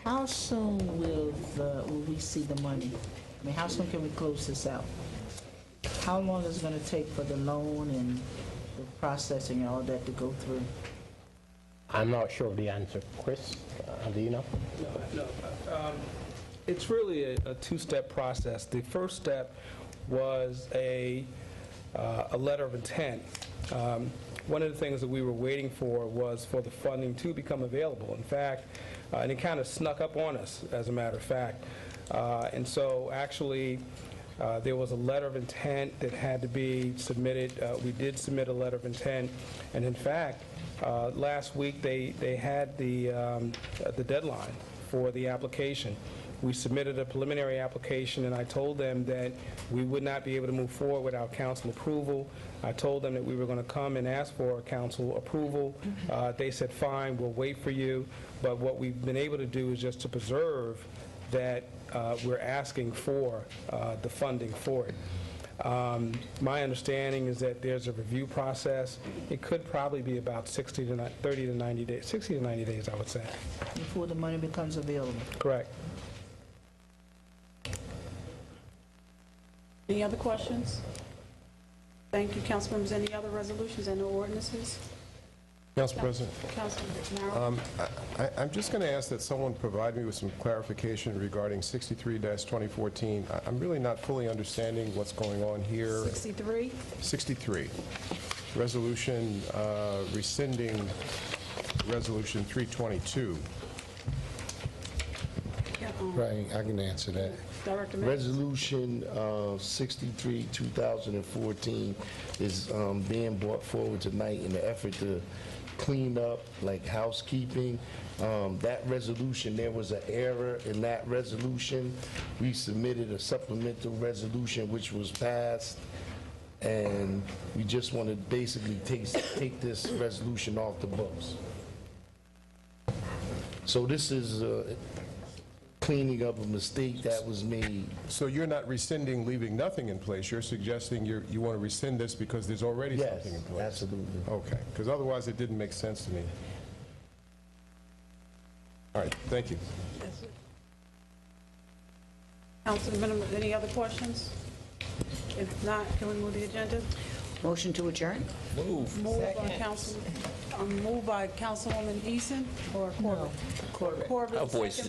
How soon will we see the money? I mean, how soon can we close this out? How long is it going to take for the loan and the processing and all that to go through? I'm not sure of the answer. Chris, do you know? No. It's really a two-step process. The first step was a letter of intent. One of the things that we were waiting for was for the funding to become available. In fact, and it kind of snuck up on us, as a matter of fact. And so actually, there was a letter of intent that had to be submitted. We did submit a letter of intent, and in fact, last week they had the deadline for the application. We submitted a preliminary application, and I told them that we would not be able to move forward without council approval. I told them that we were going to come and ask for council approval. They said, fine, we'll wait for you. But what we've been able to do is just to preserve that we're asking for the funding for it. My understanding is that there's a review process. It could probably be about 30 to 90 days, 60 to 90 days, I would say. Before the money becomes available? Correct. Any other questions? Thank you, council members. Any other resolutions and ordinances? Council President, Councilman Morrow. I'm just going to ask that someone provide me with some clarification regarding 63-2014. I'm really not fully understanding what's going on here. 63. 63, resolution rescinding Resolution 322. Right, I can answer that. Director Mays. Resolution 63, 2014 is being brought forward tonight in the effort to clean up, like housekeeping. That resolution, there was an error in that resolution. We submitted a supplemental resolution which was passed, and we just want to basically take this resolution off the books. So this is cleaning up a mistake that was made. So you're not rescinding, leaving nothing in place. You're suggesting you want to rescind this because there's already something in place? Yes, absolutely. Okay, because otherwise it didn't make sense to me. All right, thank you. Councilman, any other questions? If not, can we move the agenda? Motion to adjourn? Moved by Councilwoman Eason or Corbett? Corbett.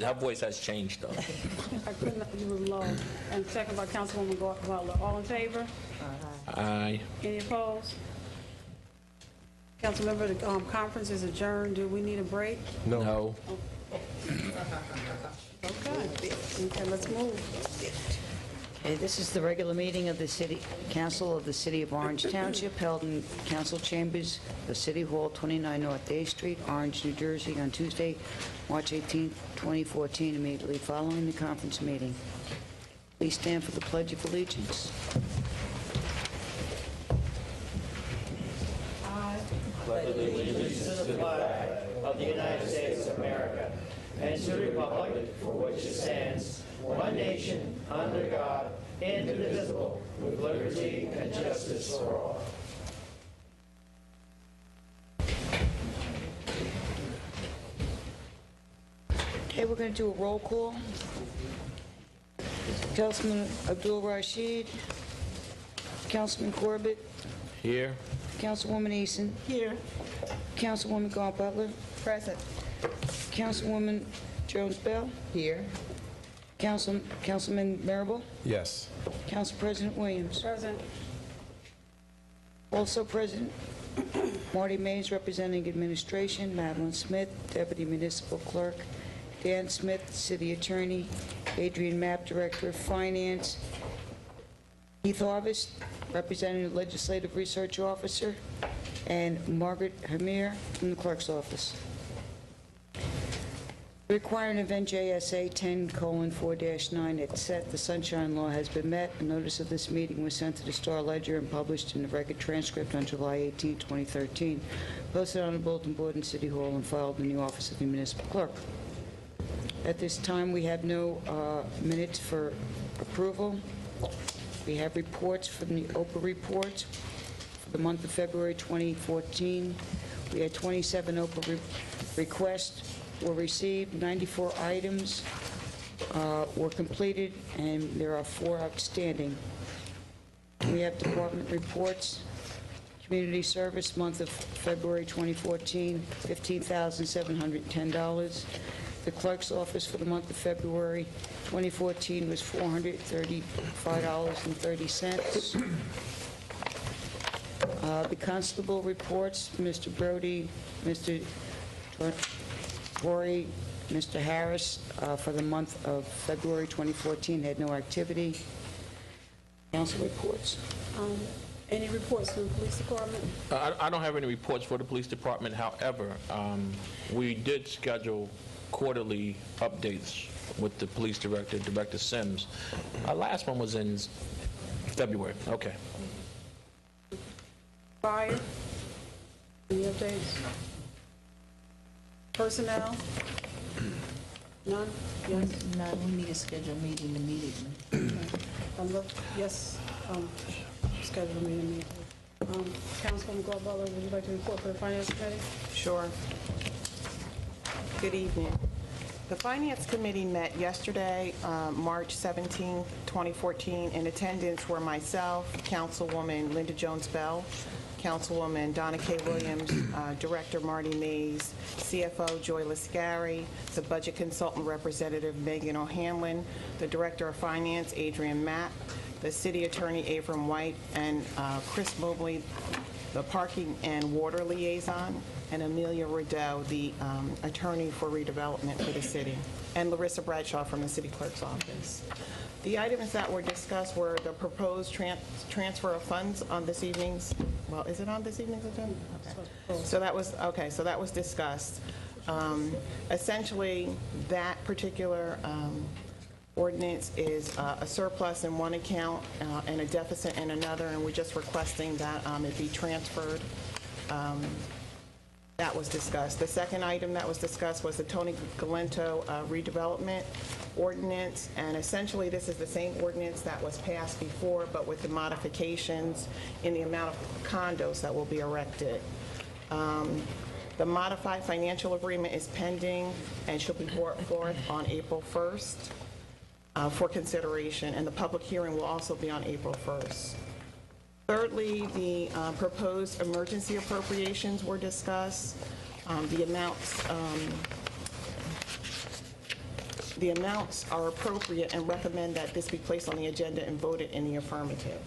Her voice has changed, though. I couldn't, you were low. And second by Councilwoman Butler. All in favor? Aye. Any opposed? Councilmember, the conference is adjourned. Do we need a break? No. Okay, let's move. Okay, this is the regular meeting of the City Council of the City of Orange Township, held in council chambers of City Hall, 29 North A Street, Orange, New Jersey, on Tuesday, March 18, 2014, immediately following the conference meeting. Please stand for the Pledge of Allegiance. I pledge allegiance to the flag of the United States of America and to the republic for which it stands, one nation, under God, indivisible, with liberty and justice for all. Okay, we're going to do a roll call. Councilman Abdul Rashid, Councilman Corbett, Here. Councilwoman Eason. Here. Councilwoman Butler. Present. Councilwoman Jones-Bell. Here. Councilman Marable. Yes. Council President Williams. Present. Also present, Marty Mays, representing administration, Madeline Smith, Deputy Municipal Clerk, Dan Smith, City Attorney, Adrian Mapp, Director of Finance, Keith Harvest, representing the Legislative Research Officer, and Margaret Hamir from the Clerk's Office. Requirement of NJSA 10:4-9 that set the Sunshine Law has been met. A notice of this meeting was sent to the Star Ledger and published in the Record Transcript on July 18, 2013, posted on the bulletin board in City Hall and filed in the office of the Municipal Clerk. At this time, we have no minutes for approval. We have reports from the OPA reports for the month of February 2014. We had 27 OPA requests were received, 94 items were completed, and there are 4 outstanding. We have department reports. Community service, month of February 2014, $15,710. The clerk's office for the month of February 2014 was $435.30. The constable reports, Mr. Brody, Mr. Torrey, Mr. Harris, for the month of February 2014 had no activity. Council reports. Any reports from the police department? I don't have any reports for the police department. However, we did schedule quarterly updates with the police director, Director Sims. Our last one was in February. Okay. Fire? Any updates? Personnel? None? Yes? No, we need to schedule a meeting immediately. Yes, schedule a meeting immediately. Councilwoman Garbella, would you like to report for the Finance Committee? Sure. Good evening. The Finance Committee met yesterday, March 17, 2014. In attendance were myself, Councilwoman Linda Jones-Bell, Councilwoman Donna K. Williams, Director Marty Mays, CFO Joy Lascari, the Budget Consultant Representative Megan O'Hanlon, the Director of Finance Adrian Mapp, the City Attorney Avram White, and Chris Mobley, the Parking and Water Liaison, and Amelia Rideau, the Attorney for Redevelopment for the city, and Larissa Bradshaw from the City Clerk's Office. The items that were discussed were the proposed transfer of funds on this evening's, well, is it on this evening's agenda? Okay. So that was discussed. Essentially, that particular ordinance is a surplus in one account and a deficit in another, and we're just requesting that it be transferred. That was discussed. The second item that was discussed was the Tony Galento redevelopment ordinance, and essentially this is the same ordinance that was passed before, but with the modifications in the amount of condos that will be erected. The modified financial agreement is pending and should be brought forth on April 1st for consideration, and the public hearing will also be on April 1st. Thirdly, the proposed emergency appropriations were discussed. The amounts are appropriate and recommend that this be placed on the agenda and voted in the affirmative.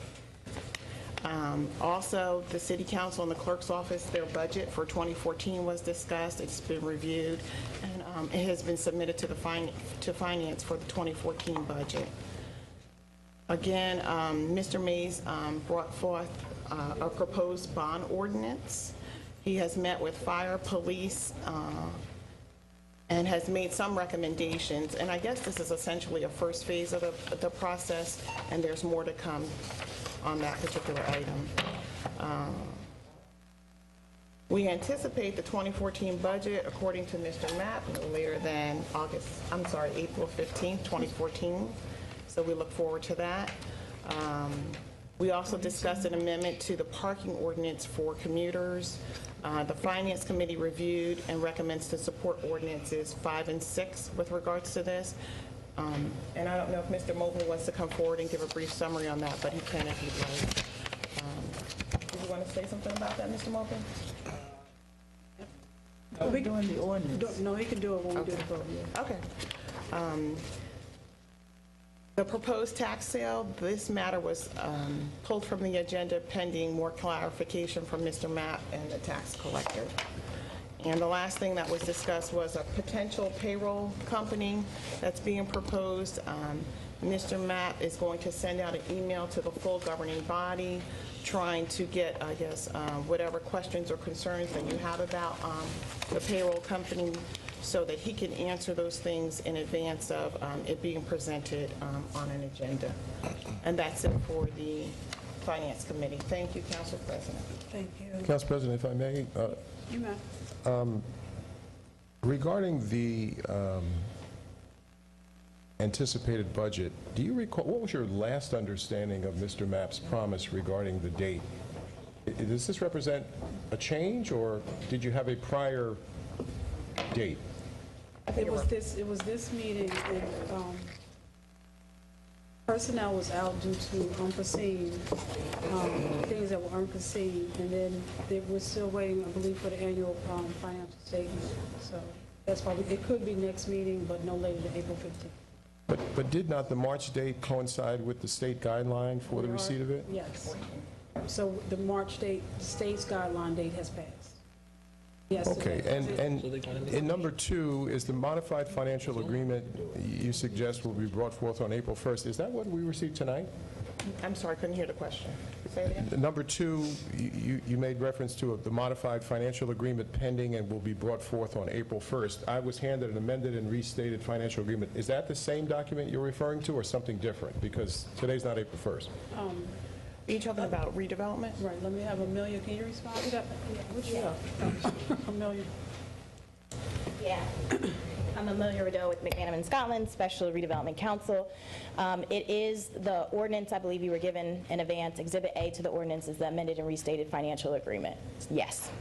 Also, the City Council and the Clerk's Office, their budget for 2014 was discussed. It's been reviewed, and it has been submitted to Finance for the 2014 budget. Again, Mr. Mays brought forth a proposed bond ordinance. He has met with fire, police, and has made some recommendations. And I guess this is essentially a first phase of the process, and there's more to come on that particular item. We anticipate the 2014 budget, according to Mr. Mapp, no later than April 15th, 2014. So we look forward to that. We also discussed an amendment to the parking ordinance for commuters. The Finance Committee reviewed and recommends to support ordinances 5 and 6 with regards to this. And I don't know if Mr. Mobley wants to come forward and give a brief summary on that, but he can if he'd like. Do you want to say something about that, Mr. Mobley? We're doing the ordinance. No, he can do it when we do the vote. Okay. The proposed tax sale, this matter was pulled from the agenda pending more clarification from Mr. Mapp and the tax collector. And the last thing that was discussed was a potential payroll company that's being proposed. Mr. Mapp is going to send out an email to the full governing body trying to get, I guess, whatever questions or concerns that you have about the payroll company, so that he can answer those things in advance of it being presented on an agenda. And that's it for the Finance Committee. Thank you, Council President. Thank you. Council President, if I may, You may. regarding the anticipated budget, do you recall, what was your last understanding of Mr. Mapp's promise regarding the date? Does this represent a change, or did you have a prior date? It was this meeting, and personnel was out due to unforeseen, things that were unforeseen, and then they were still waiting, I believe, for the annual financial statement. So that's why it could be next meeting, but no later than April 15th. But did not the March date coincide with the state guideline for the receipt of it? Yes. So the March date, the state's guideline date has passed. Yes. Okay, and in number 2, is the modified financial agreement you suggest will be brought forth on April 1st? Is that what we received tonight? I'm sorry, I couldn't hear the question. Say it again. Number 2, you made reference to the modified financial agreement pending and will be brought forth on April 1st. I was handed an amended and restated financial agreement. Is that the same document you're referring to or something different? Because today's not April 1st. Are you talking about redevelopment? Right, let me have Amelia, can you respond to that? Amelia. Yeah. I'm Amelia Rideau with McManaman Scotland, Special Redevelopment Council. It is the ordinance, I believe you were given in advance. Exhibit A to the ordinance is the amended and restated financial agreement. Yes.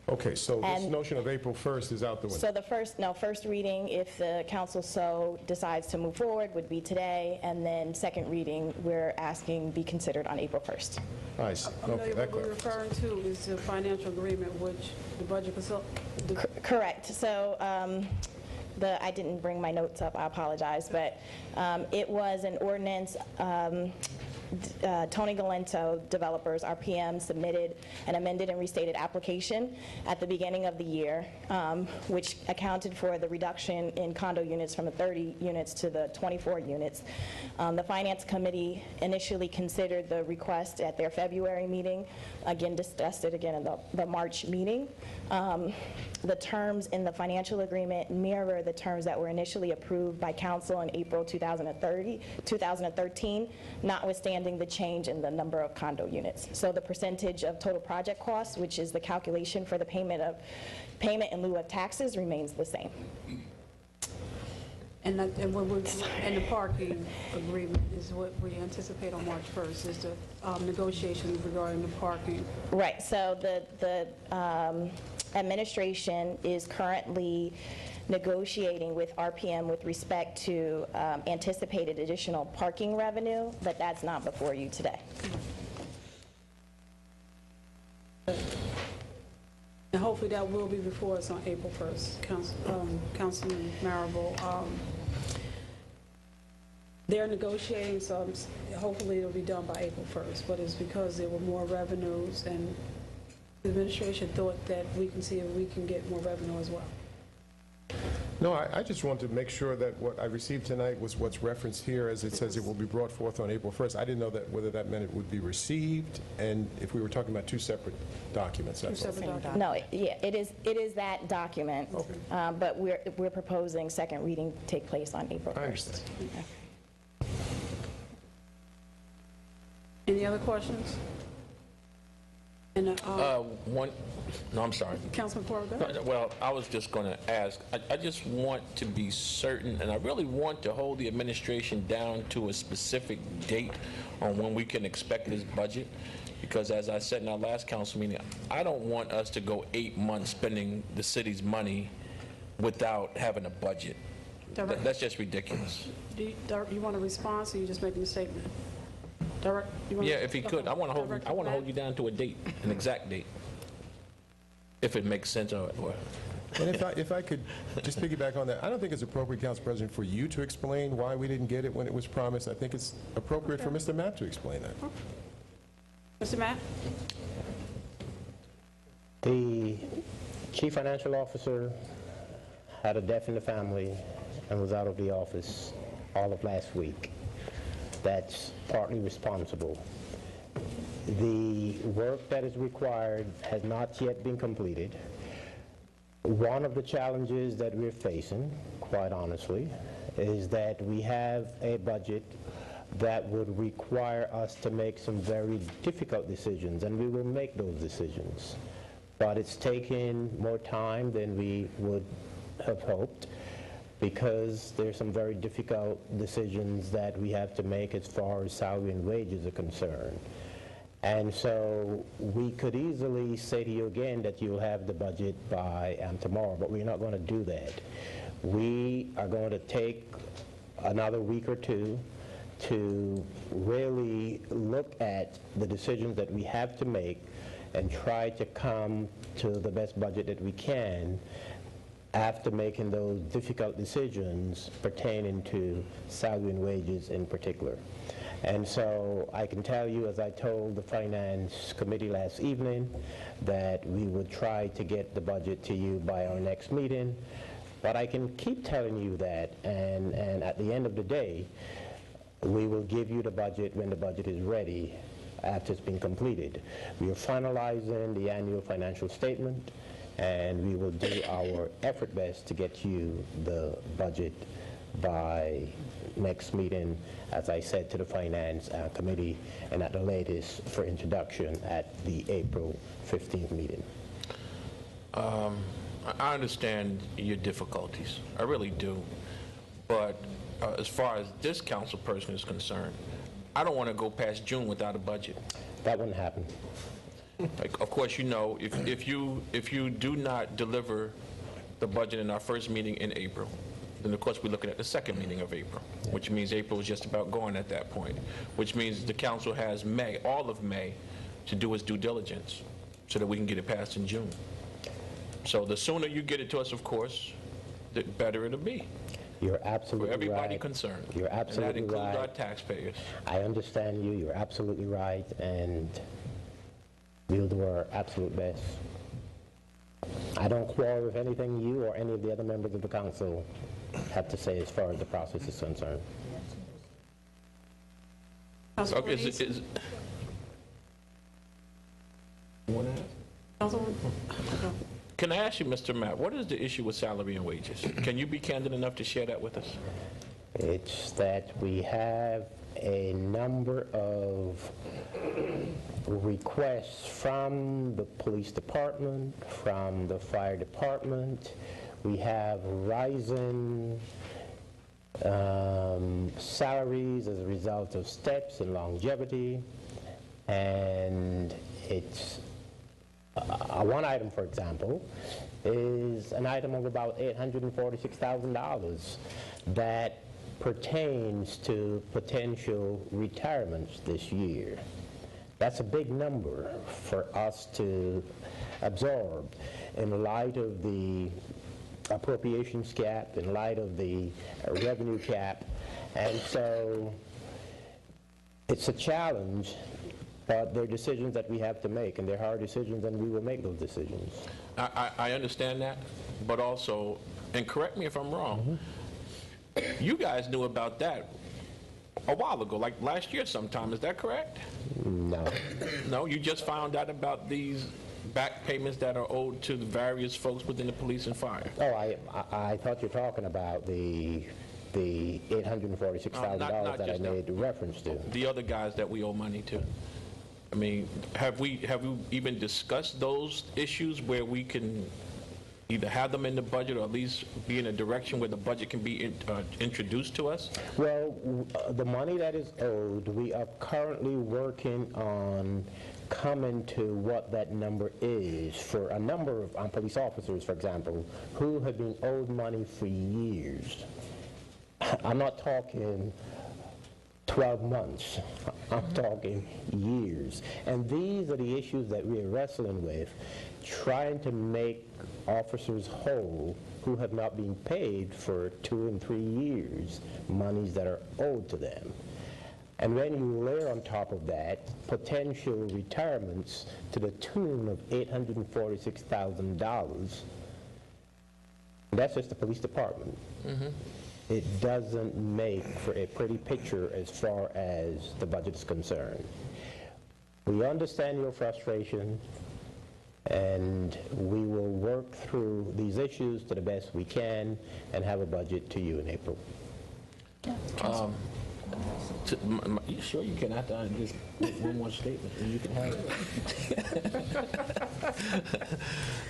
Okay, so this notion of April 1st is out the window. So the first reading, if the council so decides to move forward, would be today, and then second reading, we're asking be considered on April 1st. I see. Okay, Amelia, that what we're referring to is the financial agreement, which the budget Correct. So I didn't bring my notes up, I apologize, but it was an ordinance. Tony Galento Developers, RPM, submitted an amended and restated application at the beginning of the year, which accounted for the reduction in condo units from the 30 units to the 24 units. The Finance Committee initially considered the request at their February meeting, again discussed it again in the March meeting. The terms in the financial agreement mirror the terms that were initially approved by council in April 2013, notwithstanding the change in the number of condo units. So the percentage of total project costs, which is the calculation for the payment in lieu of taxes, remains the same. and the parking agreement is what we anticipate on March 1st, is the negotiations regarding the parking. Right, so the administration is currently negotiating with RPM with respect to anticipated additional parking revenue, but that's not before you today. And hopefully that will be before us on April 1st, Councilman Marable. They're negotiating, so hopefully it'll be done by April 1st, but it's because there were more revenues, and the administration thought that we can see if we can get more revenue as well. No, I just wanted to make sure that what I received tonight was what's referenced here, as it says it will be brought forth on April 1st. I didn't know that whether that meant it would be received, and if we were talking about 2 separate documents, that's all. No, it is that document, okay. But we're proposing second reading to take place on April 1st. I understand. Okay. Any other questions? And, No, I'm sorry. Councilman Porter, go ahead. Well, I was just going to ask, I just want to be certain, and I really want to hold the administration down to a specific date on when we can expect this budget, because as I said in our last council meeting, I don't want us to go 8 months spending the city's money without having a budget. That's just ridiculous. Do you want a response, or you just making a statement? Yeah, if he could, I want to hold you down to a date, an exact date, if it makes sense. Or And if I could just piggyback on that, I don't think it's appropriate, Council President, for you to explain why we didn't get it when it was promised. I think it's appropriate for Mr. Mapp to explain that. Mr. Mapp? The chief financial officer had a death in the family and was out of the office all of last week. That's partly responsible. The work that is required has not yet been completed. One of the challenges that we're facing, quite honestly, is that we have a budget that would require us to make some very difficult decisions, and we will make those decisions. But it's taken more time than we would have hoped, because there's some very difficult decisions that we have to make as far as salary and wages are concerned. And so we could easily say to you again that you'll have the budget by tomorrow, but we're not going to do that. We are going to take another week or two to really look at the decisions that we have to make and try to come to the best budget that we can after making those difficult decisions pertaining to salary and wages in particular. And so I can tell you, as I told the Finance Committee last evening, that we would try to get the budget to you by our next meeting. But I can keep telling you that, and at the end of the day, we will give you the budget when the budget is ready after it's been completed. We are finalizing the annual financial statement, and we will do our effort best to get you the budget by next meeting, as I said to the Finance Committee, and at the latest for introduction at the April 15th meeting. I understand your difficulties. I really do. But as far as this council person is concerned, I don't want to go past June without a budget. That wouldn't happen. Like, of course, you know, if you do not deliver the budget in our first meeting in April, then of course we're looking at the second meeting of April, which means April is just about gone at that point, which means the council has May, all of May, to do its due diligence so that we can get it passed in June. So the sooner you get it to us, of course, the better it'll be. You're absolutely for everybody right. concerned. You're absolutely and that includes right. our taxpayers. I understand you. You're absolutely right, and we'll do our absolute best. I don't quarrel with anything you or any of the other members of the council have to say as far as the process is concerned. Okay, can I ask you, Mr. Matt, what is the issue with salary and wages? Can you be candid enough to share that with us? It's that we have a number of requests from the police department, from the fire department. We have rising salaries as a result of steps and longevity, and it's one item, for example, is an item of about $846,000 that pertains to potential retirements this year. That's a big number for us to absorb in light of the appropriations cap, in light of the revenue cap, and so it's a challenge. But they're decisions that we have to make, and they're hard decisions, and we will make those decisions. I understand that, but also, and correct me if I'm wrong, you guys knew about that a while ago, like last year sometime, is that correct? No. No, you just found out about these back payments that are owed to the various folks within the police and fire? Oh, I thought you were talking about the $846,000 that I made reference to. The other guys that we owe money to. I mean, have we even discussed those issues where we can either have them in the budget or at least be in a direction where the budget can be introduced to us? Well, the money that is owed, we are currently working on coming to what that number is for a number of police officers, for example, who have been owed money for years. I'm not talking 12 months. I'm talking years. And these are the issues that we're wrestling with, trying to make officers whole who have not been paid for 2 and 3 years, monies that are owed to them. And when you layer on top of that potential retirements to the tune of $846,000, that's just the police department. Mm-hmm. It doesn't make for a pretty picture as far as the budget is concerned. We understand your frustration, and we will work through these issues to the best we can and have a budget to you in April. You sure you can after I just make one more statement and you can have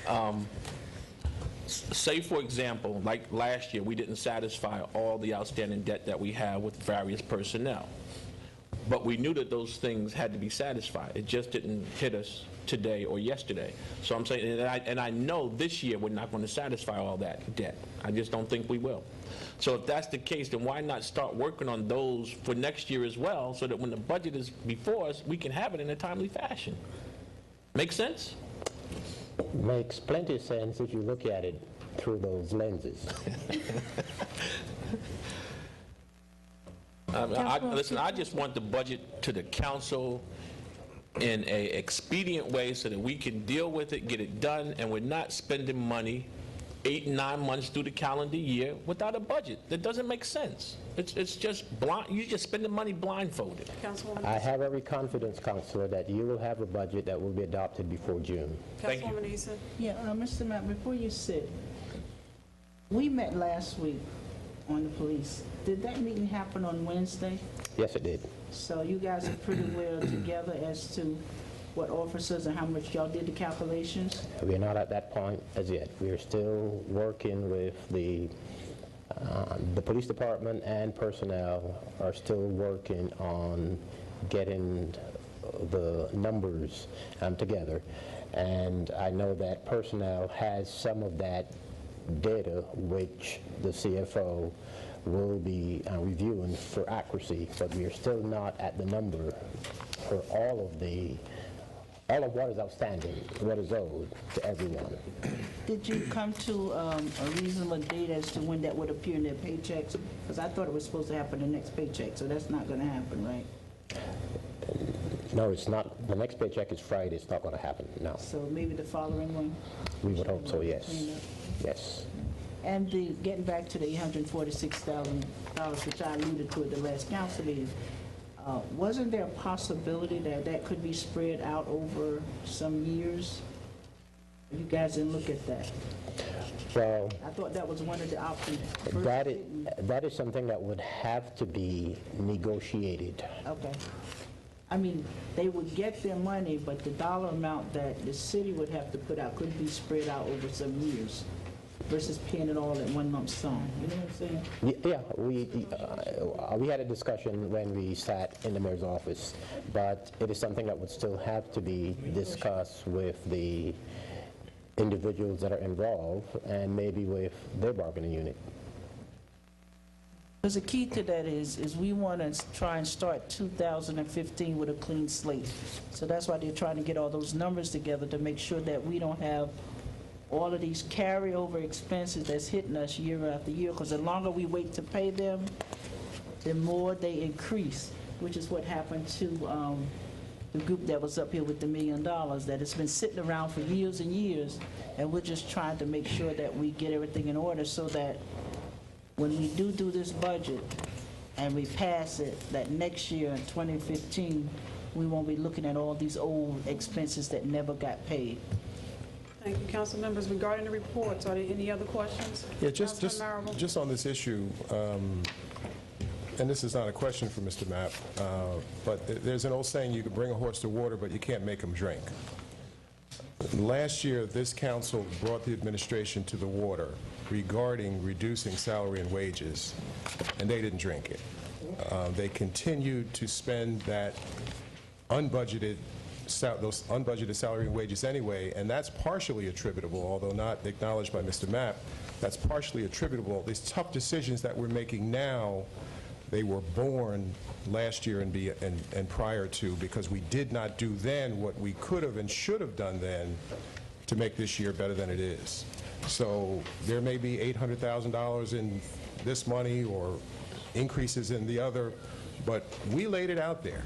it? Say, for example, like last year, we didn't satisfy all the outstanding debt that we have with various personnel. But we knew that those things had to be satisfied. It just didn't hit us today or yesterday. So I'm saying, and I know this year we're not going to satisfy all that debt. I just don't think we will. So if that's the case, then why not start working on those for next year as well, so that when the budget is before us, we can have it in a timely fashion? Make sense? Makes plenty of sense if you look at it through those lenses. Listen, I just want the budget to the council in a expedient way so that we can deal with it, get it done, and we're not spending money 8 and 9 months through the calendar year without a budget. That doesn't make sense. It's just blind. You're just spending money blindfolded. Councilwoman I have every confidence, Councilor, that you will have a budget that will be adopted before June. Thank you. Councilwoman Eason. Yeah, Mr. Matt, before you sit, we met last week on the police. Did that meeting happen on Wednesday? Yes, it did. So you guys are pretty well together as to what officers and how much y'all did the calculations? We're not at that point as yet. We're still working with the police department, and personnel are still working on getting the numbers together. And I know that personnel has some of that data which the CFO will be reviewing for accuracy, but we are still not at the number for all of what is outstanding, what is owed to everyone. Did you come to a reasonable date as to when that would appear in their paychecks? Because I thought it was supposed to happen the next paycheck, so that's not going to happen, right? No, it's not. The next paycheck is Friday. It's not going to happen, no. So maybe the following one? We would hope so, yes. Yes. And getting back to the $846,000, which I alluded to at the last council meeting, wasn't there a possibility that that could be spread out over some years? You guys didn't look at that. Well, I thought that was one of the options. that is something that would have to be negotiated. Okay. I mean, they would get their money, but the dollar amount that the city would have to put out could be spread out over some years versus paying it all at one lump sum. You know what I'm saying? Yeah, we had a discussion when we sat in the mayor's office, but it is something that would still have to be discussed with the individuals that are involved and maybe with their bargaining unit. Because the key to that is we want to try and start 2015 with a clean slate. So that's why they're trying to get all those numbers together to make sure that we don't have all of these carryover expenses that's hitting us year after year. Because the longer we wait to pay them, the more they increase, which is what happened to the group that was up here with the $1 million, that it's been sitting around for years and years, and we're just trying to make sure that we get everything in order so that when we do this budget and we pass it, that next year in 2015, we won't be looking at all these old expenses that never got paid. Thank you, council members. Regarding the reports, are there any other questions? Yeah, just on this issue, and this is not a question for Mr. Mapp, but there's an old saying, you can bring a horse to water, but you can't make him drink. Last year, this council brought the administration to the water regarding reducing salary and wages, and they didn't drink it. They continued to spend that those unbudgeted salary and wages anyway, and that's partially attributable, although not acknowledged by Mr. Mapp, that's partially attributable. These tough decisions that we're making now, they were born last year and prior to, because we did not do then what we could have and should have done then to make this year better than it is. So there may be $800,000 in this money or increases in the other, but we laid it out there,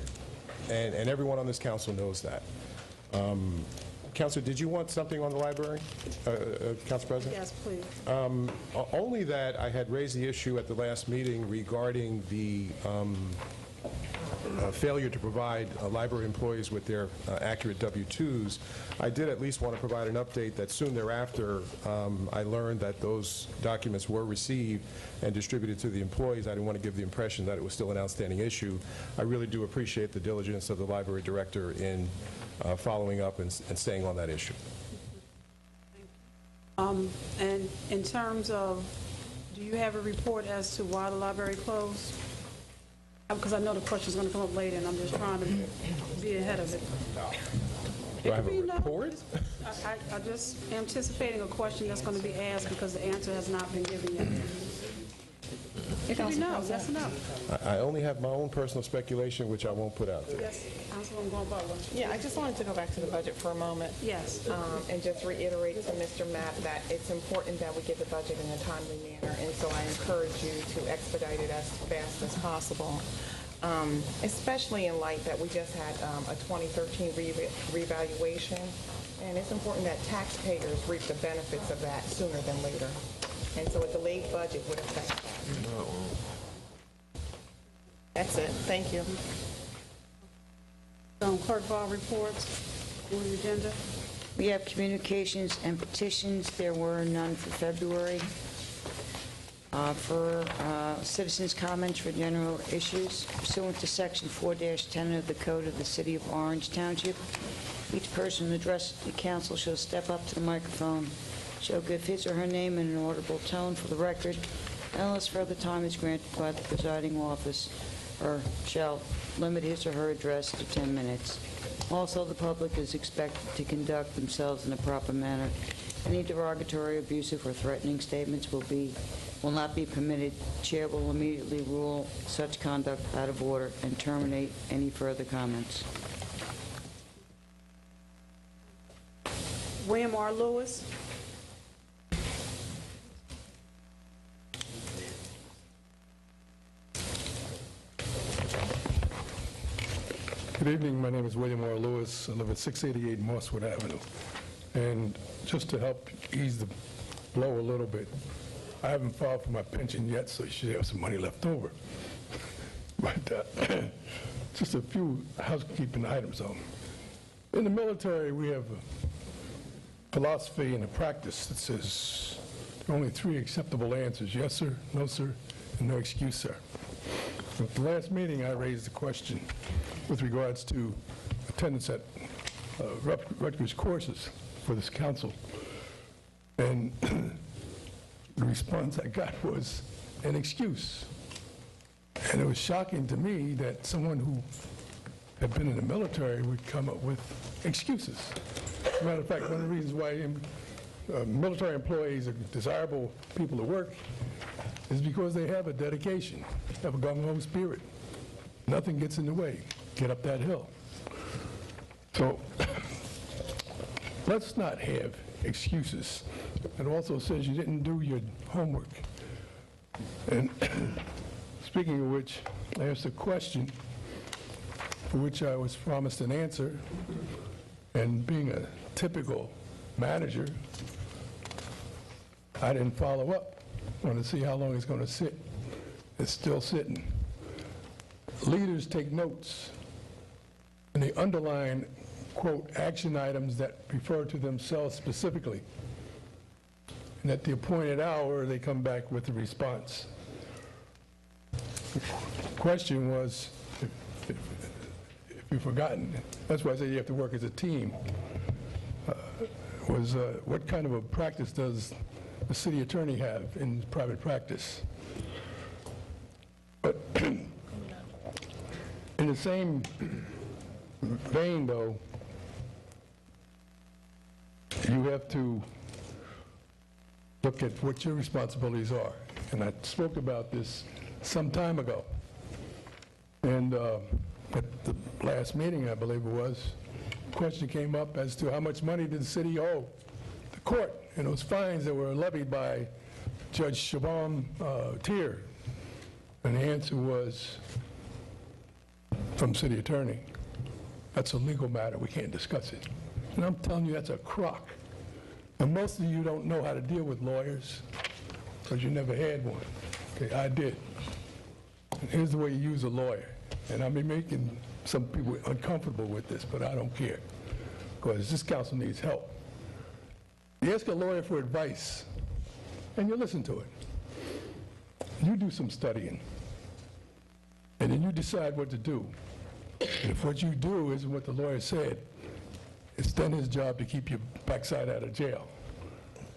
and everyone on this council knows that. Councilor, did you want something on the library, Council President? Yes, please. Only that I had raised the issue at the last meeting regarding the failure to provide library employees with their accurate W-2s. I did at least want to provide an update that soon thereafter I learned that those documents were received and distributed to the employees. I didn't want to give the impression that it was still an outstanding issue. I really do appreciate the diligence of the library director in following up and staying on that issue. And in terms of, do you have a report as to why the library closed? Because I know the question's going to come up later, and I'm just trying to be ahead of it. Do I have a You know, report? I just anticipating a question that's going to be asked because the answer has not been given yet. It could be no, that's enough. I only have my own personal speculation, which I won't put out there. Yes, Councilwoman Butler. Yeah, I just wanted to go back to the budget for a moment. Yes. And just reiterate to Mr. Mapp that it's important that we get the budget in a timely manner, and so I encourage you to expedite it as fast as possible, especially in light that we just had a 2013 revaluation, and it's important that taxpayers reap the benefits of that sooner than later. And so a delayed budget would affect that. That's it. Thank you. Clerk Ball reports on the agenda. We have communications and petitions. There were none for February. For citizens' comments for general issues, pursuant to Section 4-10 of the Code of the City of Orange Township, each person addressed the council shall step up to the microphone, shall give his or her name in an audible tone for the record, unless further time is granted by the presiding office, or shall limit his or her address to 10 minutes. Also, the public is expected to conduct themselves in a proper manner. Any derogatory, abusive, or threatening statements will not be permitted. Chair will immediately rule such conduct out of order and terminate any further comments. William R. Lewis. Good evening. My name is William R. Lewis. I live at 688 Mosswood Avenue. And just to help ease the blow a little bit, I haven't filed for my pension yet, so you should have some money left over. But just a few housekeeping items. In the military, we have a philosophy and a practice that says there are only 3 acceptable answers: yes, sir, no, sir, and no excuse, sir. At the last meeting, I raised a question with regards to attendance at Rutgers courses for this council. And the response I got was an excuse. And it was shocking to me that someone who had been in the military would come up with excuses. As a matter of fact, one of the reasons why military employees are desirable people to work is because they have a dedication, have a gung-ho spirit. Nothing gets in the way. Get up that hill. So let's not have excuses. It also says you didn't do your homework. And speaking of which, I asked a question for which I was promised an answer, and being a typical manager, I didn't follow up. I wanted to see how long it's going to sit. It's still sitting. Leaders take notes, and they underline, quote, action items that refer to themselves specifically. And at the appointed hour, they come back with a response. The question was, if you've forgotten, that's why I say you have to work as a team, what kind of a practice does the city attorney have in private practice? But in the same vein, though, you have to look at what your responsibilities are. And I spoke about this some time ago. And at the last meeting, I believe it was, a question came up as to how much money did the city owe the court and those fines that were levied by Judge Shabam Tier. And the answer was from city attorney, that's a legal matter, we can't discuss it. And I'm telling you, that's a crock. And most of you don't know how to deal with lawyers because you never had one. Okay, I did. And here's the way you use a lawyer. And I may be making some people uncomfortable with this, but I don't care because this council needs help. You ask a lawyer for advice, and you listen to it. You do some studying, and then you decide what to do. And if what you do isn't what the lawyer said, it's then his job to keep your backside out of jail.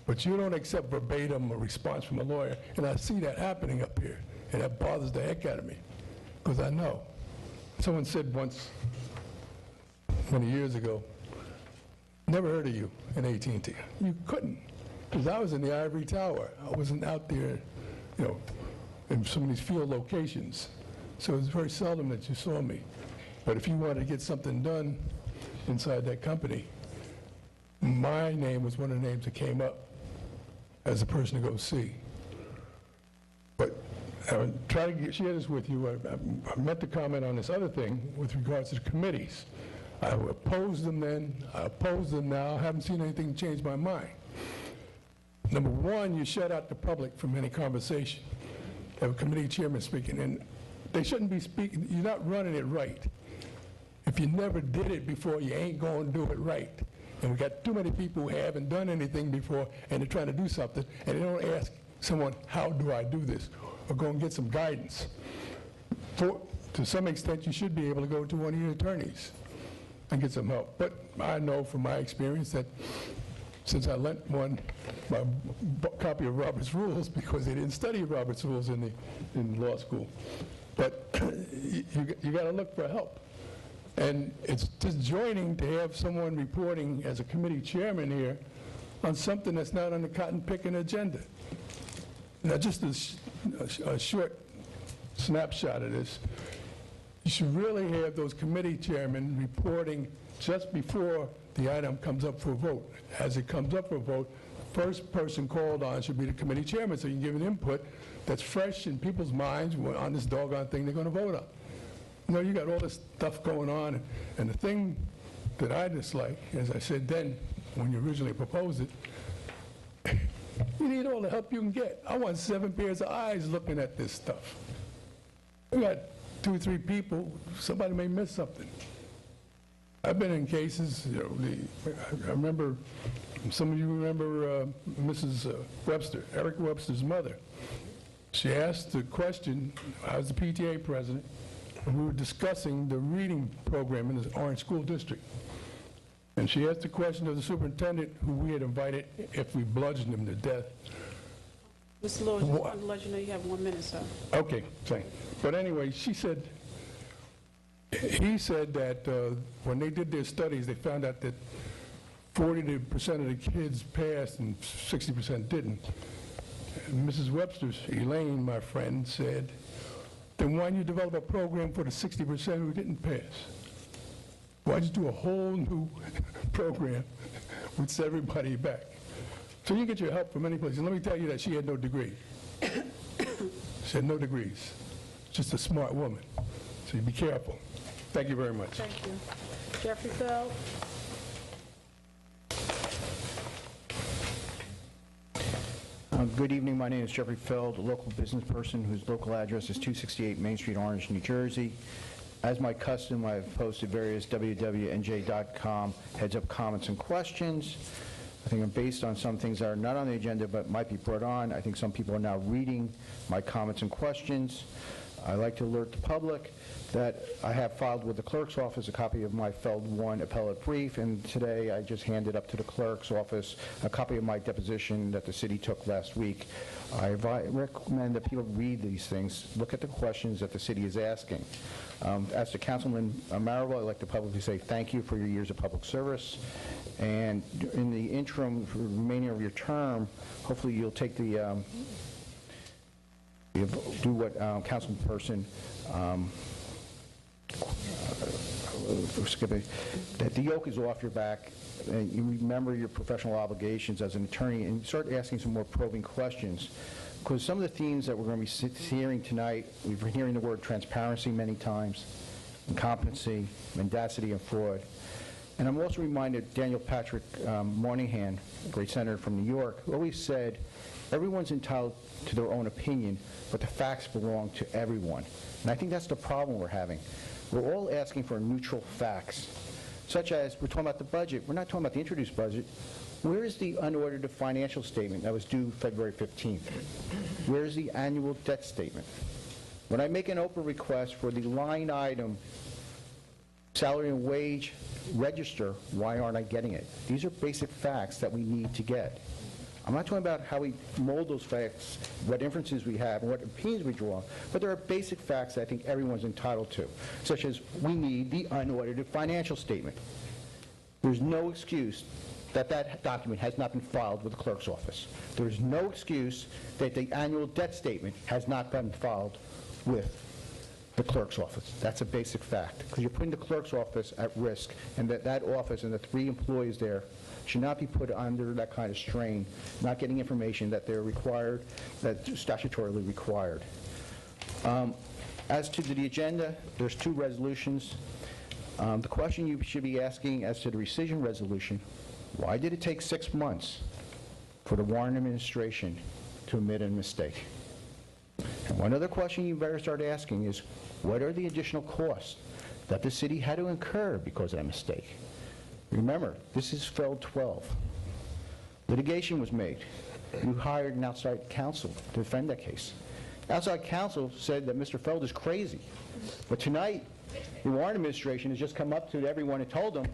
But you don't accept verbatim a response from a lawyer, and I see that happening up here, and that bothers the heck out of me, because I know. Someone said once, many years ago, Never heard of you in AT&T. You couldn't, because I was in the ivory tower. I wasn't out there, you know, in some of these field locations. So it's very seldom that you saw me. But if you wanted to get something done inside that company, my name was one of the names that came up as a person to go see. But I would try to share this with you. I meant to comment on this other thing with regards to the committees. I opposed them then, I oppose them now. I haven't seen anything change my mind. Number one, you shut out the public from any conversation. Have a committee chairman speaking, and they shouldn't be speaking. You're not running it right. If you never did it before, you ain't going to do it right. And we got too many people who haven't done anything before, and they're trying to do something, and they don't ask someone, how do I do this? Or go and get some guidance. To some extent, you should be able to go to one of your attorneys and get some help. But I know from my experience that since I lent one my copy of Robert's Rules, because they didn't study Robert's Rules in law school, but you got to look for help. And it's disjoining to have someone reporting as a committee chairman here on something that's not on the cotton picking agenda. Now, just a short snapshot of this. You should really have those committee chairmen reporting just before the item comes up for a vote. As it comes up for a vote, the first person called on should be the committee chairman, so you can give an input that's fresh in people's minds on this doggone thing they're going to vote on. You know, you got all this stuff going on, and the thing that I dislike, as I said then, when you originally proposed it, you need all the help you can get. I want 7 pairs of eyes looking at this stuff. We got 2 or 3 people, somebody may miss something. I've been in cases, you know, I remember, some of you remember Mrs. Webster, Eric Webster's mother. She asked the question, I was the PTA president, and we were discussing the reading program in the Orange School District. And she asked the question of the superintendent, who we had invited, if we bludgeoned him to death. Mr. Lewis, just wanted to let you know you have 1 minute, sir. Okay, thanks. But anyway, he said that when they did their studies, they found out that 40% of the kids passed and 60% didn't. And Mrs. Webster's, Elaine, my friend, said, then why don't you develop a program for the 60% who didn't pass? Why don't you do a whole new program which set everybody back? So you get your help from many places. And let me tell you that she had no degree. She had no degrees. Just a smart woman. So you be careful. Thank you very much. Thank you. Jeffrey Feld. Good evening. My name is Jeffrey Feld, a local business person whose local address is 268 Main Street, Orange, New Jersey. As my custom, I've posted various www.nj.com heads-up comments and questions. I think I'm based on some things that are not on the agenda but might be brought on. I think some people are now reading my comments and questions. I'd like to alert the public that I have filed with the clerk's office a copy of my Feld 1 appellate brief, and today I just handed up to the clerk's office a copy of my deposition that the city took last week. I recommend that people read these things, look at the questions that the city is asking. As to Councilman Marable, I'd like to publicly say thank you for your years of public service. And in the interim, for the remaining of your term, hopefully you'll take the, do what Councilperson, that the yoke is off your back, and you remember your professional obligations as an attorney and start asking some more probing questions. Because some of the themes that we're going to be hearing tonight, we've been hearing the word transparency many times, incompetency, mendacity, and fraud. And I'm also reminded Daniel Patrick Moynihan, a great senator from New York, who always said, everyone's entitled to their own opinion, but the facts belong to everyone. And I think that's the problem we're having. We're all asking for neutral facts, such as we're talking about the budget. We're not talking about the introduced budget. Where is the unaudited financial statement that was due February 15th? Where is the annual debt statement? When I make an Oprah request for the line item salary and wage register, why aren't I getting it? These are basic facts that we need to get. I'm not talking about how we mold those facts, what inferences we have, and what opinions we draw, but there are basic facts that I think everyone's entitled to, such as we need the unaudited financial statement. There's no excuse that that document has not been filed with the clerk's office. There's no excuse that the annual debt statement has not been filed with the clerk's office. That's a basic fact, because you're putting the clerk's office at risk, and that office and the 3 employees there should not be put under that kind of strain, not getting information that they're required, that's statutorily required. As to the agenda, there's 2 resolutions. The question you should be asking as to the rescission resolution, why did it take 6 months for the Warren administration to admit a mistake? And one other question you better start asking is, what are the additional costs that the city had to incur because of that mistake? Remember, this is FELD 12. Litigation was made. You hired an outside counsel to defend that case. Outside counsel said that Mr. Feld is crazy. But tonight, the Warren administration has just come up to everyone and told them,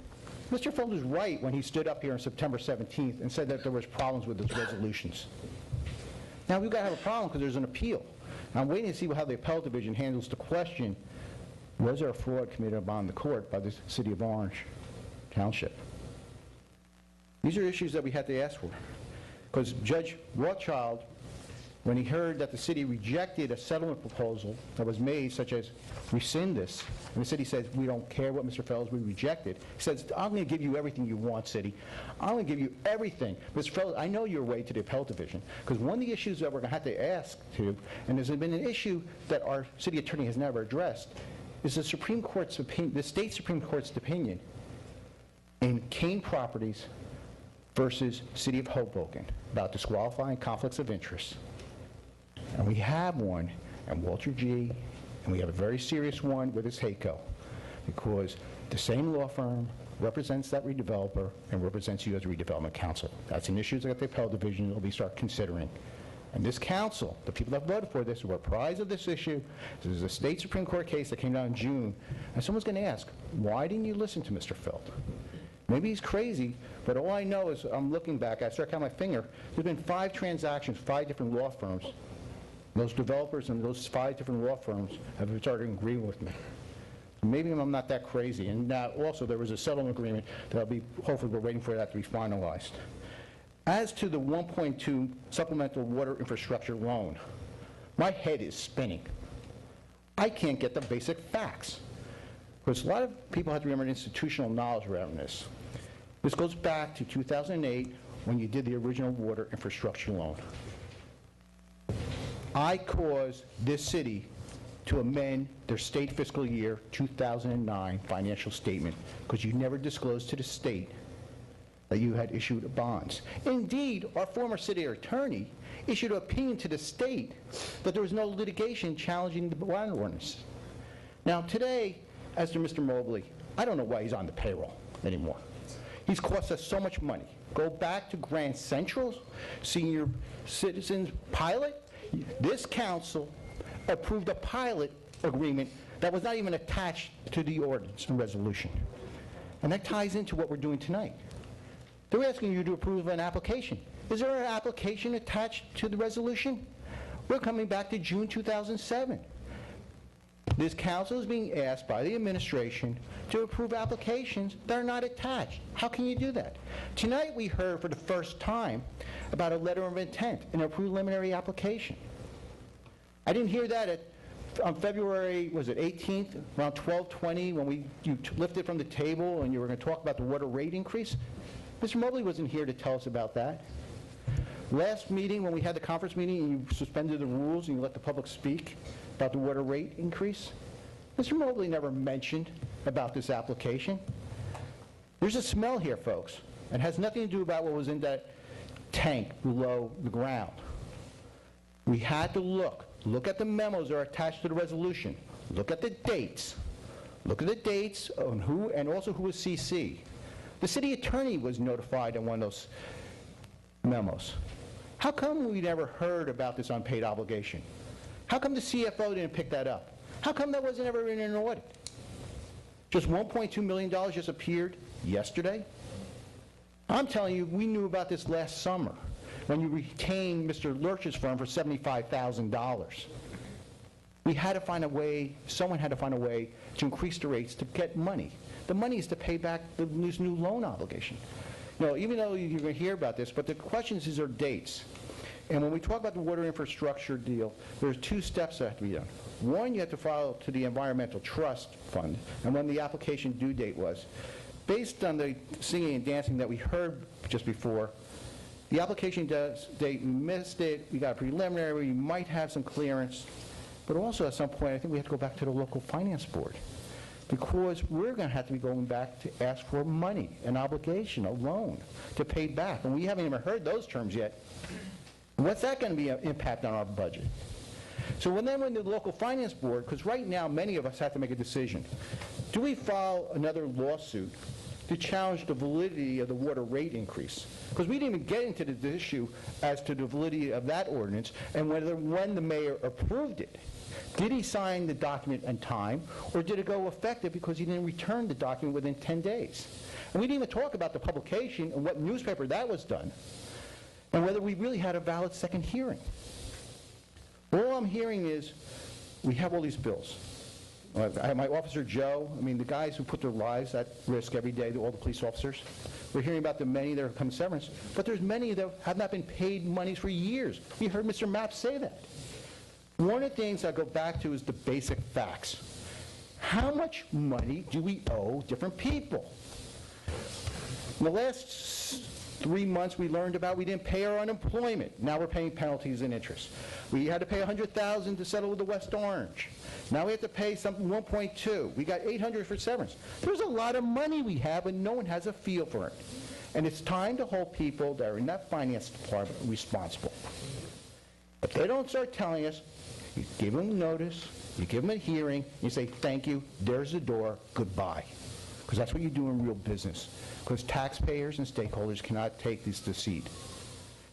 Mr. Feld is right when he stood up here on September 17th and said that there was problems with his resolutions. Now, we've got to have a problem because there's an appeal. I'm waiting to see how the appellate division handles the question, was there a fraud committed upon the court by the city of Orange Township? These are issues that we had to ask for. Because Judge Rothschild, when he heard that the city rejected a settlement proposal that was made, such as rescind this, and the city says, we don't care what Mr. Fellows, we rejected, he says, I'm going to give you everything you want, city. I'm going to give you everything. Mr. Fellows, I know your way to the appellate division, because one of the issues that we're going to have to ask to, and there's been an issue that our city attorney has never addressed, is the Supreme Court's opinion, the state Supreme Court's opinion in Kane Properties versus City of Hoboken about disqualifying conflicts of interest. And we have one, and Walter G., and we have a very serious one with his HACO, because the same law firm represents that redeveloper and represents you as a redevelopment council. That's an issue that the appellate division will be start considering. And this council, the people that voted for this, were apprised of this issue. This is a state Supreme Court case that came down in June, and someone's going to ask, why didn't you listen to Mr. Feld? Maybe he's crazy, but all I know is, I'm looking back, I start counting my finger, there's been 5 transactions, 5 different law firms. Those developers and those 5 different law firms have started agreeing with me. Maybe I'm not that crazy. And now also there was a settlement agreement that'll be, hopefully we're waiting for that to be finalized. As to the 1.2 supplemental water infrastructure loan, my head is spinning. I can't get the basic facts. Because a lot of people have to remember institutional knowledge around this. This goes back to 2008 when you did the original water infrastructure loan. I caused this city to amend their state fiscal year 2009 financial statement because you never disclosed to the state that you had issued bonds. Indeed, our former city attorney issued an opinion to the state that there was no litigation challenging the bond ordinance. Now today, as to Mr. Mobley, I don't know why he's on the payroll anymore. He's cost us so much money. Go back to Grand Central's senior citizens pilot. This council approved a pilot agreement that was not even attached to the ordinance and resolution. And that ties into what we're doing tonight. They're asking you to approve an application. Is there an application attached to the resolution? We're coming back to June 2007. This council is being asked by the administration to approve applications that are not attached. How can you do that? Tonight we heard for the first time about a letter of intent and a preliminary application. I didn't hear that on February, was it 18th, around 12:20, when you lifted from the table and you were going to talk about the water rate increase. Mr. Mobley wasn't here to tell us about that. Last meeting, when we had the conference meeting, and you suspended the rules and you let the public speak about the water rate increase, Mr. Mobley never mentioned about this application. There's a smell here, folks. It has nothing to do about what was in that tank below the ground. We had to look at the memos that are attached to the resolution. Look at the dates. Look at the dates on who, and also who was CC. The city attorney was notified in one of those memos. How come we never heard about this unpaid obligation? How come the CFO didn't pick that up? How come that wasn't ever in an audit? Just $1.2 million just appeared yesterday? I'm telling you, we knew about this last summer when you retained Mr. Lurch's firm for $75,000. we had to find a way, someone had to find a way to increase the rates to get money. The money is to pay back this new loan obligation. You know, even though you're going to hear about this, but the questions is are dates. And when we talk about the water infrastructure deal, there's 2 steps that have to be done. One, you have to file to the Environmental Trust Fund, and when the application due date was. Based on the singing and dancing that we heard just before, the application date, we missed it, we got a preliminary, we might have some clearance, but also at some point, I think we have to go back to the local finance board, because we're going to have to be going back to ask for money, an obligation, a loan, to pay back, and we haven't even heard those terms yet. What's that going to be an impact on our budget? So when the local finance board, because right now many of us have to make a decision, do we file another lawsuit to challenge the validity of the water rate increase? Because we didn't even get into the issue as to the validity of that ordinance and when the mayor approved it. Did he sign the document in time, or did it go effective because he didn't return the document within 10 days? And we didn't even talk about the publication and what newspaper that was done, and whether we really had a valid second hearing. All I'm hearing is we have all these bills. I have my officer Joe, I mean the guys who put their lives at risk every day, all the police officers. We're hearing about the many that have come severance, but there's many that have not been paid monies for years. We heard Mr. Mapp say that. One of the things I go back to is the basic facts. How much money do we owe different people? In the last 3 months we learned about we didn't pay our unemployment. Now we're paying penalties and interest. We had to pay $100,000 to settle with the West Orange. Now we have to pay something 1.2. We got $800 for severance. There's a lot of money we have and no one has a feel for it. And it's time to hold people that are in that finance department responsible. If they don't start telling us, you give them notice, you give them a hearing, you say thank you, there's the door, goodbye. Because that's what you do in real business. Because taxpayers and stakeholders cannot take this deceit.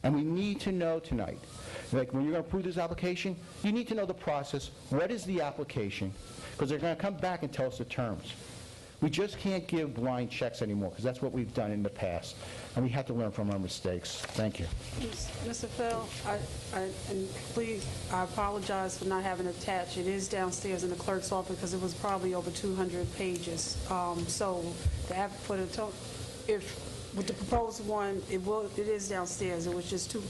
And we need to know tonight, like when you're going to approve this application, you need to know the process. What is the application? Because they're going to come back and tell us the terms. We just can't give blind checks anymore, because that's what we've done in the past. And we have to learn from our mistakes. Thank you. Mr. Fell, and please, I apologize for not having it attached. It is downstairs in the clerk's office because it was probably over 200 pages. So to have for the total, if with the proposed one, it is downstairs. It was just too.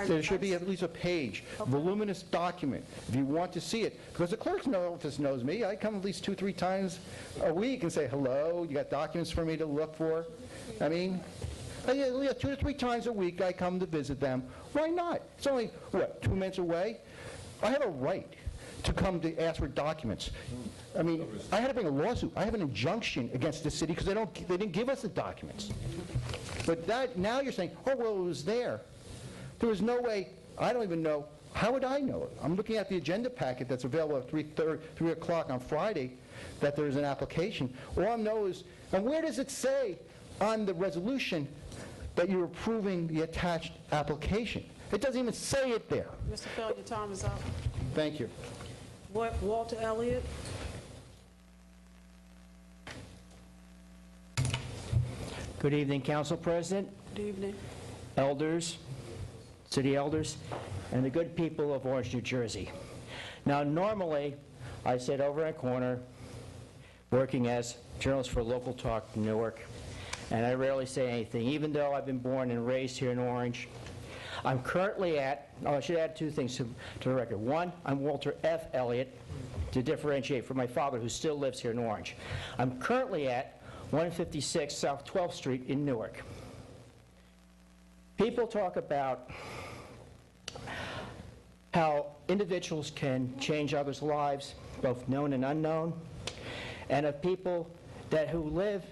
There should be at least a page, voluminous document, if you want to see it. Because the clerk's office knows me. I come at least 2-3 times a week and say, hello, you got documents for me to look for? I mean, 2 to 3 times a week I come to visit them. Why not? It's only, what, 2 minutes away? I have a right to come to ask for documents. I mean, I had to bring a lawsuit. I have an injunction against the city because they didn't give us the documents. But that, now you're saying, oh, well, it was there. There was no way, I don't even know, how would I know it? I'm looking at the agenda packet that's available at 3 o'clock on Friday that there's an application. All I know is, and where does it say on the resolution that you're approving the attached application? It doesn't even say it there. Mr. Fell, your time is up. Thank you. Walter Elliott. Good evening, Council President, Good evening. elders, city elders, and the good people of Orange, New Jersey. Now, normally, I sit over in a corner working as journalist for Local Talk Newark, and I rarely say anything, even though I've been born and raised here in Orange. I'm currently at, I should add 2 things to the record. One, I'm Walter F. Elliott, to differentiate from my father, who still lives here in Orange. I'm currently at 156 South 12th Street in Newark. People talk about how individuals can change others' lives, both known and unknown, and of people who live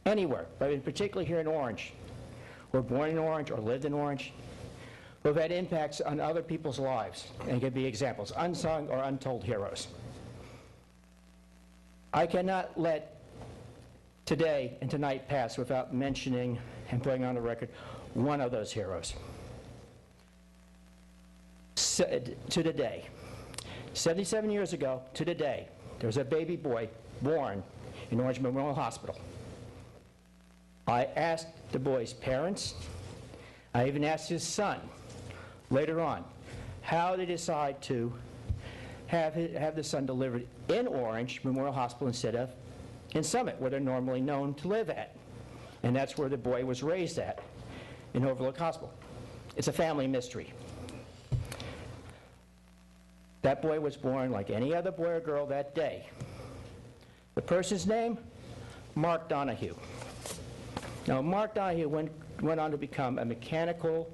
anywhere, but particularly here in Orange, who were born in Orange or lived in Orange, who have had impacts on other people's lives, and can be examples, unsung or untold heroes. I cannot let today and tonight pass without mentioning and putting on the record one of those heroes. To the day, 77 years ago to the day, there was a baby boy born in Orange Memorial Hospital. I asked the boy's parents, I even asked his son later on, how they decide to have the son delivered in Orange Memorial Hospital instead of in Summit, where they're normally known to live at. And that's where the boy was raised at, in Overlook Hospital. It's a family mystery. That boy was born like any other boy or girl that day. The person's name, Mark Donahue. Now, Mark Donahue went on to become a mechanical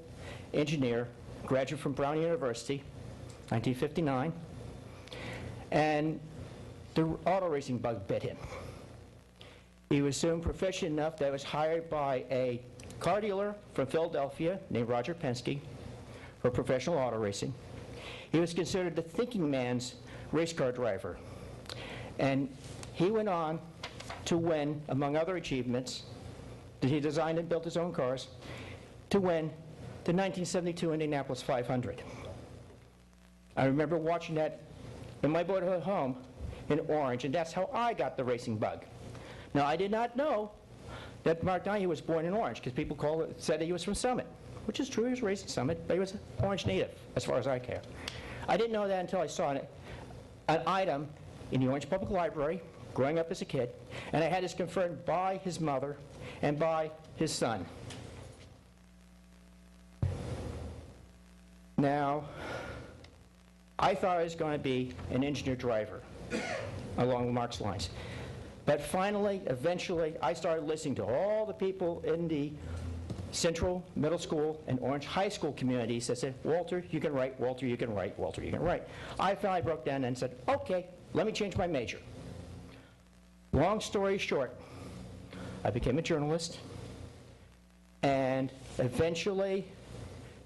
engineer, graduate from Brown University, 1959, and the auto racing bug bit him. He was soon proficient enough that he was hired by a car dealer from Philadelphia named Roger Penske for professional auto racing. He was considered the thinking man's race car driver. And he went on to win, among other achievements, that he designed and built his own cars, to win the 1972 Indianapolis 500. I remember watching that in my boyhood home in Orange, and that's how I got the racing bug. Now, I did not know that Mark Donahue was born in Orange, because people said that he was from Summit, which is true. He was raised in Summit, but he was an Orange native, as far as I care. I didn't know that until I saw an item in the Orange Public Library, growing up as a kid, and I had this confirmed by his mother and by his son. Now, I thought I was going to be an engineer driver along Mark's lines. But finally, eventually, I started listening to all the people in the Central Middle School and Orange High School communities that said, Walter, you can write, Walter, you can write, Walter, you can write. I finally broke down and said, okay, let me change my major. Long story short, I became a journalist, and eventually,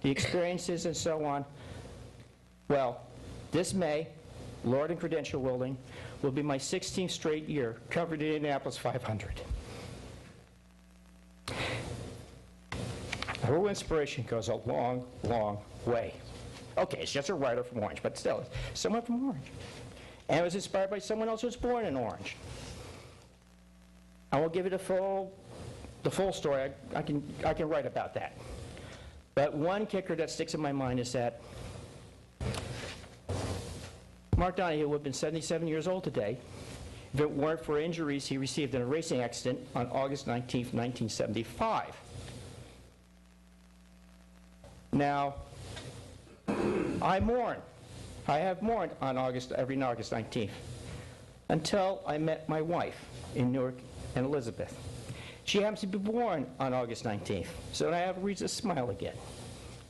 the experiences and so on, well, this May, Lord and Credential Wielding will be my 16th straight year covered in Indianapolis 500. A little inspiration goes a long, long way. Okay, it's just a writer from Orange, but still, someone from Orange. And it was inspired by someone else who was born in Orange. I won't give you the full story. I can write about that. But one kicker that sticks in my mind is that Mark Donahue would have been 77 years old today if it weren't for injuries he received in a racing accident on August 19, 1975. Now, I mourn. I have mourned on every August 19th until I met my wife in Newark and Elizabeth. She happens to be born on August 19th, so I have a reason to smile again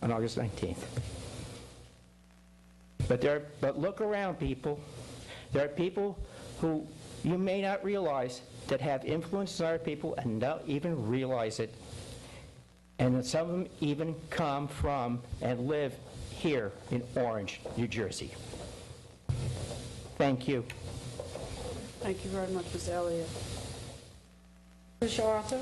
on August 19th. But look around, people. There are people who you may not realize that have influence on other people and don't even realize it. And that some of them even come from and live here in Orange, New Jersey. Thank you. Thank you very much, Ms. Elliott. Mr. Arthur?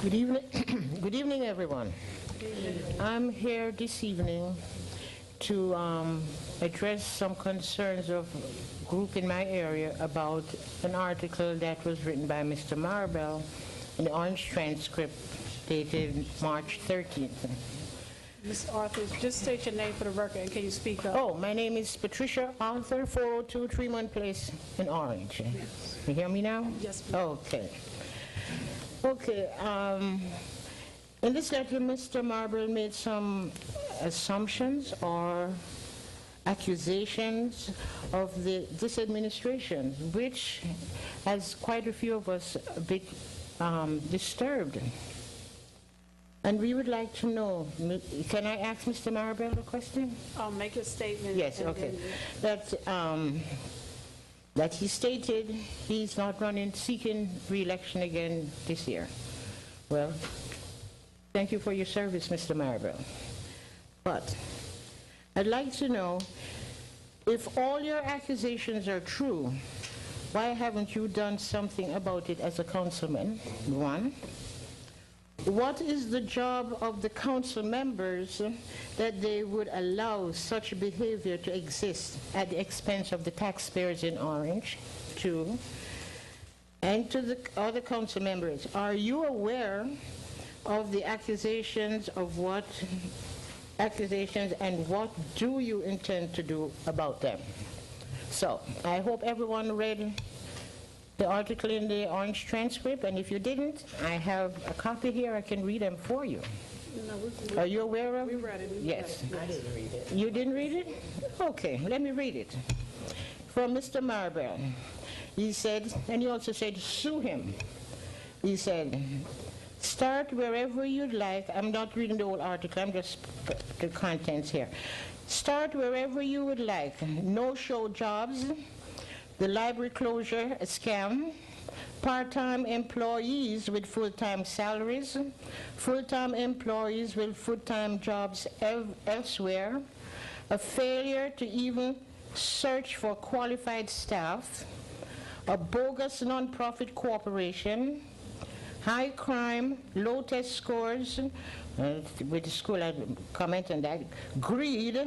Good evening. Good evening, everyone. Good evening. I'm here this evening to address some concerns of a group in my area about an article that was written by Mr. Marabel in the Orange Transcript dated March 13th. Ms. Arthur, just state your name for the record, and can you speak up? Oh, my name is Patricia Arthur, 402 Tremont Place in Orange. Yes. You hear me now? Yes, please. Okay. Okay, in this letter, Mr. Marble made some assumptions or accusations of this administration, which has quite a few of us a bit disturbed. And we would like to know, can I ask Mr. Marble a question? I'll make a statement. Yes, okay. That he stated he's not seeking re-election again this year. Well, thank you for your service, Mr. Marable. But I'd like to know, if all your accusations are true, why haven't you done something about it as a councilman? One. What is the job of the council members that they would allow such behavior to exist at the expense of the taxpayers in Orange? Two, and to the other council members, are you aware of the accusations and what do you intend to do about them? So I hope everyone read the article in the orange transcript, and if you didn't, I have a copy here. I can read them for you. Are you aware of? We read it. Yes. I didn't read it. You didn't read it? Okay, let me read it. From Mr. Marble. He said, and he also said, sue him. He said, start wherever you'd like. I'm not reading the whole article, I'm just the contents here. Start wherever you would like. No-show jobs, the library closure, a scam, part-time employees with full-time salaries, full-time employees with full-time jobs elsewhere, a failure to even search for qualified staff, a bogus non-profit corporation, high crime, low test scores, with the school I comment on that, greed,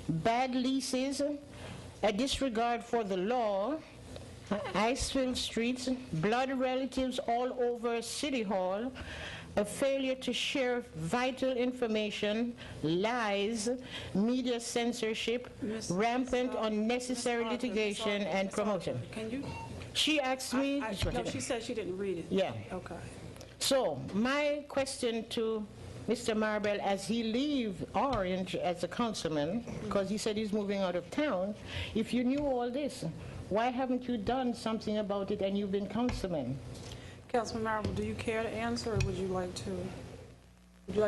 bad leases, a disregard for the law, ice-filled streets, blood relatives all over City Hall, a failure to share vital information, lies, media censorship, rampant unnecessary litigation, and promotion. Can you? She asked me... No, she said she didn't read it. Yeah. Okay. So my question to Mr. Marble, as he leaves Orange as a councilman, because he said he's moving out of town, if you knew all this, why haven't you done something about it and you've been councilman? Councilman Marable, do you care to answer, or would you like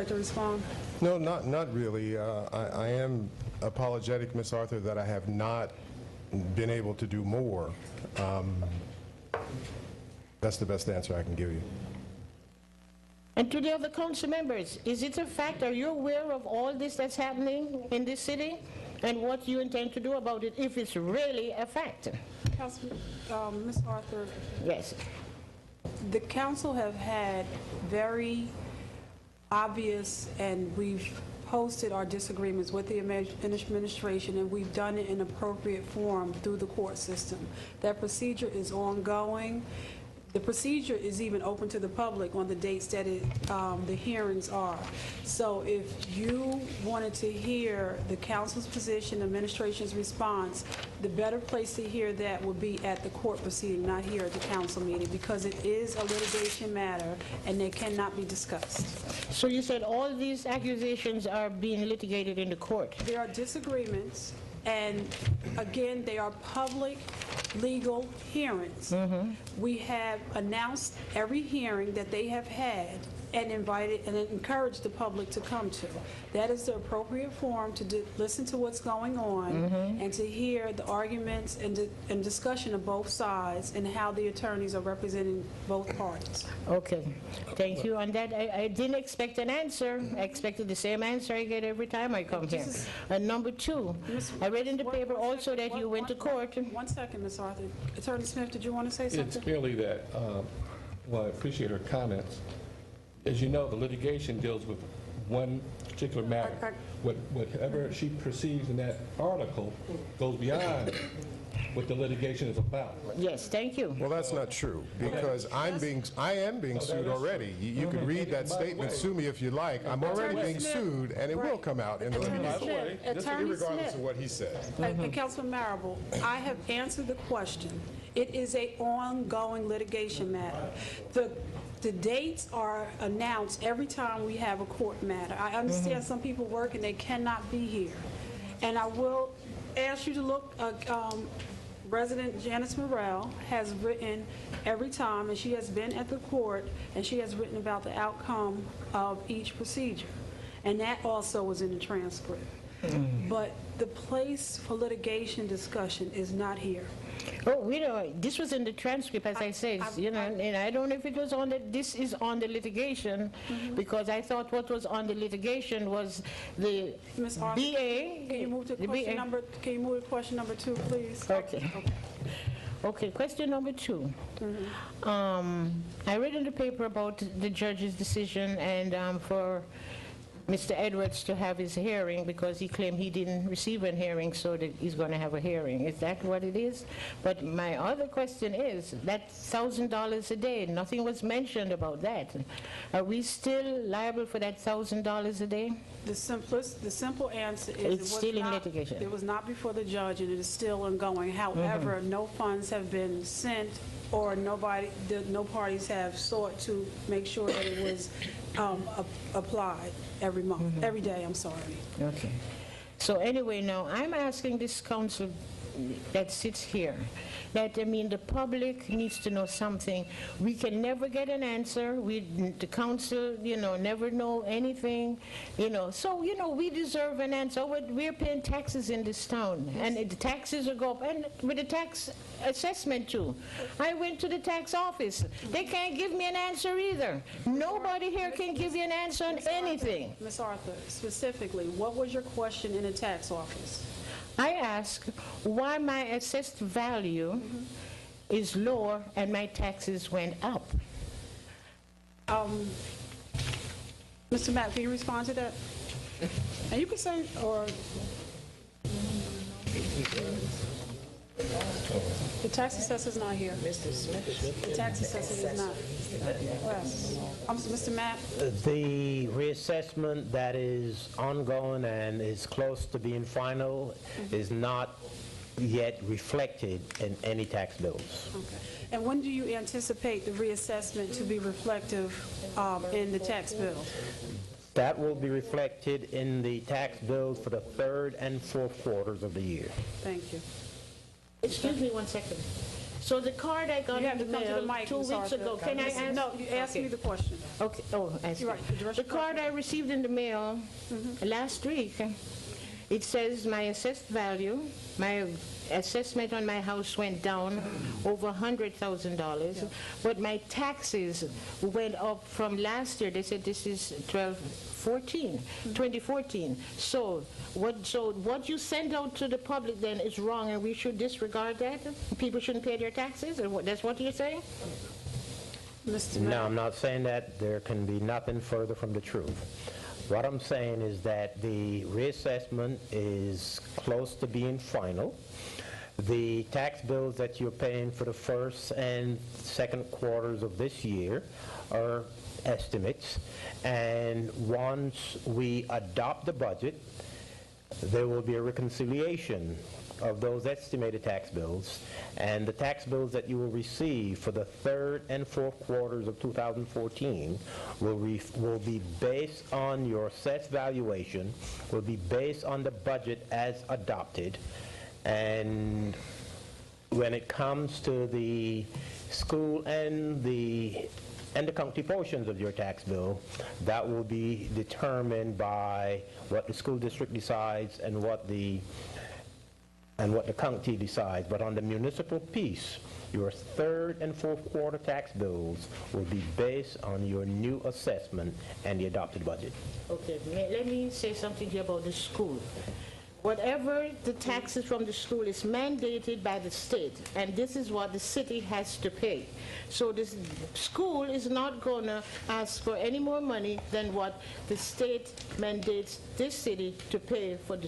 to respond? No, not really. I am apologetic, Ms. Arthur, that I have not been able to do more. That's the best answer I can give you. And to the other council members, is it a fact? Are you aware of all this that's happening in this city and what you intend to do about it if it's really a fact? Councilman, Ms. Arthur, Yes. the council have had very obvious, and we've posted our disagreements with the administration, and we've done it in appropriate form through the court system. That procedure is ongoing. The procedure is even open to the public on the dates that the hearings are. So if you wanted to hear the council's position, administration's response, the better place to hear that would be at the court proceeding, not here at the council meeting, because it is a litigation matter and they cannot be discussed. So you said all these accusations are being litigated in the court? There are disagreements, and again, they are public legal hearings. We have announced every hearing that they have had and invited and encouraged the public to come to. That is the appropriate forum to listen to what's going on and to hear the arguments and discussion of both sides and how the attorneys are representing both parties. Okay, thank you. On that, I didn't expect an answer. I expected the same answer I get every time I come here. And number two, I read in the paper also that you went to court. 1 second, Ms. Arthur. Attorney Smith, did you want to say something? It's merely that, well, I appreciate her comments. As you know, the litigation deals with one particular matter. Whatever she perceives in that article goes beyond what the litigation is about. Yes, thank you. Well, that's not true, because I am being sued already. You can read that statement, sue me if you like. I'm already being sued, and it will come out in the litigation, regardless of what he said. And Councilman Marable, I have answered the question. It is an ongoing litigation matter. The dates are announced every time we have a court matter. I understand some people work and they cannot be here. And I will ask you to look, Resident Janice Morrell has written every time, and she has been at the court, and she has written about the outcome of each procedure. And that also was in the transcript. But the place for litigation discussion is not here. Oh, we know, this was in the transcript, as I said, you know, and I don't know if it was on the, this is on the litigation, because I thought what was on the litigation was the Ms. Arthur, BA. Can you move to question number, can you move to question number 2, please? Okay. Okay, question number 2. I read in the paper about the judge's decision and for Mr. Edwards to have his hearing because he claimed he didn't receive a hearing, so that he's going to have a hearing. Is that what it is? But my other question is, that $1,000 a day, nothing was mentioned about that. Are we still liable for that $1,000 a day? The simple answer is It's still in litigation. It was not before the judge, and it is still ongoing. However, no funds have been sent, or no parties have sought to make sure that it was applied every month, every day, I'm sorry. Okay. So anyway, now I'm asking this council that sits here, that, I mean, the public needs to know something. We can never get an answer. The council, never know anything, So, we deserve an answer. We're paying taxes in this town, and the taxes will go up, and with the tax assessment too. I went to the tax office. They can't give me an answer either. Nobody here can give you an answer on anything. Ms. Arthur, specifically, what was your question in the tax office? I ask why my assessed value is lower and my taxes went up. Mr. Matt, can you respond to that? And you can say, or... The tax assessor's not here. Mr. Smith. The tax assessor is not. Yes. Mr. Matt? The reassessment that is ongoing and is close to being final is not yet reflected in any tax bills. Okay. And when do you anticipate the reassessment to be reflective in the tax bill? That will be reflected in the tax bills for the third and fourth quarters of the year. Thank you. Excuse me 1 second. So the card I got in the mail 2 weeks ago, can I ask? No, you asked me the question. Okay, ask You're me. right. The card I received in the mail last week, it says my assessed value, my assessment on my house went down over $100,000, but my taxes went up from last year. They said this is 2014. So what you send out to the public then is wrong, and we should disregard that? People shouldn't pay their taxes? That's what you're saying? No, I'm not saying that. There can be nothing further from the truth. What I'm saying is that the reassessment is close to being final. The tax bills that you're paying for the first and second quarters of this year are estimates, and once we adopt the budget, there will be a reconciliation of those estimated tax bills, and the tax bills that you will receive for the third and fourth quarters of 2014 will be based on your assessed valuation, will be based on the budget as adopted. And when it comes to the school and the county portions of your tax bill, that will be determined by what the school district decides and what the county decides. But on the municipal piece, your third and fourth quarter tax bills will be based on your new assessment and the adopted budget. Okay, let me say something here about the school. Whatever the taxes from the school is mandated by the state, and this is what the city has to pay. So this school is not going to ask for any more money than what the state mandates this city to pay for the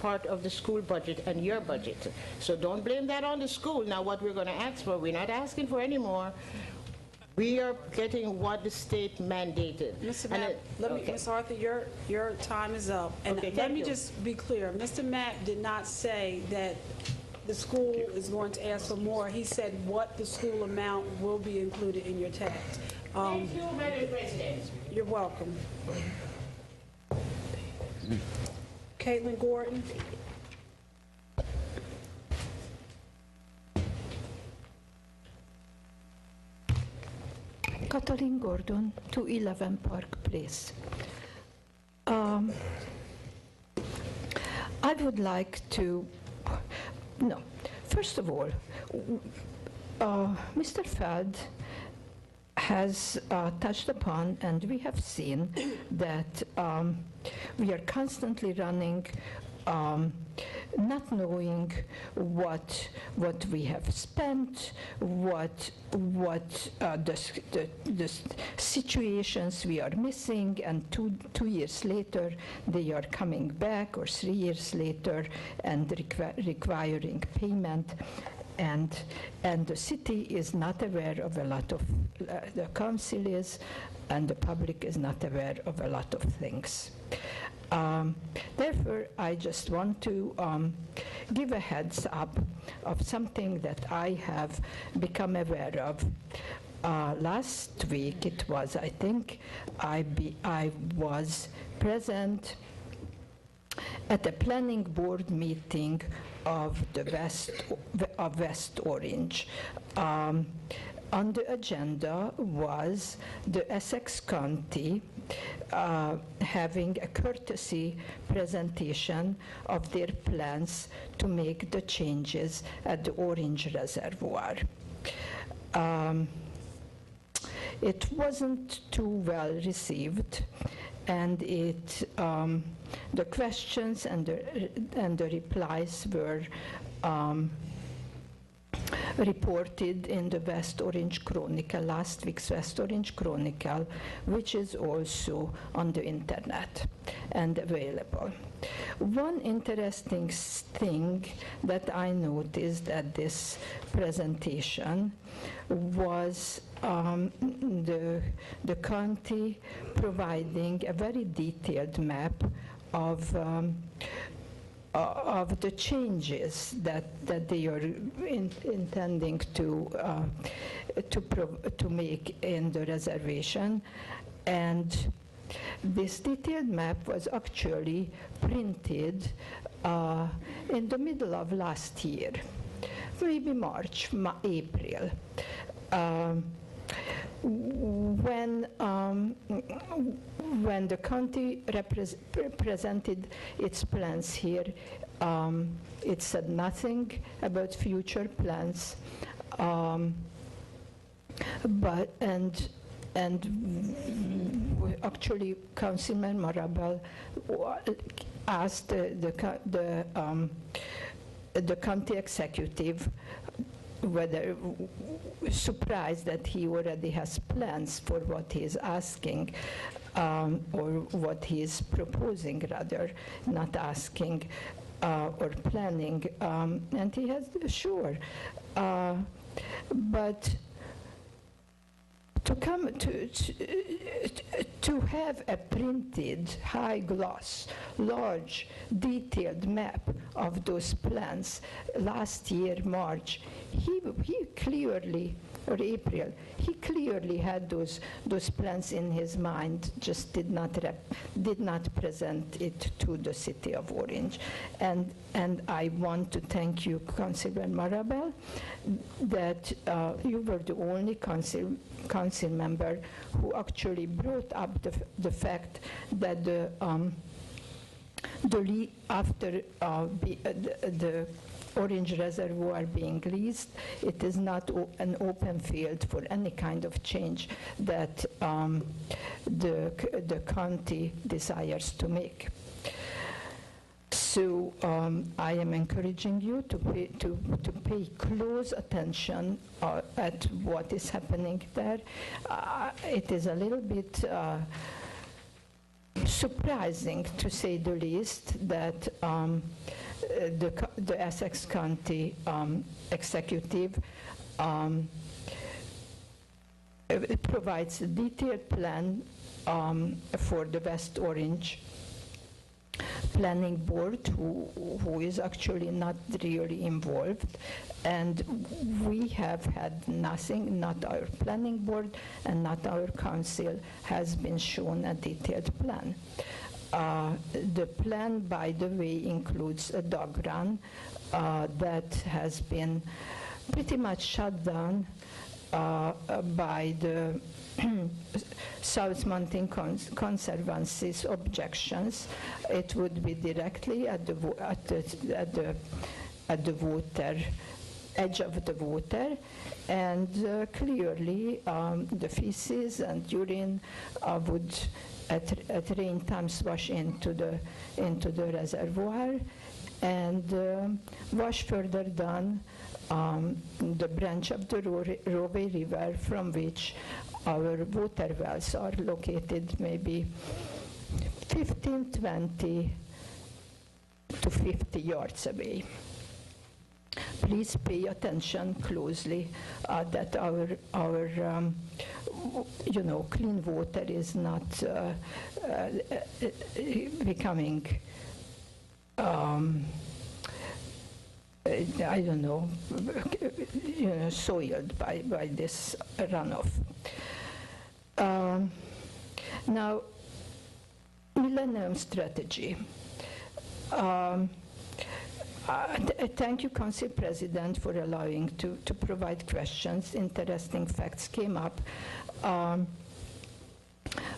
part of the school budget and your budget. So don't blame that on the school. Now what we're going to ask for, we're not asking for any more. We are getting what the state mandated. Mr. Matt, Ms. Arthur, your time is up. And let me just be clear. Mr. Matt did not say that the school is going to ask for more. He said what the school amount will be included in your tax. Thank you, Madam President. You're welcome. Caitlin Gordon. Kathleen Gordon, 211 Park Place. I would like to, first of all, Mr. Feld has touched upon, and we have seen that we are constantly running not knowing what we have spent, what the situations we are missing, and two years later they are coming back, or 3 years later, and requiring payment. And the city is not aware of a lot of, the council is, and the public is not aware of a lot of things. Therefore, I just want to give a heads up of something that I have become aware of. Last week, it was, I think, I was present at a planning board meeting of the West Orange. On the agenda was the Essex County having a courtesy presentation of their plans to make the changes at the Orange Reservoir. It wasn't too well received, and the questions and the replies were reported in the West Orange Chronicle, last week's West Orange Chronicle, which is also on the internet and available. One interesting thing that I noticed at this presentation was the county providing a very detailed map of the changes that they are intending to make in the reservation. And this detailed map was actually printed in the middle of last year, maybe March, April. When the county presented its plans here, it said nothing about future plans, actually Councilman Marable asked the county executive whether surprised that he already has plans for what he is asking, or what he is proposing, rather, not asking or planning. And he has, sure. But to have a printed, high gloss, large, detailed map of those plans last year, March, he clearly, or April, he clearly had those plans in his mind, just did not present it to the city of Orange. And I want to thank you, Councilman Marable, that you were the only council member who actually brought up the fact that after the Orange Reservoir being leased, it is not an open field for any kind of change that the county desires to make. So I am encouraging you to pay close attention at what is happening there. It is a little bit surprising, to say the least, that the Essex County executive provides a detailed plan for the West Orange Planning Board, who is actually not really involved, and we have had nothing, not our planning board and not our council has been shown a detailed plan. The plan, by the way, includes a dog run that has been pretty much shut down by the South Mountain Conservancy's objections. It would be directly at the water, edge of the water, and clearly the feces and urine would at rain times wash into the reservoir, and wash further down the branch of the Rowe River from which our water wells are located, maybe 15, 20 to 50 yards away. Please pay attention closely that our clean water is not becoming, I don't know, soiled by this runoff. Now, Millennium Strategy. Thank you, Council President, for allowing to provide questions. Interesting facts came up.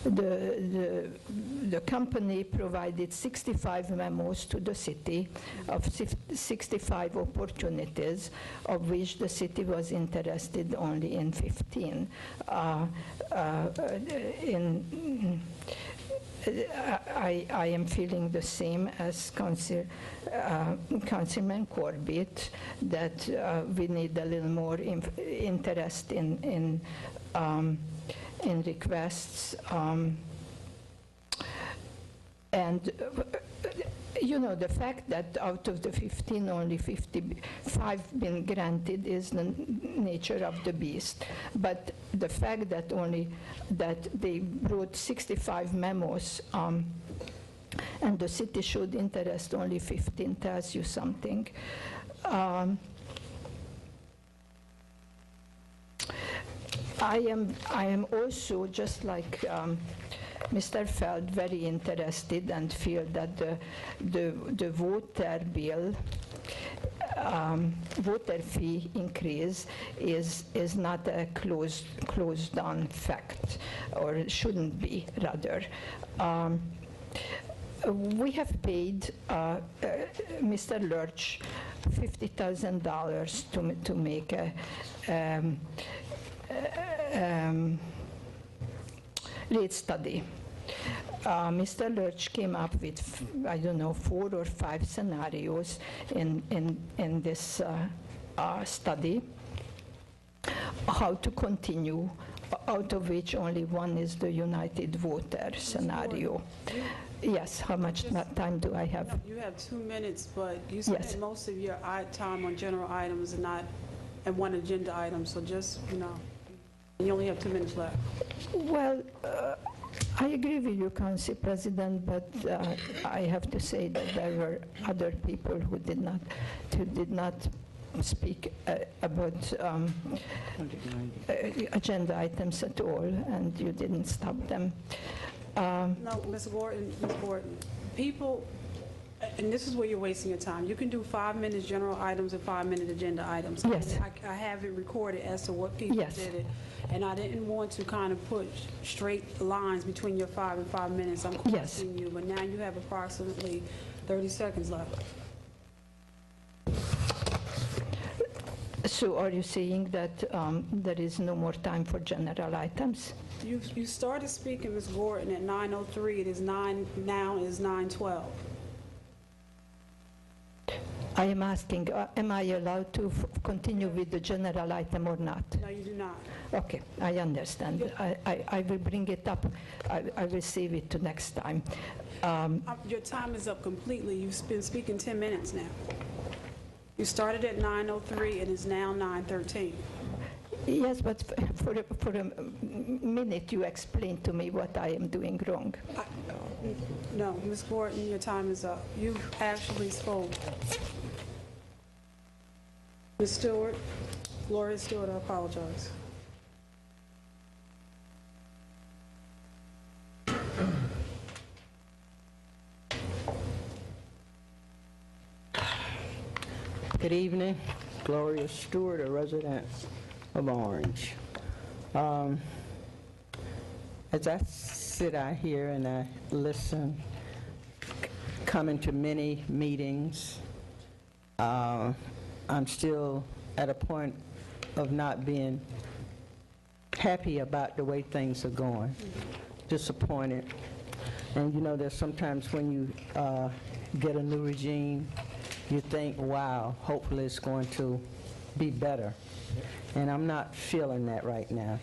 The company provided 65 memos to the city of 65 opportunities, of which the city was interested only in 15. I am feeling the same as Councilman Corbett, that we need a little more interest in requests. And the fact that out of the 15, only 55 been granted is the nature of the beast. But the fact that they wrote 65 memos and the city showed interest only 15 tells you something. I am also, just like Mr. Feld, very interested and feel that the water bill, water fee increase is not a closed down fact, or shouldn't be, rather. We have paid Mr. Lurch $50,000 to make a rate study. Mr. Lurch came up with, I don't know, 4 or 5 scenarios in this study, how to continue, out of which only one is the United Water scenario. Yes, how much time do I have? You have 2 minutes, but you spent most of your time on general items and not and one agenda item, so just, you only have 2 minutes left. Well, I agree with you, Council President, but I have to say that there were other people who did not speak about agenda items at all, and you didn't stop them. No, Ms. Gordon, people, and this is where you're wasting your time. You can do 5 minutes general items and 5-minute agenda items. Yes. I have it recorded as to what people did it, and I didn't want to kind of put straight lines between your 5 and 5 minutes. I'm questioning you, but now you have approximately 30 seconds left. So are you saying that there is no more time for general items? You started speaking, Ms. Gordon, at 9:03. It is 9 now. It is 9:12. I am asking, am I allowed to continue with the general item or not? No, you do not. Okay, I understand. I will bring it up. I will save it to next time. Your time is up completely. You've been speaking 10 minutes now. You started at 9:03 and it's now 9:13. Yes, but for a minute you explained to me what I am doing wrong. No, Ms. Gordon, your time is up. You actually spoke. Ms. Stewart, Gloria Stewart, I apologize. Good evening. Gloria Stewart, a resident of Orange. As I sit out here and I listen, coming to many meetings, I'm still at a point of not being happy about the way things are going. Disappointed And you know, there's sometimes when you get a new regime, you think, wow, hopefully it's going to be better. And I'm not feeling that right now.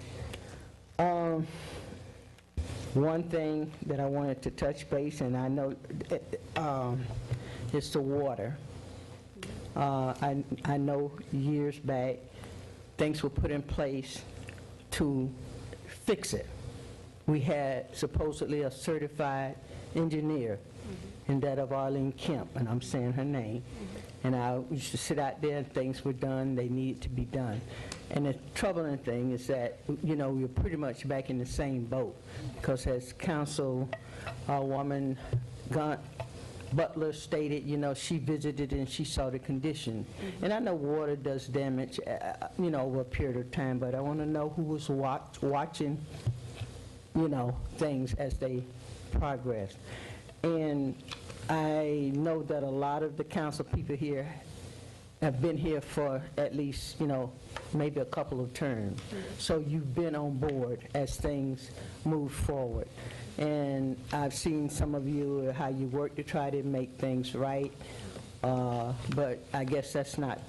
One thing that I wanted to touch base, and I know is the water. I know years back, things were put in place to fix it. We had supposedly a certified engineer, and that of Arlene Kemp, and I'm saying her name. And I used to sit out there and things were done, they needed to be done. And the troubling thing is that, you know, we're pretty much back in the same boat, because as Councilwoman Butler stated, you know, she visited and she saw the condition. And I know water does damage, you know, over a period of time, but I want to know who was watching, you know, things as they progress. And I know that a lot of the council people here have been here for at least, you know, maybe a couple of terms. So you've been on board as things move forward. And I've seen some of you, how you work to try to make things right, but I guess that's not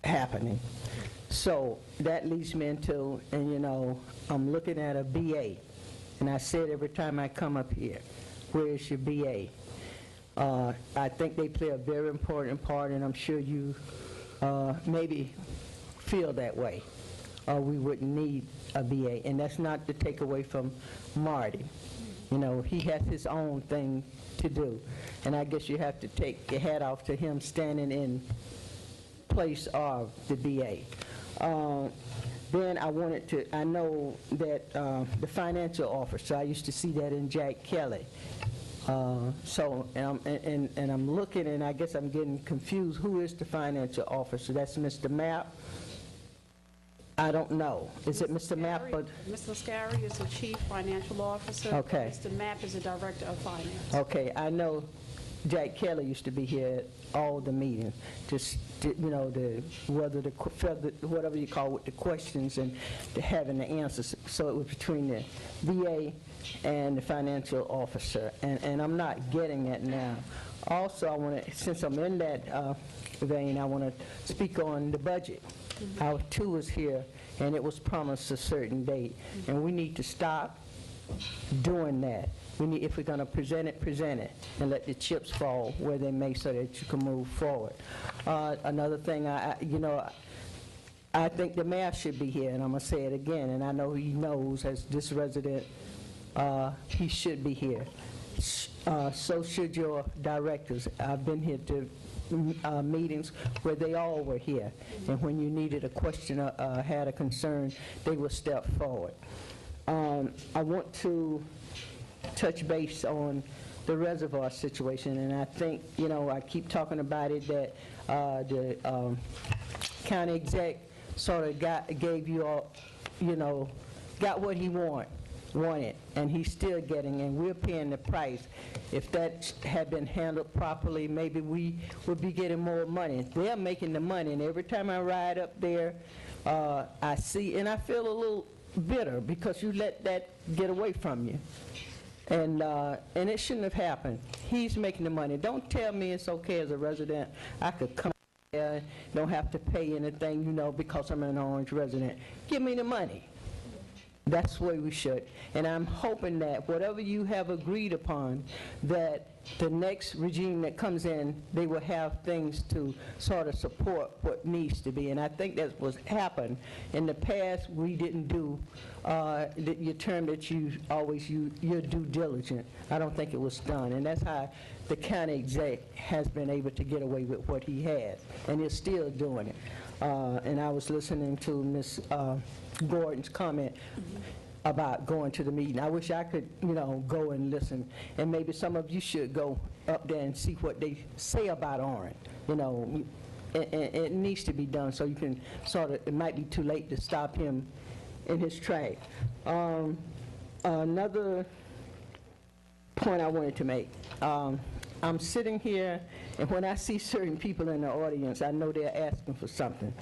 happening. So that leads me into, and you know, I'm looking at a BA, and I said every time I come up here, where is your BA? I think they play a very important part, and I'm sure you maybe feel that way. We wouldn't need a BA, and that's not to take away from Marty. You know, he has his own thing to do, and I guess you have to take your hat off to him standing in place of the BA. Then I know that the financial officer, I used to see that in Jack Kelly. And I'm looking, and I guess I'm getting confused. Who is the financial officer? That's Mr. Mapp? I don't know. Is it Mr. Mapp? Mr. Scary is the chief financial officer. Okay. Mr. Mapp is the director of finance. Okay, I know Jack Kelly used to be here at all the meetings, just, you know, whatever you call it, the questions and having the answers. So it was between the VA and the financial officer, and I'm not getting that now. Also, I want to, since I'm in that vein, I want to speak on the budget. Our two is here, and it was promised a certain date, and we need to stop doing that. If we're going to present it, and let the chips fall where they may, so that you can move forward. Another thing, I think the mayor should be here, and I'm going to say it again, and I know he knows as this resident, he should be here. So should your directors. I've been here to meetings where they all were here, and when you needed a question or had a concern, they would step forward. I want to touch base on the reservoir situation, and I think, you know, I keep talking about it, that the county exec sort of gave you all, you know, got what he wanted, and he's still getting, and we're paying the price. If that had been handled properly, maybe we would be getting more money. They're making the money, and every time I ride up there, I see, and I feel a little bitter because you let that get away from you. And it shouldn't have happened. He's making the money. Don't tell me it's okay as a resident. I could come there, don't have to pay anything, you know, because I'm an Orange resident. Give me the money. That's the way we should. And I'm hoping that whatever you have agreed upon, that the next regime that comes in, they will have things to sort of support what needs to be. And I think that's what's happened. In the past, we didn't do your term that you always use, your due diligence. I don't think it was done. And that's how the county exec has been able to get away with what he has. And is still doing it. And I was listening to Ms. Gordon's comment about going to the meeting. I wish I could, you know, go and listen, and maybe some of you should go up there and see what they say about Orange. You know, it needs to be done, so you can sort of, it might be too late to stop him in his track. Another point I wanted to make, I'm sitting here, and when I see certain people in the audience, I know they're asking for something.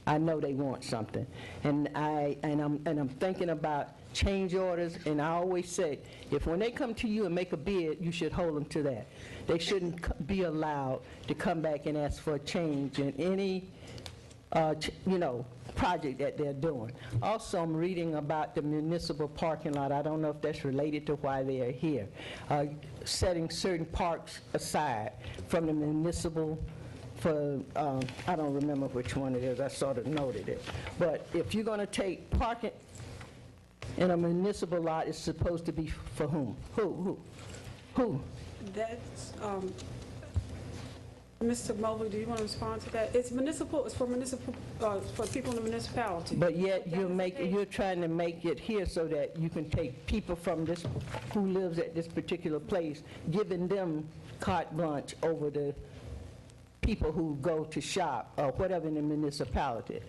I know they want something. And I'm thinking about change orders, and I always say, if when they come to you and make a bid, you should hold them to that. They shouldn't be allowed to come back and ask for a change in any project that they're doing. Also, I'm reading about the municipal parking lot. I don't know if that's related to why they are here. Setting certain parks aside from the municipal for, I don't remember which one it is, I sort of noted it. But if you're going to take parking in a municipal lot, it's supposed to be for whom? Who? That's, Mr. Mobley, do you want to respond to that? It's municipal, it's for municipal, for people in the municipality. But yet you're trying to make it here so that you can take people from this, who lives at this particular place, giving them carte blanche over the people who go to shop or whatever in the municipality.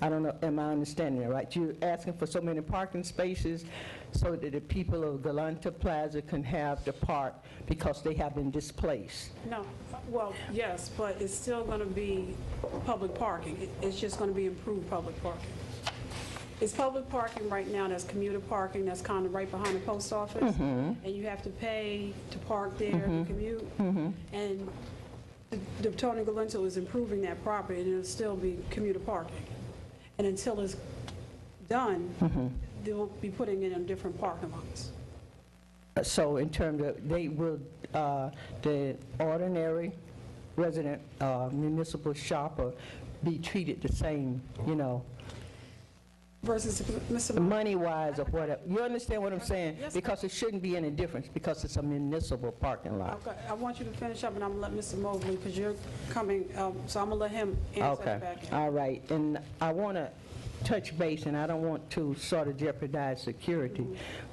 I don't know, am I understanding that right? You're asking for so many parking spaces so that the people of Galanta Plaza can have the park because they have been displaced. No, well, yes, but it's still going to be public parking. It's just going to be improved public parking. It's public parking right now, that's commuter parking, that's kind of right behind the post office, and you have to pay to park there to commute. And the Tony Galento is improving that property, and it'll still be commuter parking. And until it's done, they'll be putting it in different parking lots. So in terms of, they will, the ordinary resident municipal shopper be treated the same, Versus Mr. money-wise or whatever. You understand what I'm saying? Yes, because it shouldn't be any difference because it's a municipal parking lot. Okay, I want you to finish up, and I'm going to let Mr. Mobley, because you're coming, so I'm going to let him answer that back in. All right, and I want to touch base, and I don't want to sort of jeopardize security,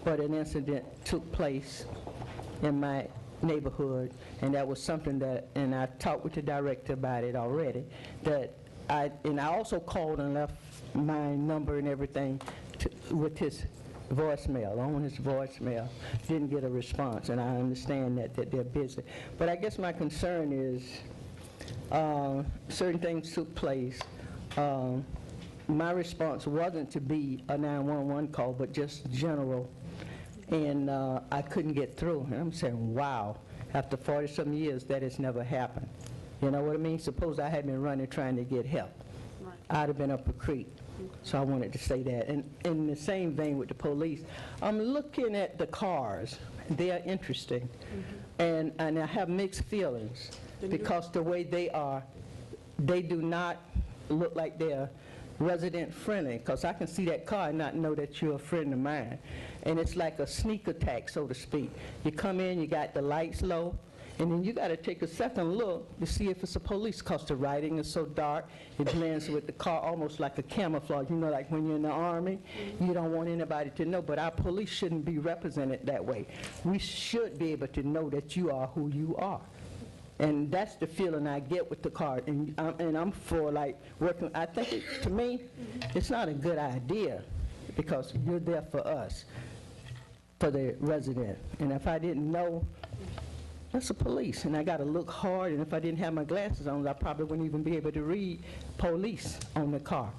but an incident took place in my neighborhood, and that was something that, and I talked with the director about it already, and I also called and left my number and everything with his voicemail, on his voicemail. Didn't get a response, and I understand that they're busy. But I guess my concern is certain things took place. My response wasn't to be a 911 call, but just general, and I couldn't get through. And I'm saying, wow, after 40-some years, that has never happened. You know what I mean? Suppose I had been running trying to get help. Right. I'd have been up a creek. So I wanted to say that. And in the same vein with the police, I'm looking at the cars. They are interesting. And I have mixed feelings because the way they are, they do not look like they're resident friendly, because I can see that car and not know that you're a friend of mine. And it's like a sneak attack, so to speak. You come in, you got the lights low, and then you got to take a second look to see if it's a police, because the writing is so dark, it blends with the car almost like a camouflage. You know, like when you're in the Army, you don't want anybody to know, but our police shouldn't be represented that way. We should be able to know that you are who you are. And that's the feeling I get with the car. And I'm for, like, working. I think, to me, it's not a good idea, because you're there for us, for the resident. And if I didn't know, that's the police, and I got to look hard, and if I didn't have my glasses on, I probably wouldn't even be able to read police on the car.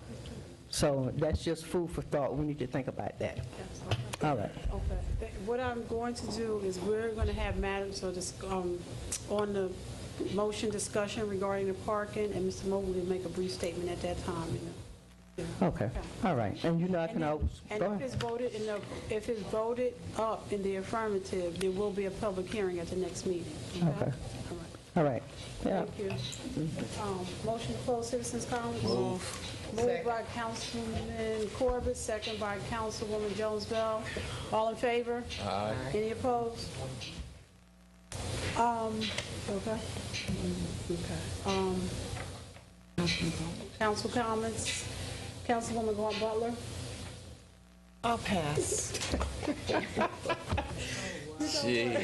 So that's just food for thought. We need to think about that. All right. Okay. What I'm going to do is we're going to have matters on the motion discussion regarding the parking, and Mr. Mobley will make a brief statement at that time. Okay. All right. And you know I can always And go if ahead. it's voted up in the affirmative, there will be a public hearing at the next meeting. Okay. All right. Yeah. Thank you. Motion to close citizens' comments. Moved by Councilman Corbett, second by Councilwoman Jones-Bell. All in favor? Aye. Any opposed? Okay. Council comments. Councilwoman Gordon Butler. I'll pass. Gee.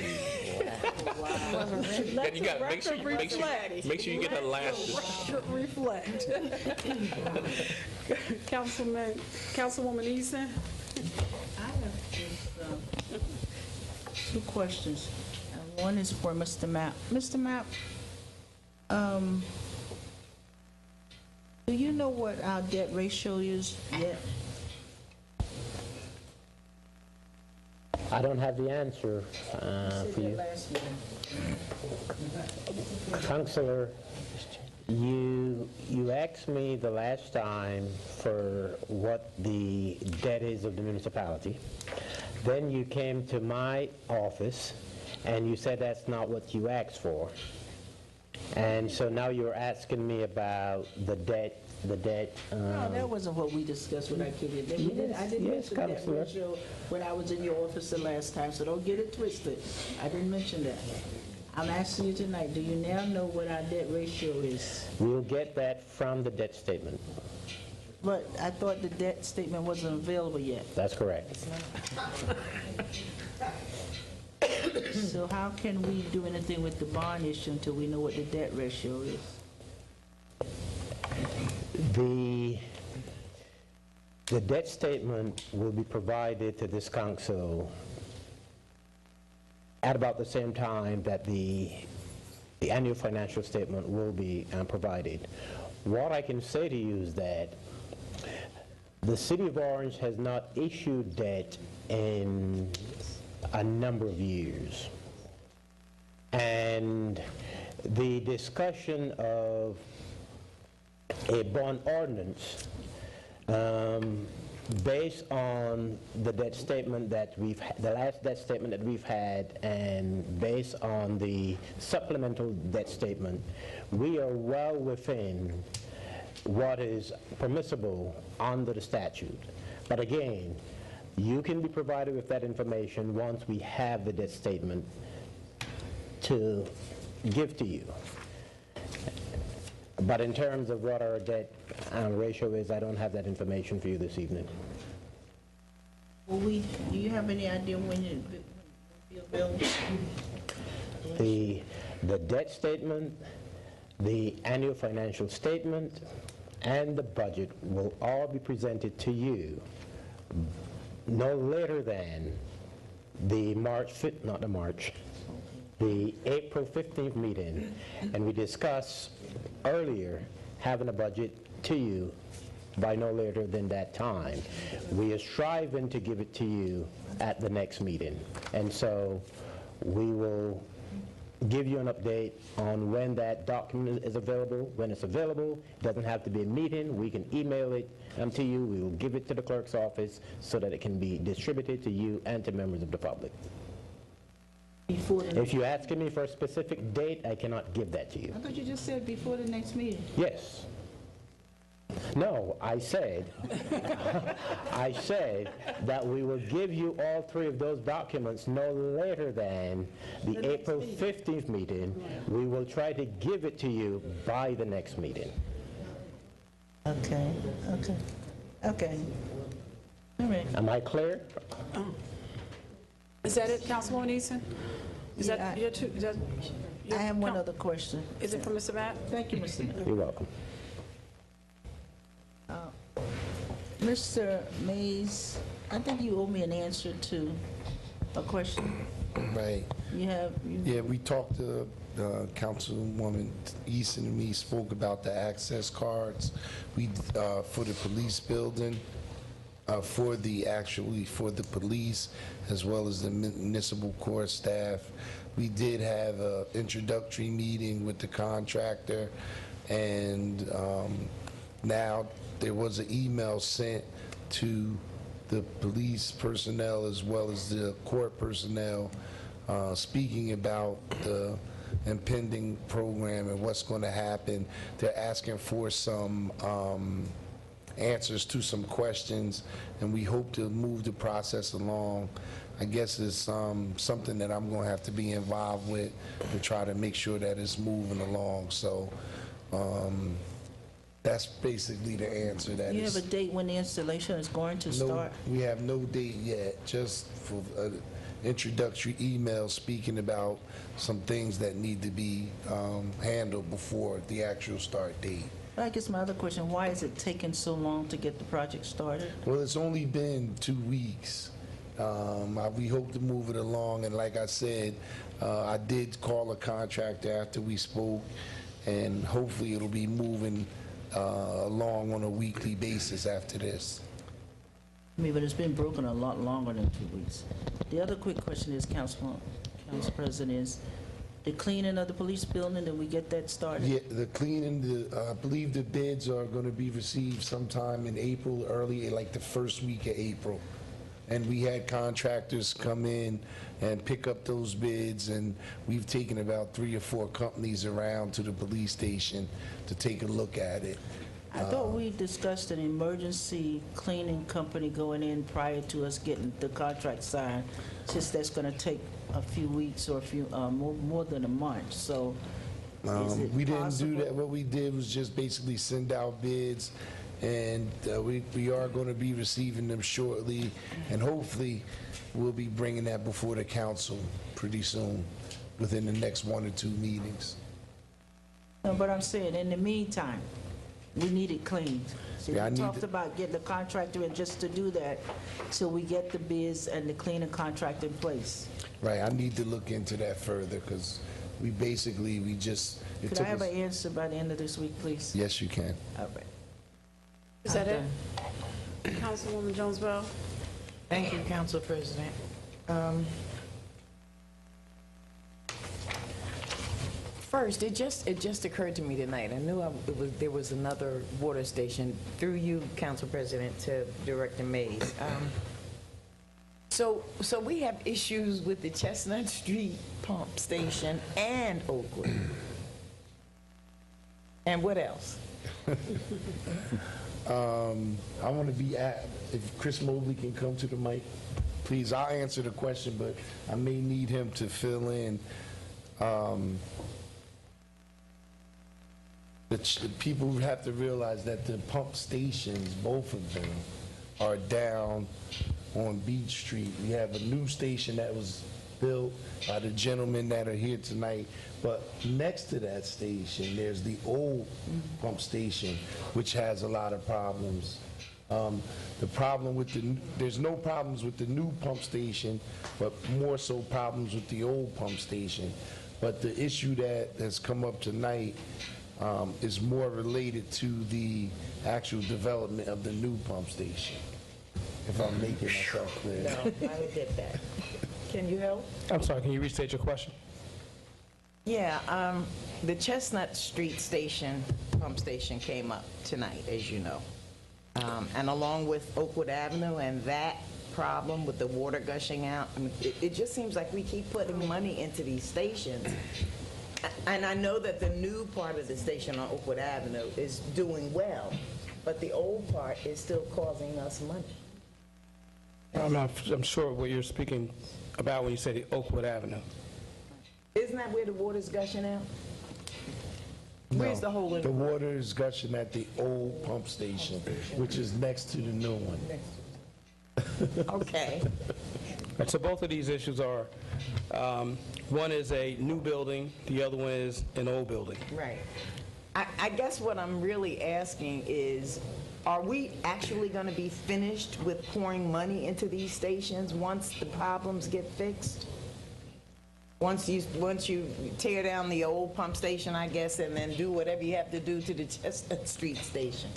And you got to make sure you get her lashes. Reflect. Councilwoman Eason. I have just 2 questions. One is for Mr. Mapp. Mr. Mapp, Do you know what our debt ratio is yet? I don't have the answer for you. Counselor, you asked me the last time for what the debt is of the municipality. Then you came to my office and you said that's not what you asked for. And so now you're asking me about the debt. No, that wasn't what we discussed when I came in. I didn't mention that Counselor. ratio when I was in your office the last time, so don't get it twisted. I didn't mention that. I'm asking you tonight, do you now know what our debt ratio is? We'll get that from the debt statement. But I thought the debt statement wasn't available yet. That's correct. So how can we do anything with the bond issue until we know what the debt ratio is? The debt statement will be provided to this council at about the same time that the annual financial statement will be provided. What I can say to you is that the City of Orange has not issued debt in a number of years. And the discussion of a bond ordinance based on the debt statement that the last debt statement that we've had, and based on the supplemental debt statement, we are well within what is permissible under the statute. But again, you can be provided with that information once we have the debt statement to give to you. But in terms of what our debt ratio is, I don't have that information for you this evening. Well, do you have any idea when you'll be available? The debt statement, the annual financial statement, and the budget will all be presented to you no later than the the April 15th meeting. And we discussed earlier having a budget to you by no later than that time. We are striving to give it to you at the next meeting. And so we will give you an update on when that document is available. When it's available, it doesn't have to be a meeting. We can email it to you. We will give it to the clerk's office so that it can be distributed to you and to members of the public. If you're asking me for a specific date, I cannot give that to you. I thought you just said before the next meeting. Yes. No, I said, I said that we will give you all three of those documents no later than the April 15th meeting. We will try to give it to you by the next meeting. Okay. All right. Am I clear? Is that it, Councilwoman Easton? Is that your two? I have one other question. Is it for Mr. Matt? Thank you, Mr. Matt. You're welcome. Mr. Mays, I think you owe me an answer to a question. Right. Yeah, we talked to Councilwoman Easton and me, spoke about the access cards for the police building, for the police as well as the municipal court staff. We did have an introductory meeting with the contractor, and now there was an email sent to the police personnel as well as the court personnel speaking about the impending program and what's going to happen. They're asking for some answers to some questions, and we hope to move the process along. I guess it's something that I'm going to have to be involved with to try to make sure that it's moving along. So that's basically the answer. That you have a date when the installation is going to start? We have no date yet, just for an introductory email speaking about some things that need to be handled before the actual start date. I guess my other question, why is it taking so long to get the project started? Well, it's only been 2 weeks. We hope to move it along, and like I said, I did call a contractor after we spoke, and hopefully it'll be moving along on a weekly basis after this. I mean, but it's been broken a lot longer than 2 weeks. The other quick question is, Council President, is the cleaning of the police building, did we get that started? Yeah, the cleaning, I believe the bids are going to be received sometime in April, early, like the first week of April. And we had contractors come in and pick up those bids, and we've taken about 3 or 4 companies around to the police station to take a look at it. I thought we discussed an emergency cleaning company going in prior to us getting the contract signed, since that's going to take a few weeks or a few, more than a month, so is it We didn't possible? do that. What we did was just basically send out bids, and we are going to be receiving them shortly, and hopefully we'll be bringing that before the council pretty soon, within the next 1 or 2 meetings. No, but I'm saying, in the meantime, we need it cleaned. So Yeah, I we need talked about getting the contractor in just to do that, so we get the bids and the cleaning contract in place. Right, I need to look into that further, because we just, it Could I took have us... an answer by the end of this week, please? Yes, you can. All right. Is that it? Councilwoman Jones Bell? Thank you, Council President. First, it just occurred to me tonight. I knew there was another water station, through you, Council President, to Director Mays. So we have issues with the Chestnut Street pump station and Oakwood. And what else? I want to be if Chris Mobley can come to the mic, please. I'll answer the question, but I may need him to fill in. The people have to realize that the pump stations, both of them, are down on Beach Street. We have a new station that was built by the gentlemen that are here tonight, but next to that station, there's the old pump station, which has a lot of problems. The problem with there's no problems with the new pump station, but more so problems with the old pump station. But the issue that has come up tonight is more related to the actual development of the new pump station, if I'm making myself clear. No, I would get that. Can you help? I'm sorry, can you restate your question? Yeah, the Chestnut Street station, pump station came up tonight, as you know. And along with Oakwood Avenue and that problem with the water gushing out, I mean, it just seems like we keep putting money into these stations. And I know that the new part of the station on Oakwood Avenue is doing well, but the old part is still causing us money. I'm sure what you're speaking about when you say the Oakwood Avenue. Isn't that where the water's gushing out? Where's the hole in The water is gushing at the old pump station, which is next to the new one. Okay. And so both of these issues are, one is a new building, the other one is an old building. Right. I guess what I'm really asking is, are we actually going to be finished with pouring money into these stations once the problems get fixed? Once you tear down the old pump station, I guess, and then do whatever you have to do to the Chestnut Street station?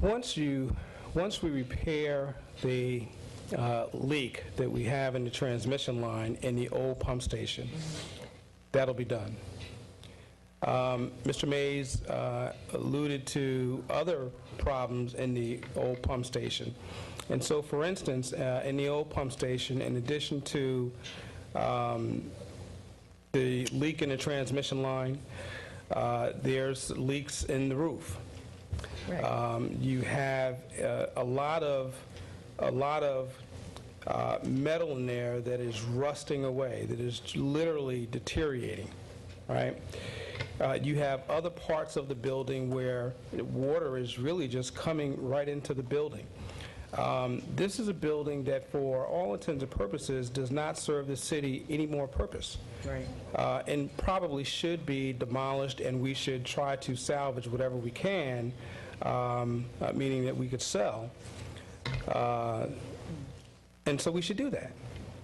Once we repair the leak that we have in the transmission line in the old pump station, that'll be done. Mr. Mays alluded to other problems in the old pump station. And so, for instance, in the old pump station, in addition to the leak in the transmission line, there's leaks in the roof. Right. You have a lot of metal in there that is rusting away, that is literally deteriorating, right? You have other parts of the building where water is really just coming right into the building. This is a building that, for all intents and purposes, does not serve the city any more purpose. Right. And probably should be demolished, and we should try to salvage whatever we can, meaning that we could sell. And so we should do that.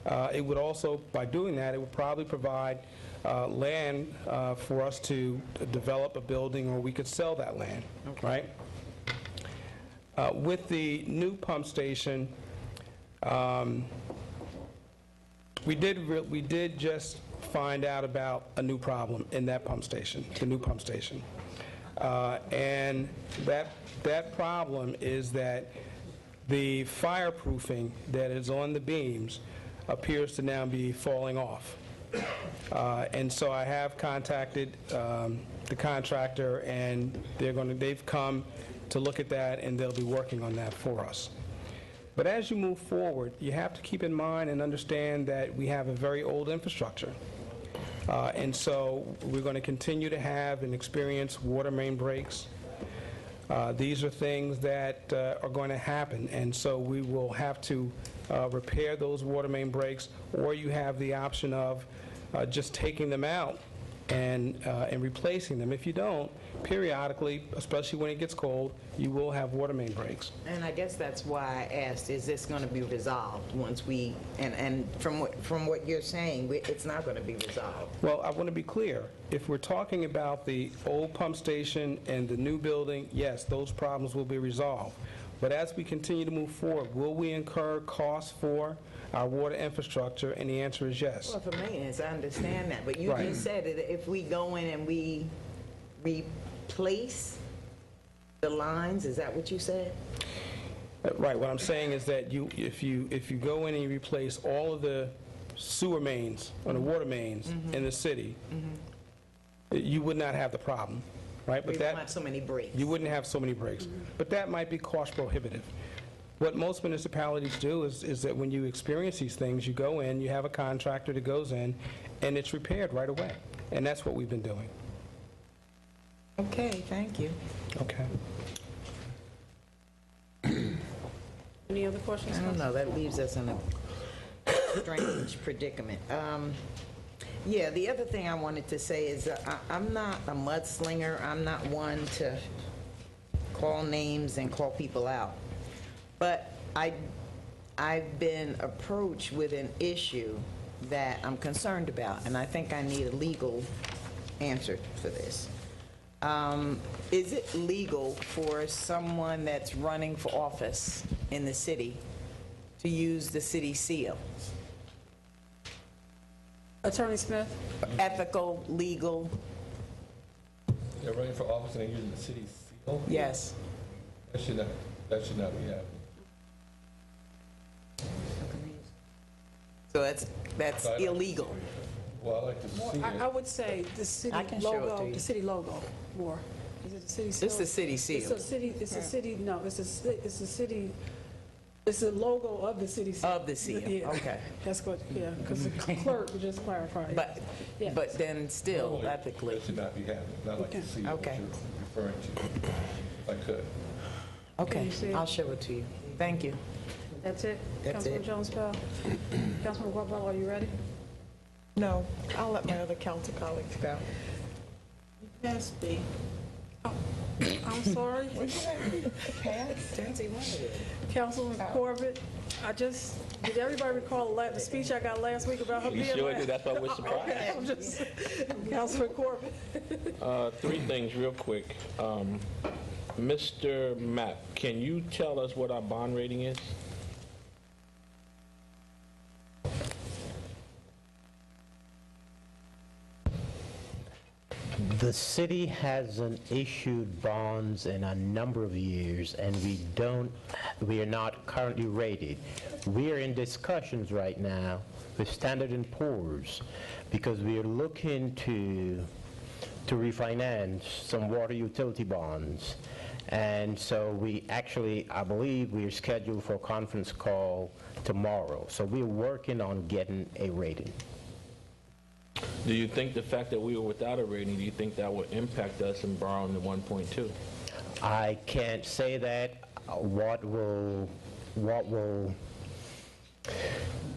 It would also, by doing that, it would probably provide land for us to develop a building, or we could sell that land, right? With the new pump station, we did just find out about a new problem in that pump station, the new pump station. And that problem is that the fireproofing that is on the beams appears to now be falling off. And so I have contacted the contractor, and they've come to look at that, and they'll be working on that for us. But as you move forward, you have to keep in mind and understand that we have a very old infrastructure. And so we're going to continue to have and experience water main breaks. These are things that are going to happen, and so we will have to repair those water main breaks, or you have the option of just taking them out and replacing them. If you don't, periodically, especially when it gets cold, you will have water main breaks. And I guess that's why I asked, is this going to be resolved once we, and from what you're saying, it's not going to be resolved? Well, I want to be clear. If we're talking about the old pump station and the new building, yes, those problems will be resolved. But as we continue to move forward, will we incur costs for our water infrastructure? And the answer is yes. Well, for maintenance, I understand that, but you just said that if we go in and we replace the lines, is that what you said? Right. What I'm saying is that if you go in and you replace all of the sewer mains or the water mains in the city, you would not have the problem, right? We won't have so many breaks. You wouldn't have so many breaks. But that might be cost prohibitive. What most municipalities do is that when you experience these things, you go in, you have a contractor that goes in, and it's repaired right away. And that's what we've been doing. Okay, thank you. Okay. Any other questions? I don't know, that leaves us in a strange predicament. Yeah, the other thing I wanted to say is I'm not a mudslinger. I'm not one to call names and call people out. But I've been approached with an issue that I'm concerned about, and I think I need a legal answer for this. Is it legal for someone that's running for office in the city to use the city seal? Attorney Smith? Ethical, legal? They're running for office and they're using the city seal? Yes. That should not be happening. So that's illegal. Well, I like to see it. I would say the city I can show it to logo, you. the city logo more. Is it the city seal? It's the city seal. It's a city, no, it's a city, it's the logo of the city seal. Of the seal, Yeah. okay. That's what, yeah, because the clerk would just clarify. Yeah. But then still ethically. That should not be happening. I'd like to see what Okay. you're referring to, if I could. Okay, Can you see it? I'll show it to you. Thank you. That's it? That's Councilman it. Jones-Bell? Councilman Guapal, are you ready? No, I'll let my other council colleagues go. Yes, B. I'm sorry. Councilman Corbett, did everybody recall the speech I got last week about her We being sure last? did. That's why we're surprised. Okay, I'm just, Councilman Corbett. Three things real quick. Mr. Mapp, can you tell us what our bond rating is? The city hasn't issued bonds in a number of years, and we are not currently rated. We are in discussions right now with Standard & Poor's because we are looking to refinance some water utility bonds. And so I believe we are scheduled for a conference call tomorrow. So we're working on getting a rating. Do you think the fact that we were without a rating, do you think that will impact us in borrowing the 1.2? I can't say that. What will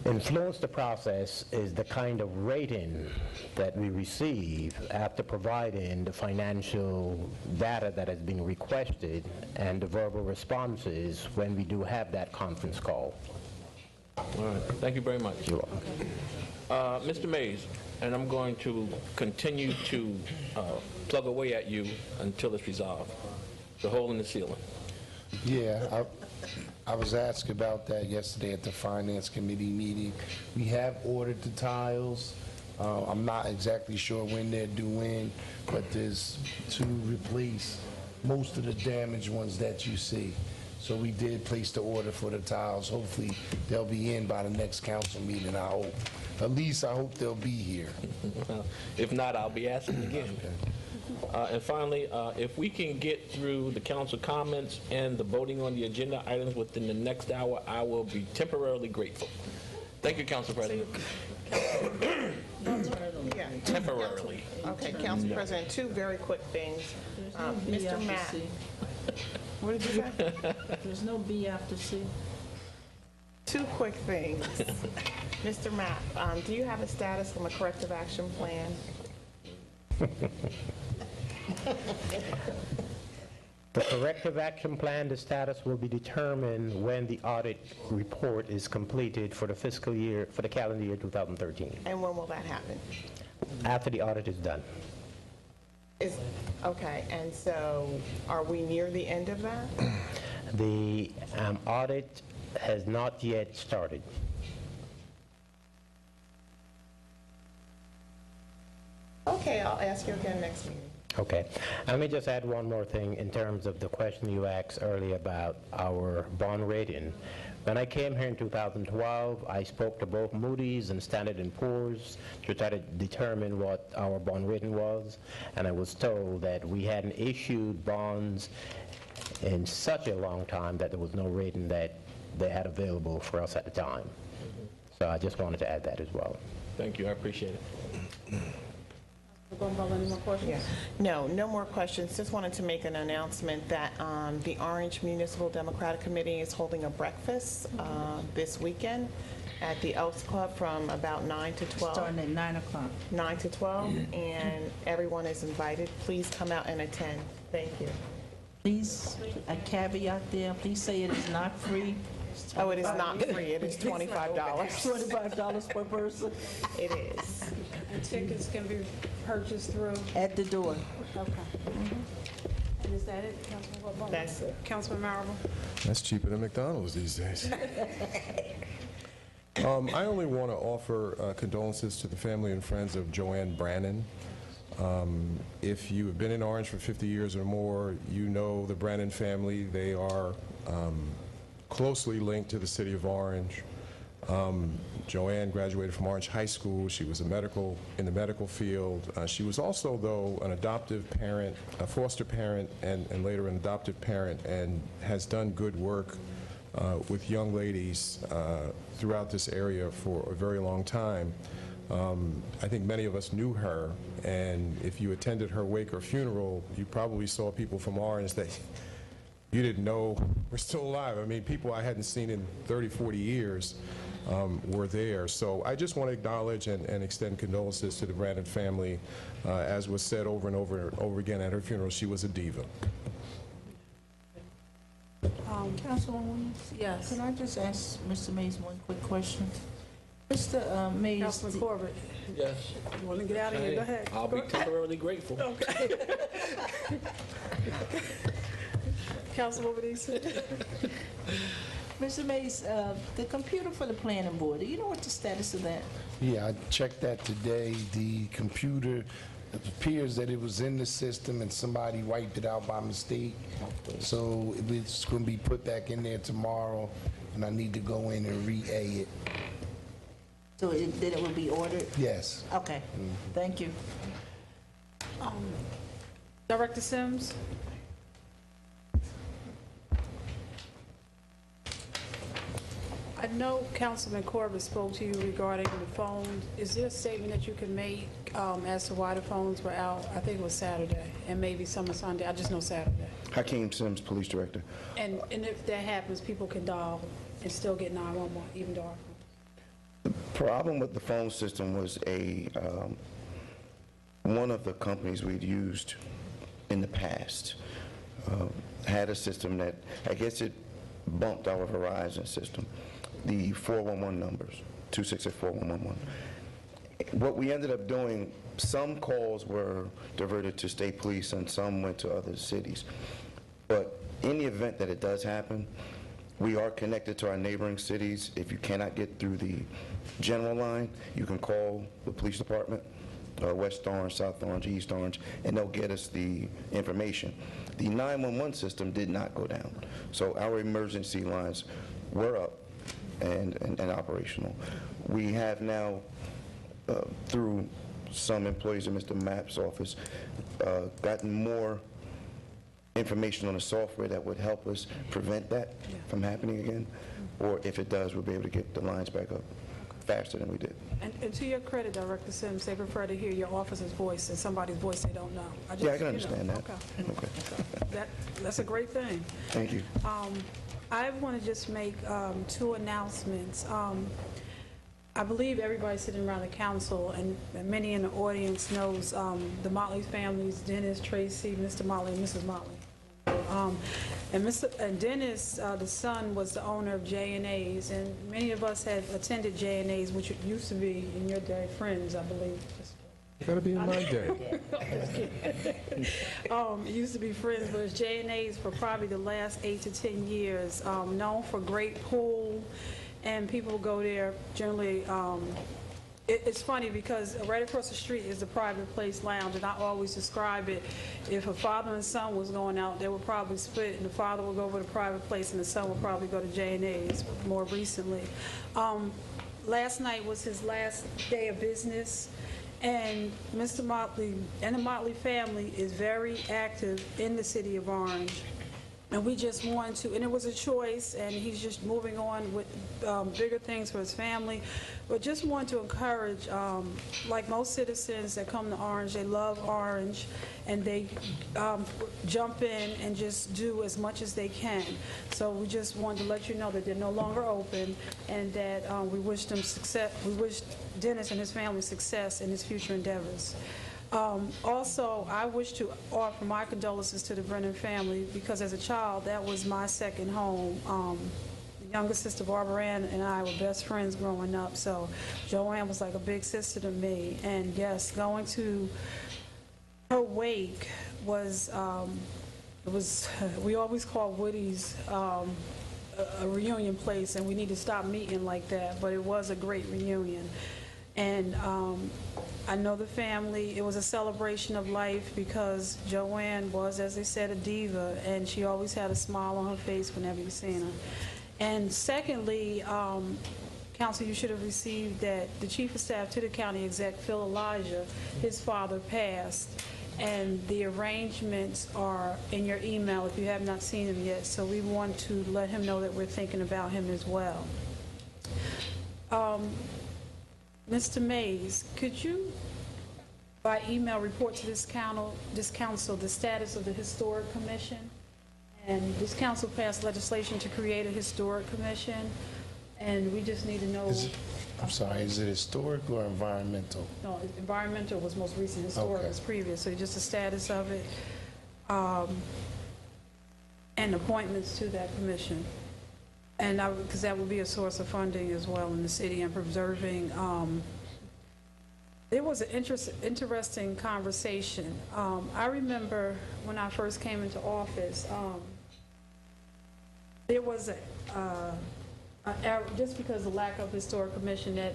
influence the process is the kind of rating that we receive after providing the financial data that has been requested and the verbal responses when we do have that conference call. All right, thank you very much. You're welcome. Mr. Mays, and I'm going to continue to plug away at you until it's resolved. The hole in the ceiling. Yeah, I was asked about that yesterday at the Finance Committee meeting. We have ordered the tiles. I'm not exactly sure when they're due in, but there's to replace most of the damaged ones that you see. So we did place the order for the tiles. Hopefully, they'll be in by the next council meeting, I hope. At least I hope they'll be here. If not, I'll be asking again. And finally, if we can get through the council comments and the voting on the agenda items within the next hour, I will be temporarily grateful. Thank you, Council President. Yeah. Temporarily. Okay, Council President, two very quick things. Mr. Matt. What did you say? There's no B after C. Two quick things. Mr. Matt, do you have a status from a corrective action plan? The corrective action plan, the status will be determined when the audit report is completed for the fiscal year, for the calendar year 2013, And when will that happen? after the audit is done. Okay, and so are we near the end of that? The audit has not yet started. Okay, I'll ask you again next meeting. Okay. Let me just add one more thing in terms of the question you asked earlier about our bond rating. When I came here in 2012, I spoke to both Moody's and Standard & Poor's to try to determine what our bond rating was, and I was told that we hadn't issued bonds in such a long time that there was no rating that they had available for us at the time. So I just wanted to add that as well. Thank you, I appreciate it. Any more questions? Yeah. No more questions. Just wanted to make an announcement that the Orange Municipal Democratic Committee is holding a breakfast this weekend at the Elks Club from about 9 to 12. Starting at 9 o'clock. 9 to 12, and everyone is invited. Please come out and attend. Thank you. Please, a caveat there, please say it is not free. Oh, it is not free. It is $25. $25 per person. It is. And tickets can be purchased through? At the door. Okay. And is that it, Councilman? That's it. Councilman Marable? That's cheaper than McDonald's these days. I only want to offer condolences to the family and friends of Joanne Brannon. If you have been in Orange for 50 years or more, you know the Brannon family. They are closely linked to the city of Orange. Joanne graduated from Orange High School. She was in the medical field. She was also, though, an adoptive parent, a foster parent, and later an adoptive parent, and has done good work with young ladies throughout this area for a very long time. I think many of us knew her, and if you attended her wake or funeral, you probably saw people from Orange that you didn't know were still alive. I mean, people I hadn't seen in 30, 40 years were there. So I just want to acknowledge and extend condolences to the Brandon family. As was said over and over again at her funeral, she was a diva. Councilwoman? Yes. Can I just ask Mr. Mays one quick question? Mr. Mays. Councilman Corbett? Yes. You want to get out of here? Go ahead. I'll be temporarily grateful. Okay. Councilwoman Easton? Mr. Mays, the computer for the planning board, do you know what the status of that? Yeah, I checked that today. The computer, it appears that it was in the system and somebody wiped it out by mistake. So it's going to be put back in there tomorrow, and I need to go in and re-A it. So then it will be ordered? Yes. Okay, thank you. Director Sims? I know Councilman Corbett spoke to you regarding the phones. Is there a statement that you can make as to why the phones were out? I think it was Saturday, and maybe some of Sunday. I just know Saturday. Hakeem Sims, Police Director. And if that happens, people can dial and still get 911, even though. The problem with the phone system was one of the companies we'd used in the past had a system that, I guess it bumped our Verizon system. the 411 numbers, 268-4111. What we ended up doing, some calls were diverted to state police and some went to other cities. But in the event that it does happen, we are connected to our neighboring cities. If you cannot get through the general line, you can call the police department, West Orange, South Orange, East Orange, and they'll get us the information. The 911 system did not go down, so our emergency lines were up and operational. We have now, through some employees in Mr. Mapp's office, gotten more information on the software that would help us prevent that from happening again, or if it does, we'll be able to get the lines back up faster than we did. And to your credit, Director Sims, they prefer to hear your officer's voice than somebody's voice they don't know. Yeah, I can understand that. Okay. So that's a great thing. Thank you. I want to just make 2 announcements. I believe everybody sitting around the council and many in the audience knows the Motley families, Dennis, Tracy, Mr. Motley, and Mrs. Motley. And Dennis, the son, was the owner of J&A's, and many of us had attended J&A's, which used to be, in your day, Friends, I believe. You gotta be in my day. It used to be Friends, but it's J&A's for probably the last 8 to 10 years. Known for great pool, and people go there generally. It's funny because right across the street is the Private Place Lounge, and I always describe it, if a father and son was going out, they would probably split, and the father would go over to Private Place, and the son would probably go to J&A's more recently. Last night was his last day of business, and Mr. Motley and the Motley family is very active in the city of Orange. And we just wanted to, and it was a choice, and he's just moving on with bigger things for his family. But just want to encourage, like most citizens that come to Orange, they love Orange, and they jump in and just do as much as they can. So we just wanted to let you know that they're no longer open, and that we wish them success. We wish Dennis and his family success in his future endeavors. Also, I wish to offer my condolences to the Brennan family, because as a child, that was my second home. The younger sister, Barbara Ann, and I were best friends growing up, so Joanne was like a big sister to me. And yes, going to her wake was, we always call Woody's a reunion place, and we need to stop meeting like that, but it was a great reunion. And I know the family, it was a celebration of life, because Joanne was, as they said, a diva, and she always had a smile on her face whenever you seen her. And secondly, Council, you should have received that the Chief of Staff to the County Exec, Phil Elijah, his father passed, and the arrangements are in your email if you have not seen them yet, so we want to let him know that we're thinking about him as well. Mr. Mays, could you, by email, report to this council the status of the Historic Commission? And this council passed legislation to create a Historic Commission, and we just need to know. I'm sorry, is it historic or environmental? No, environmental was most recent, historic was previous, so just the status of it, and appointments to that commission. And because that will be a source of funding as well in the city, and preserving. There was an interesting conversation. I remember when I first came into office, there was just because of the lack of historic commission, that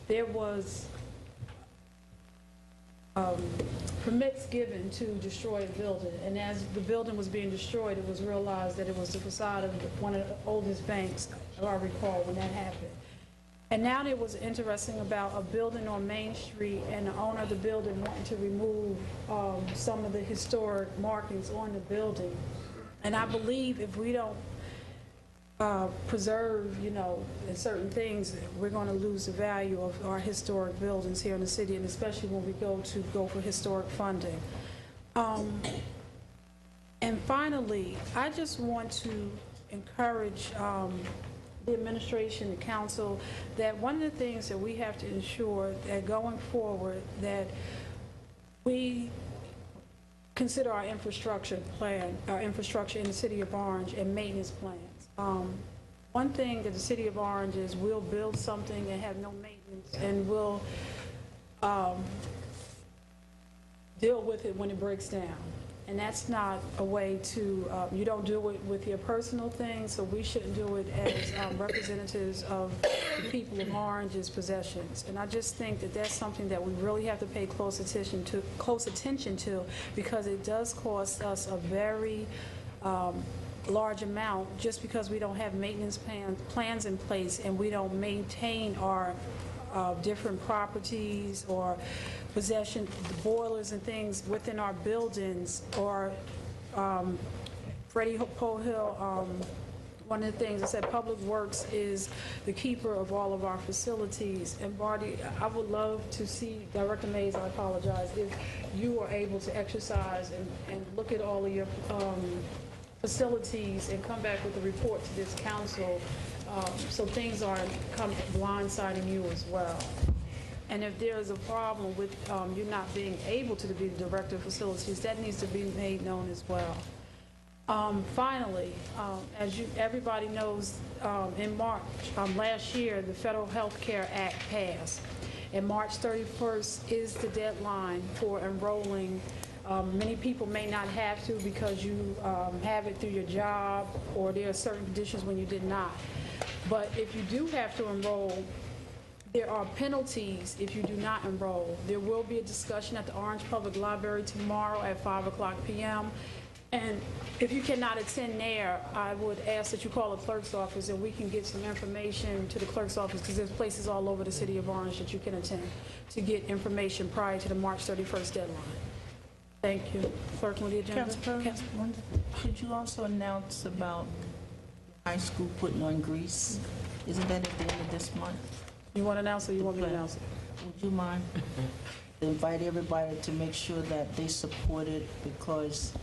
there was permits given to destroy a building, and as the building was being destroyed, it was realized that it was the facade of one of the oldest banks, I recall when that happened. And now there was interesting about a building on Main Street, and the owner of the building wanting to remove some of the historic markings on the building. And I believe if we don't preserve, in certain things, we're going to lose the value of our historic buildings here in the city, and especially when we go for historic funding. And finally, I just want to encourage the administration, the council, that one of the things that we have to ensure that going forward, that we consider our infrastructure plan, our infrastructure in the city of Orange, and maintenance plans. One thing that the city of Orange is, we'll build something and have no maintenance, and we'll deal with it when it breaks down. And that's not a way to, you don't do it with your personal things, so we shouldn't do it as representatives of the people of Orange's possessions. And I just think that that's something that we really have to pay close attention to, because it does cost us a very large amount just because we don't have maintenance plans in place, and we don't maintain our different properties or possession, the boilers and things within our buildings, or Freddie Pohill, one of the things I said, Public Works is the keeper of all of our facilities. And Marty, I would love to see, Director Mays, I apologize, if you are able to exercise and look at all of your facilities and come back with a report to this council, so things aren't blindsiding you as well. And if there is a problem with you not being able to be the director of facilities, that needs to be made known as well. Finally, as everybody knows, in March last year, the Federal Health Care Act passed, and March 31st is the deadline for enrolling. Many people may not have to because you have it through your job, or there are certain conditions when you did not. But if you do have to enroll, there are penalties if you do not enroll. There will be a discussion at the Orange Public Library tomorrow at 5:00 p.m. And if you cannot attend there, I would ask that you call the clerk's office and we can get some information to the clerk's office, because there's places all over the city of Orange that you can attend to get information prior to the March 31st deadline. Thank you. Clerk, on the agenda. Could you also announce about high school putting on grease? Isn't that at the end of this month? You want to announce it, or you want me to announce it? Would you mind? Invite everybody to make sure that they support it, because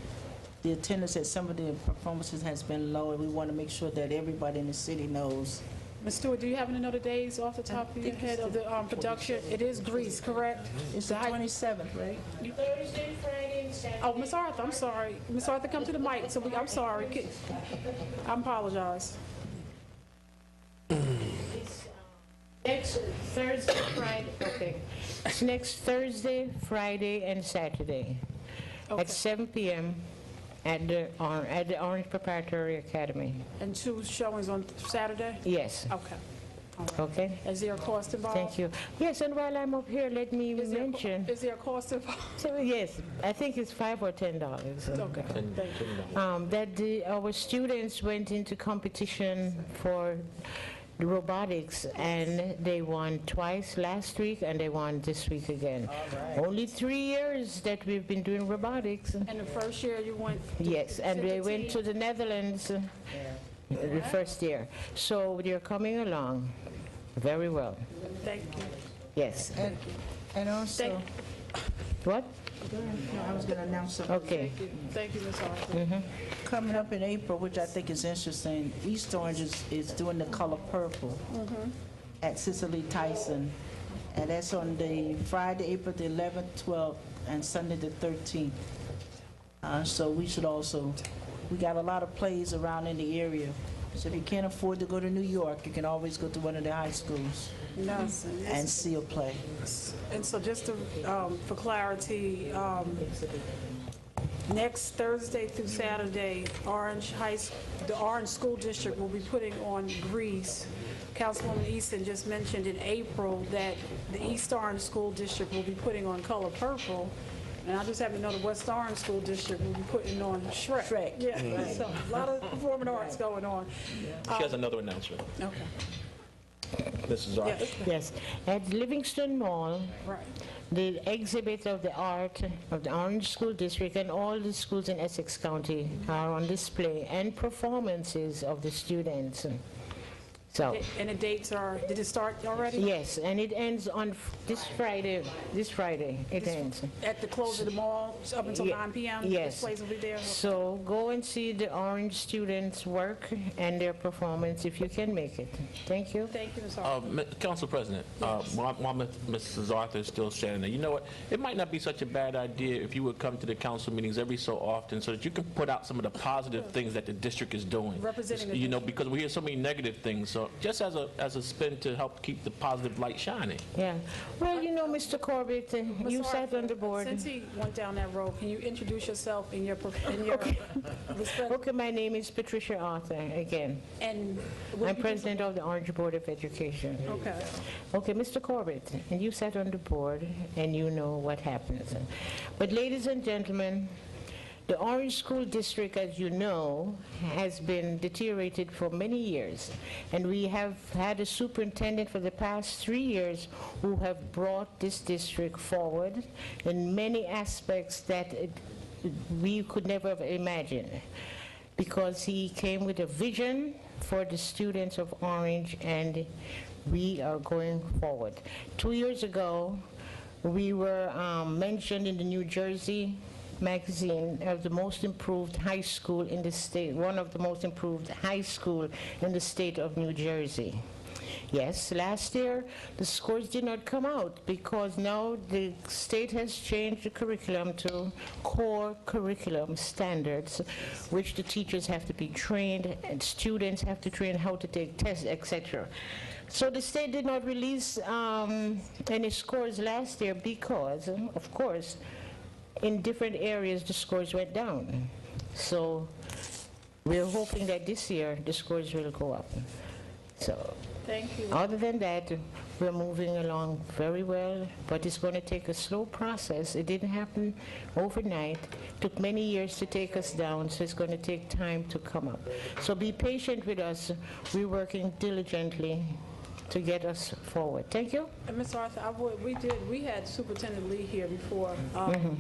the attendance at some of the performances has been low, and we want to make sure that everybody in the city knows. Ms. Stewart, do you happen to know the days off the top of your head of the production? It is Grease, correct? It's the 27th, right? Thursday, Friday, and Saturday. Oh, Ms. Arthur, I'm sorry. Ms. Arthur, come to the mic. I'm sorry. I apologize. Next Thursday, Friday, okay. It's next Thursday, Friday, and Saturday at 7 p.m. at the Orange Preparatory Academy. And 2 showings on Saturday? Yes. Okay. Okay. Is there a cost involved? Thank you. Yes, and while I'm up here, let me mention. Is there a cost involved? So, yes, I think it's $5 or $10. Okay. Thank you. That our students went into competition for robotics, and they won twice last week, and they won this week again. Only 3 years that we've been doing robotics. And the first year you went? Yes, and they went to the Netherlands the first year. So they're coming along very well. Thank you. Yes. And also, what? No, I was going to announce something. Okay. Thank you, Ms. Arthur. Coming up in April, which I think is interesting, East Orange is doing the color purple at Cicely Tyson. And that's on the Friday, April the 11th, 12th, and Sunday the 13th. So we should also, we got a lot of plays around in the area. So if you can't afford to go to New York, you can always go to one of the high schools and see a play. And so just to, for clarity, next Thursday through Saturday, the Orange School District will be putting on Grease. Councilwoman Easton just mentioned in April that the East Orange School District will be putting on Color Purple. And I just happen to know the West Orange School District will be putting on Shrek. Yeah, so a lot of performing arts going on. She has another announcement. Okay. Mrs. Arthur. Yes. At Livingston Mall, the exhibit of the art of the Orange School District and all the schools in Essex County are on display, and performances of the students. So, And the dates are, did it start already? yes, and it ends on this Friday, it ends. At the close of the mall, up until Ye- 9 p.m.? Yes. Displays will be there? So go and see the Orange students' work and their performance if you can make it. Thank you. Thank you, Ms. Arthur. Council President, while Mrs. Arthur is still standing there, you know what? It might not be such a bad idea if you would come to the council meetings every so often so that you can put out some of the positive things that the district is doing. Representing the You know, because we hear so many negative things. So just as a spin to help keep the positive light shining. Yeah. Well, you know, Mr. Corbett, Ms. you sat Arthur, on the board. Since he went down that road, can you introduce yourself in your respect? Okay, my name is Patricia Arthur, again. And I'm president of the Orange Board of Education. Okay. Okay, Mr. Corbett, and you sat on the board, and you know what happens. But ladies and gentlemen, the Orange School District, as you know, has been deteriorated for many years. And we have had a superintendent for the past 3 years who have brought this district forward in many aspects that we could never have imagined. Because he came with a vision for the students of Orange, and we are going forward. 2 years ago, we were mentioned in the New Jersey magazine as the most improved high school in the state, one of the most improved high school in the state of New Jersey. Yes, last year the scores did not come out because now the state has changed the curriculum to core curriculum standards, which the teachers have to be trained and students have to train how to take tests, etc. So the state did not release any scores last year because, of course, in different areas the scores went down. So we're hoping that this year the scores will go up. So Thank you. other than that, we're moving along very well, but it's going to take a slow process. It didn't happen overnight. It took many years to take us down, so it's going to take time to come up. So be patient with us. We're working diligently to get us forward. Thank you. And Ms. Arthur, we had Superintendent Lee here before.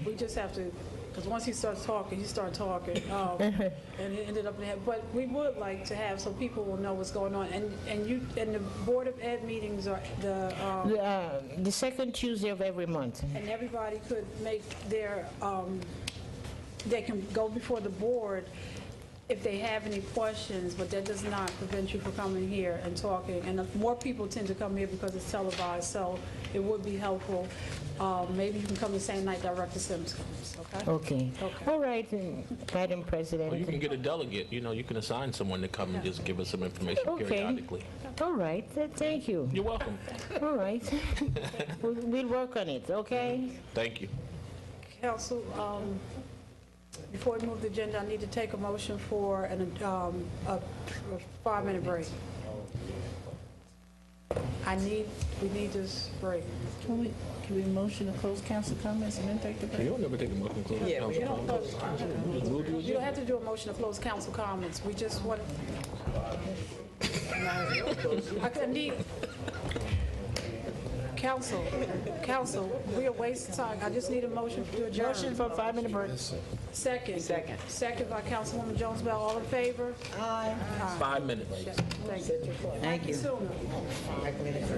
We just have to, because once he starts talking, he starts talking, and it ended up in that. But we would like to have, so people will know what's going on. And the Board of Ed meetings are The second Tuesday of every month. and everybody could make their, they can go before the board if they have any questions, but that does not prevent you from coming here and talking. And more people tend to come here because it's televised, so it would be helpful. Maybe you can come the same night Director Sims comes, okay? Okay. All right, Madam President. Or you can get a delegate, you know, you can assign someone to come and just give us some information Okay. periodically. All right, thank you. You're welcome. All right. We'll work on it, okay? Thank you. Council, before we move the agenda, I need to take a motion for a 5-minute break. We need this break. Can we motion to close council comments and then take the break? You don't never take a motion to close Yeah, council comments. You don't have to do a motion to close council comments. We just want I need, council, we are wasting time. I just need a motion to adjourn. Motion for a 5-minute break. Second. Second by Councilwoman Jones Bell. All in favor? Aye. 5 minutes. Thank you. Thank you. Sooner. 5 minutes.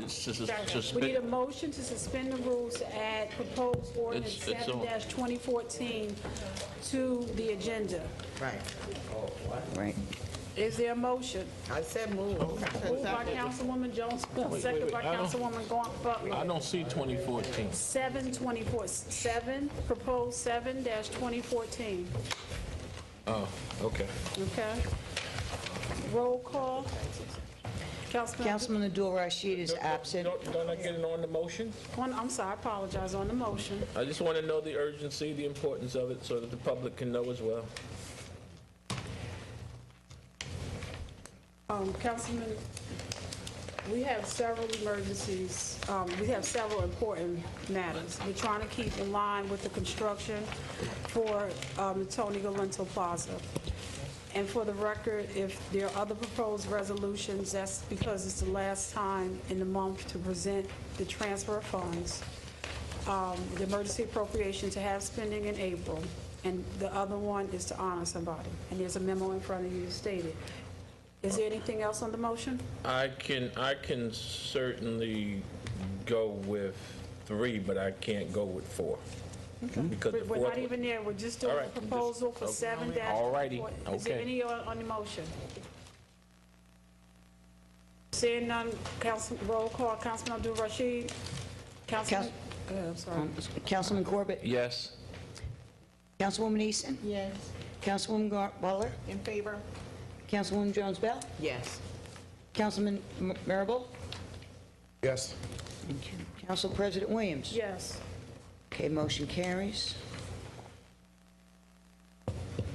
suspend. We need a motion to suspend the rules to add proposed ordinance It's on. 7-2014 to the agenda. Right. Right. Is there a motion? I said move. Moved by Councilwoman Jones, second by I don't- Councilwoman Butler. I don't see 2014. 7, proposed 7-2014. Oh, okay. Okay. Roll call. Councilman Abdul Rashid is absent. Don't I get it on the motion? I'm sorry, I apologize on the motion. I just want to know the urgency, the importance of it, so that the public can know as well. Councilman, we have several emergencies. We have several important matters. We're trying to keep in line with the construction for the Tony Galento Plaza. And for the record, if there are other proposed resolutions, that's because it's the last time in the month to present the transfer of funds, the emergency appropriation to have spending in April, and the other one is to honor somebody. And there's a memo in front of you stated. Is there anything else on the motion? I can certainly go with 3, but I can't go with 4. Because the We're fourth not even there, we're just doing All a right, proposal for 7-. All righty, Is there okay. any on the motion? Seeing none, roll call, Councilman Abdul Rashid. Councilman, I'm sorry. Councilman Corbett? Yes. Councilwoman Easton? Yes. Councilwoman Butler? In favor? Councilwoman Jones Bell? Yes. Councilman Marable? Yes. Council President Williams? Yes. Okay, motion carries.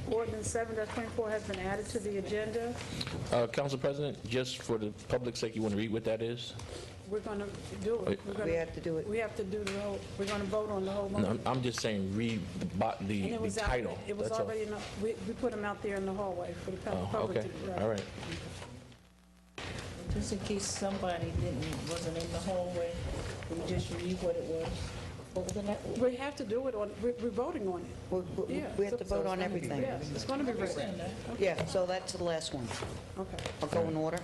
Ordinance 7-24 has been added to the agenda. Council President, just for the public's sake, you want to read what that is? We're going to do it. We have to do it. We have to do the whole, we're going to vote on the whole No, motion. I'm just saying, read And the it was out- title. It was That's all. already, we put them out there in the hallway for the Oh, public okay, to... all right. Just in case somebody wasn't in the hallway, we just read what it was. We have to do it on, we're voting on it. Yeah. We have to vote on everything. Yes, it's going to be written. Yeah, so that's the last one. Okay. I'll go in order.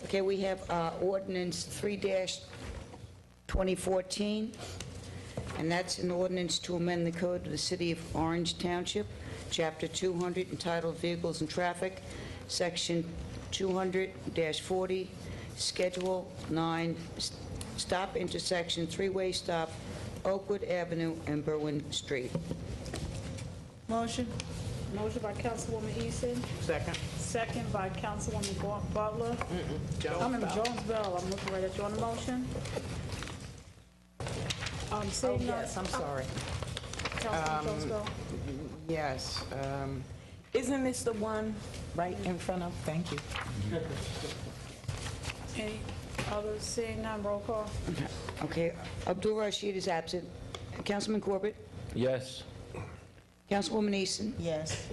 Okay, we have ordinance 3-2014, and that's an ordinance to amend the code of the City of Orange Township, Chapter 200, entitled Vehicles and Traffic, Section 200-40, Schedule 9, Stop Intersection, Three-Way Stop, Oakwood Avenue and Berwyn Street. Motion? Motion by Councilwoman Easton. Second. Second by Councilwoman Butler. Jones Bell. I'm looking right at you on the motion. Seeing none- Yes, I'm sorry. Councilwoman Jones Bell. Yes. Isn't this the one right in front of, thank you. Any others? Seeing none, roll call. Okay, Abdul Rashid is absent. Councilman Corbett? Yes. Councilwoman Easton? Yes.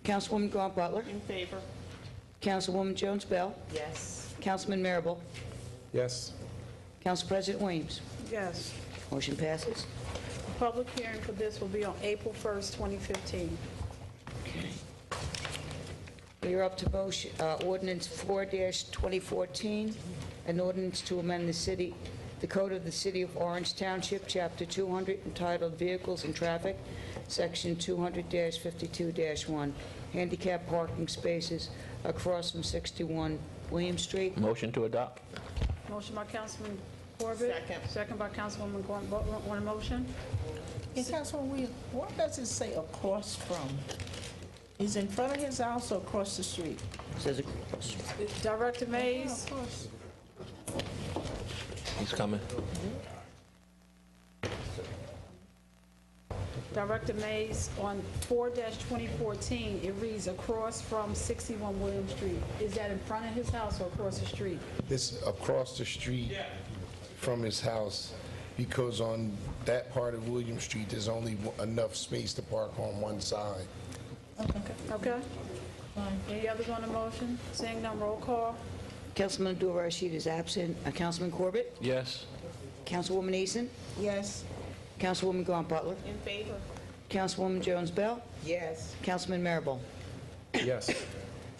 Councilwoman Grant Butler? In favor? Councilwoman Jones Bell? Yes. Councilman Marable? Yes. Council President Williams? Yes. Motion passes. The public hearing for this will be on April 1st, 2015. We're up to motion, ordinance 4-2014, an ordinance to amend the code of the City of Orange Township, Chapter 200, entitled Vehicles and Traffic, Section 200-52-1, handicap parking spaces across from 61 William Street. Motion to adopt? Motion by Councilman Corbett. Second. Second by Councilwoman Grant Butler. On the motion? And Councilman Williams, what does it say across from? Is in front of his house or across the street? Says across. Director Mays? He's coming. Director Mays, on 4-2014, it reads across from 61 William Street. Is that in front of his house or across the street? It's across the street from his house, because on that part of William Street, there's only enough space to park on one side. Okay? Any others on the motion? Seeing none, roll call. Councilman Abdul Rashid is absent. Councilman Corbett? Yes. Councilwoman Easton? Yes. Councilwoman Grant Butler? In favor? Councilwoman Jones Bell? Yes. Councilman Marable? Yes.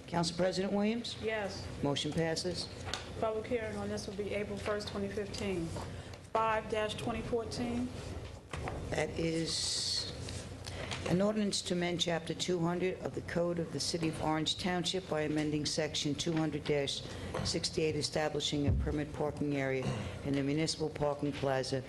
Council President Williams? Yes. Motion passes. Public hearing on this will be April 1st, 2015. 5-2014. That is an ordinance to amend Chapter 200 of the Code of the City of Orange Township by amending Section 200-68, establishing a permit parking area in the municipal parking plaza,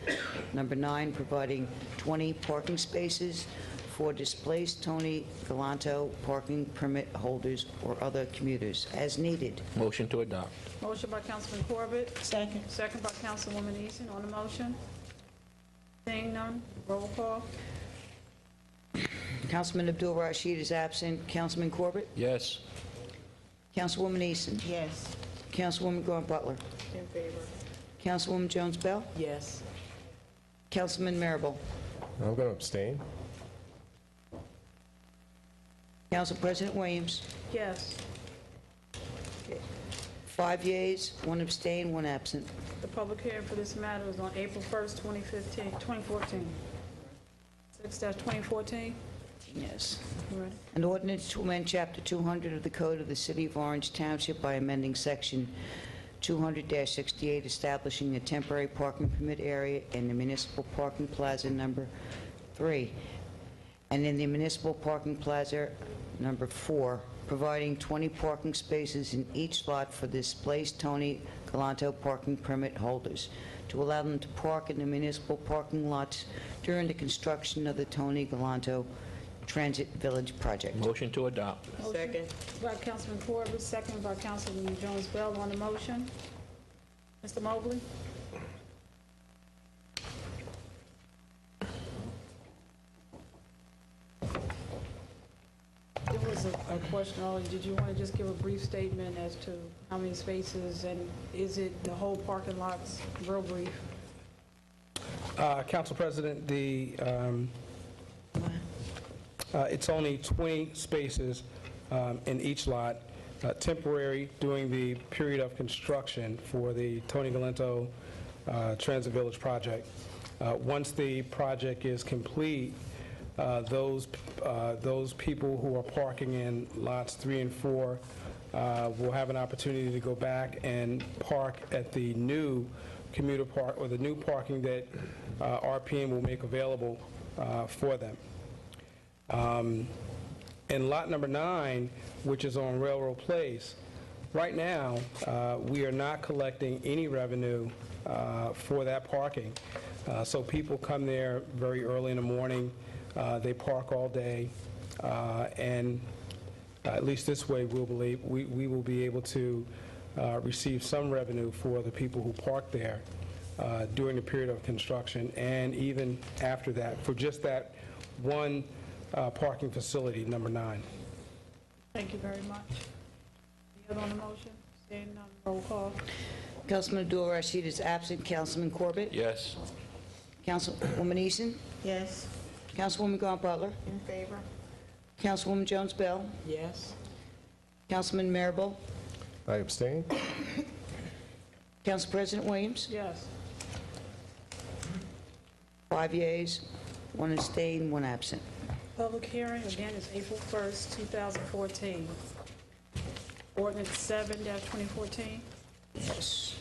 number 9, providing 20 parking spaces for displaced Tony Galanto parking permit holders or other commuters, as needed. Motion to adopt. Motion by Councilman Corbett. Second. Second by Councilwoman Easton. On the motion? Seeing none, roll call. Councilman Abdul Rashid is absent. Councilman Corbett? Yes. Councilwoman Easton? Yes. Councilwoman Grant Butler? In favor. Councilwoman Jones Bell? Yes. Councilman Marable? I'm going to abstain. Council President Williams? Yes. 5 yeas, 1 abstain, 1 absent. The public hearing for this matter is on April 1st, 2014. 6-2014. Yes. You ready? An ordinance to amend Chapter 200 of the Code of the City of Orange Township by amending Section 200-68, establishing a temporary parking permit area in the municipal parking plaza number 3, and in the municipal parking plaza number 4, providing 20 parking spaces in each lot for displaced Tony Galanto parking permit holders, to allow them to park in the municipal parking lots during the construction of the Tony Galanto Transit Village project. Motion to adopt. Second. By Councilman Corbett, second by Councilwoman Jones Bell. On the motion? Mr. Mobley? There was a question earlier. Did you want to just give a brief statement as to how many spaces, and is it the whole parking lots? Real brief. Council President, it's only 20 spaces in each lot, temporary during the period of construction for the Tony Galanto Transit Village project. Once the project is complete, those people who are parking in lots 3 and 4 will have an opportunity to go back and park at the new commuter park, or the new parking that RPM will make available for them. In lot number 9, which is on Railroad Place, right now, we are not collecting any revenue for that parking. So people come there very early in the morning, they park all day, and at least this way we will be able to receive some revenue for the people who park there during the period of construction, and even after that, for just that one parking facility, number 9. Thank you very much. Any other on the motion? Seeing none, roll call. Councilman Abdul Rashid is absent. Councilman Corbett? Yes. Councilwoman Easton? Yes. Councilwoman Grant Butler? In favor? Councilwoman Jones Bell? Yes. Councilman Marable? I abstain. Council President Williams? Yes. 5 yeas, 1 abstain, 1 absent. Public hearing, again, is April 1st, 2014. Ordinance 7-2014. Yes.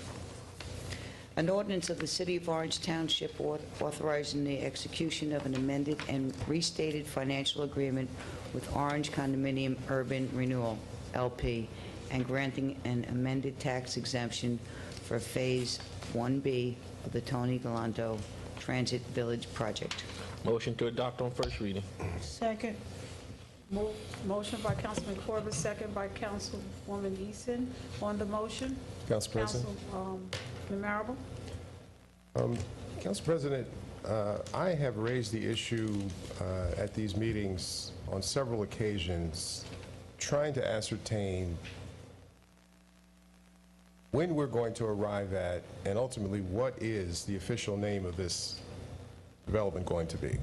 An ordinance of the City of Orange Township authorizing the execution of an amended and restated financial agreement with Orange Condominium Urban Renewal, LP, and granting an amended tax exemption for Phase 1B of the Tony Galanto Transit Village project. Motion to adopt on first reading. Second. Motion by Councilman Corbett, second by Councilwoman Easton. On the motion? Council President? Councilman Marable? Council President, I have raised the issue at these meetings on several occasions, trying to ascertain when we're going to arrive at, and ultimately what is the official name of this development going to be.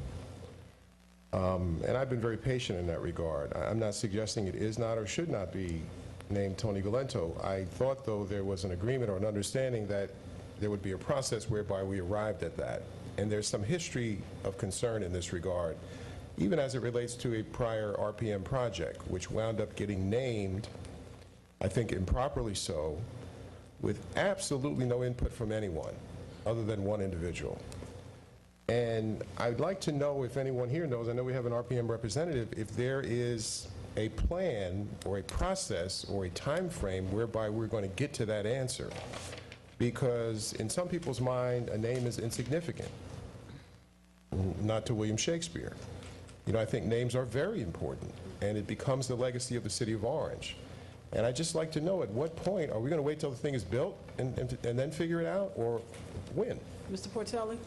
And I've been very patient in that regard. I'm not suggesting it is not or should not be named Tony Galanto. I thought, though, there was an agreement or an understanding that there would be a process whereby we arrived at that. And there's some history of concern in this regard, even as it relates to a prior RPM project, which wound up getting named I think improperly so, with absolutely no input from anyone other than one individual. And I'd like to know if anyone here knows, I know we have an RPM representative, if there is a plan or a process or a time frame whereby we're going to get to that answer. Because in some people's mind, a name is insignificant. Not to William Shakespeare. You know, I think names are very important, and it becomes the legacy of the city of Orange. And I'd just like to know, at what point, are we going to wait till the thing is built and then figure it out, or when? Mr. Portelli?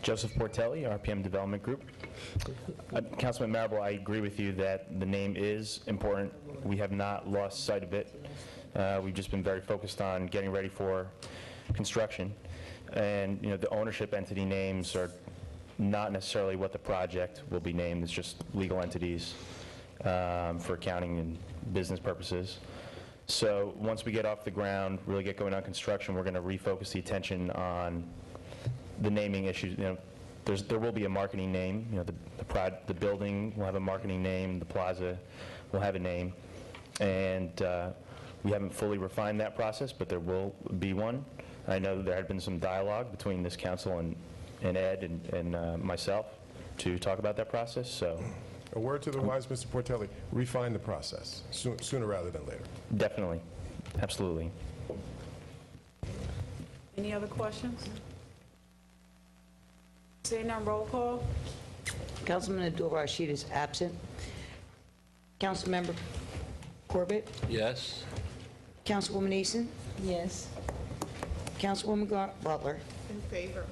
Joseph Portelli, RPM Development Group. Councilman Marable, I agree with you that the name is important. We have not lost sight of it. We've just been very focused on getting ready for construction. And, you know, the ownership entity names are not necessarily what the project will be named. It's just legal entities for accounting and business purposes. So once we get off the ground, really get going on construction, we're going to refocus the attention on the naming issues. You know, there will be a marketing name. You know, the building will have a marketing name. The plaza will have a name, and we haven't fully refined that process, but there will be one. I know there had been some dialogue between this council and Ed and myself to talk about that process. So, a word to the wise, Mr. Portelli: refine the process sooner rather than later. Definitely, absolutely. Any other questions? Seeing none, roll call. Councilman Abdul-Rashid is absent. Councilmember Corbett? Yes. Councilwoman Eason? Yes. Councilwoman Butler? In favor.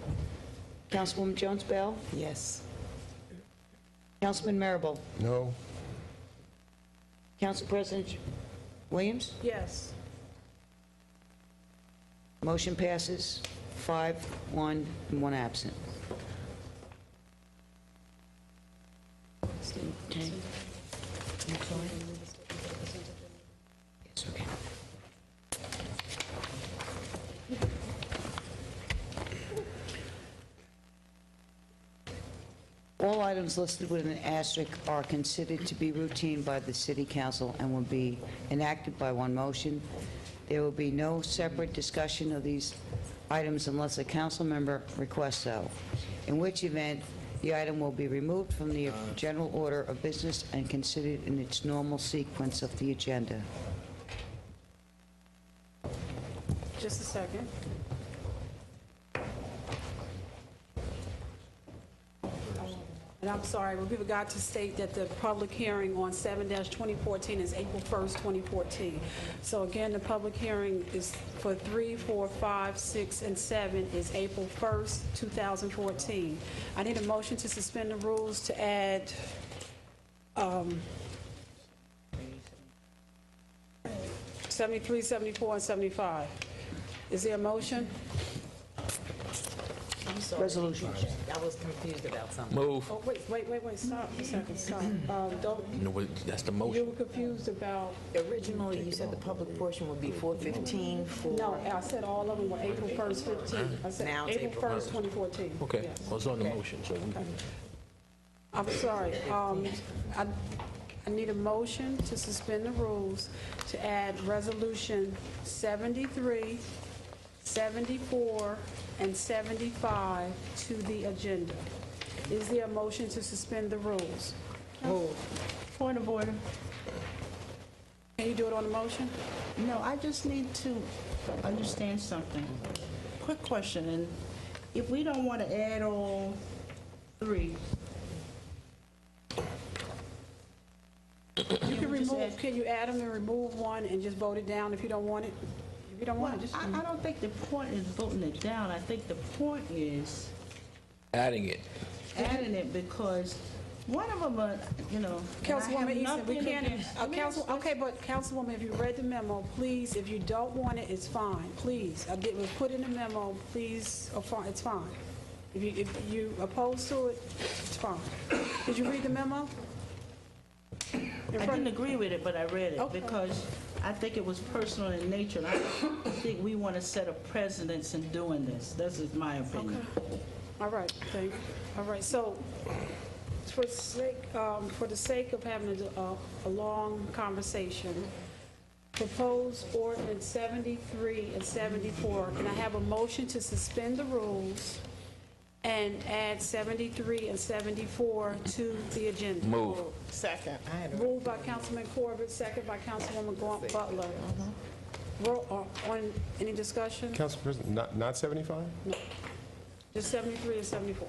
Councilwoman Jones-Bell? Yes. Councilman Marable? No. Council President Williams? Yes. Motion passes 5-1, and 1 absent. Okay. Yes, okay. All items listed with an asterisk are considered to be routine by the City Council and will be enacted by one motion. There will be no separate discussion of these items unless a council member requests so, in which event the item will be removed from the general order of business and considered in its normal sequence of the agenda. Just a second. And I'm sorry, we forgot to state that the public hearing on 7-2014 is April 1st, 2014. So again, the public hearing is for 3, 4, 5, 6, and 7 is April 1st, 2014. I need a motion to suspend the rules to add 73, 74, and 75. Is there a motion? I'm sorry. Resolutions. I was confused about something. Move. Oh, wait, stop a second, stop. Don't, No, that's the you motion. were confused about, Originally, you said the public portion would be 4:15 for... no, I said all of them were April 1st, 15. I said Now it's April April 1st, 2014. Okay, Yes. well, it's on the motion, so we can... I'm sorry. I need a motion to suspend the rules to add Resolution 73, 74, and 75 to the agenda. Is there a motion to suspend the rules? Point of order. Can you do it on the motion? No, I just need to understand something. Quick question, and if we don't want to add all 3, You can remove, can you add them and remove one and just vote it down if you don't want it? If you don't want it, just... I don't think the point is voting it down. I think the point is Adding it. adding it because one of them, you know... Councilwoman Easton, we can't, Council. okay, but Councilwoman, if you read the memo, please, if you don't want it, it's fine, please. I did, was put in the memo, please, it's fine. If you oppose to it, it's fine. Did you read the memo? I didn't agree with it, but I read it Okay. because I think it was personal in nature. And I think we want to set a precedence in doing this. This is my opinion. All right, thank you. All right, so For the sake of having a long conversation, proposed ordinance 73 and 74, can I have a motion to suspend the rules and add 73 and 74 to the agenda? Move. Second. Moved by Councilman Corbett, second by Councilwoman Butler. On any discussion? Council President, not 75? No. Just 73 and 74.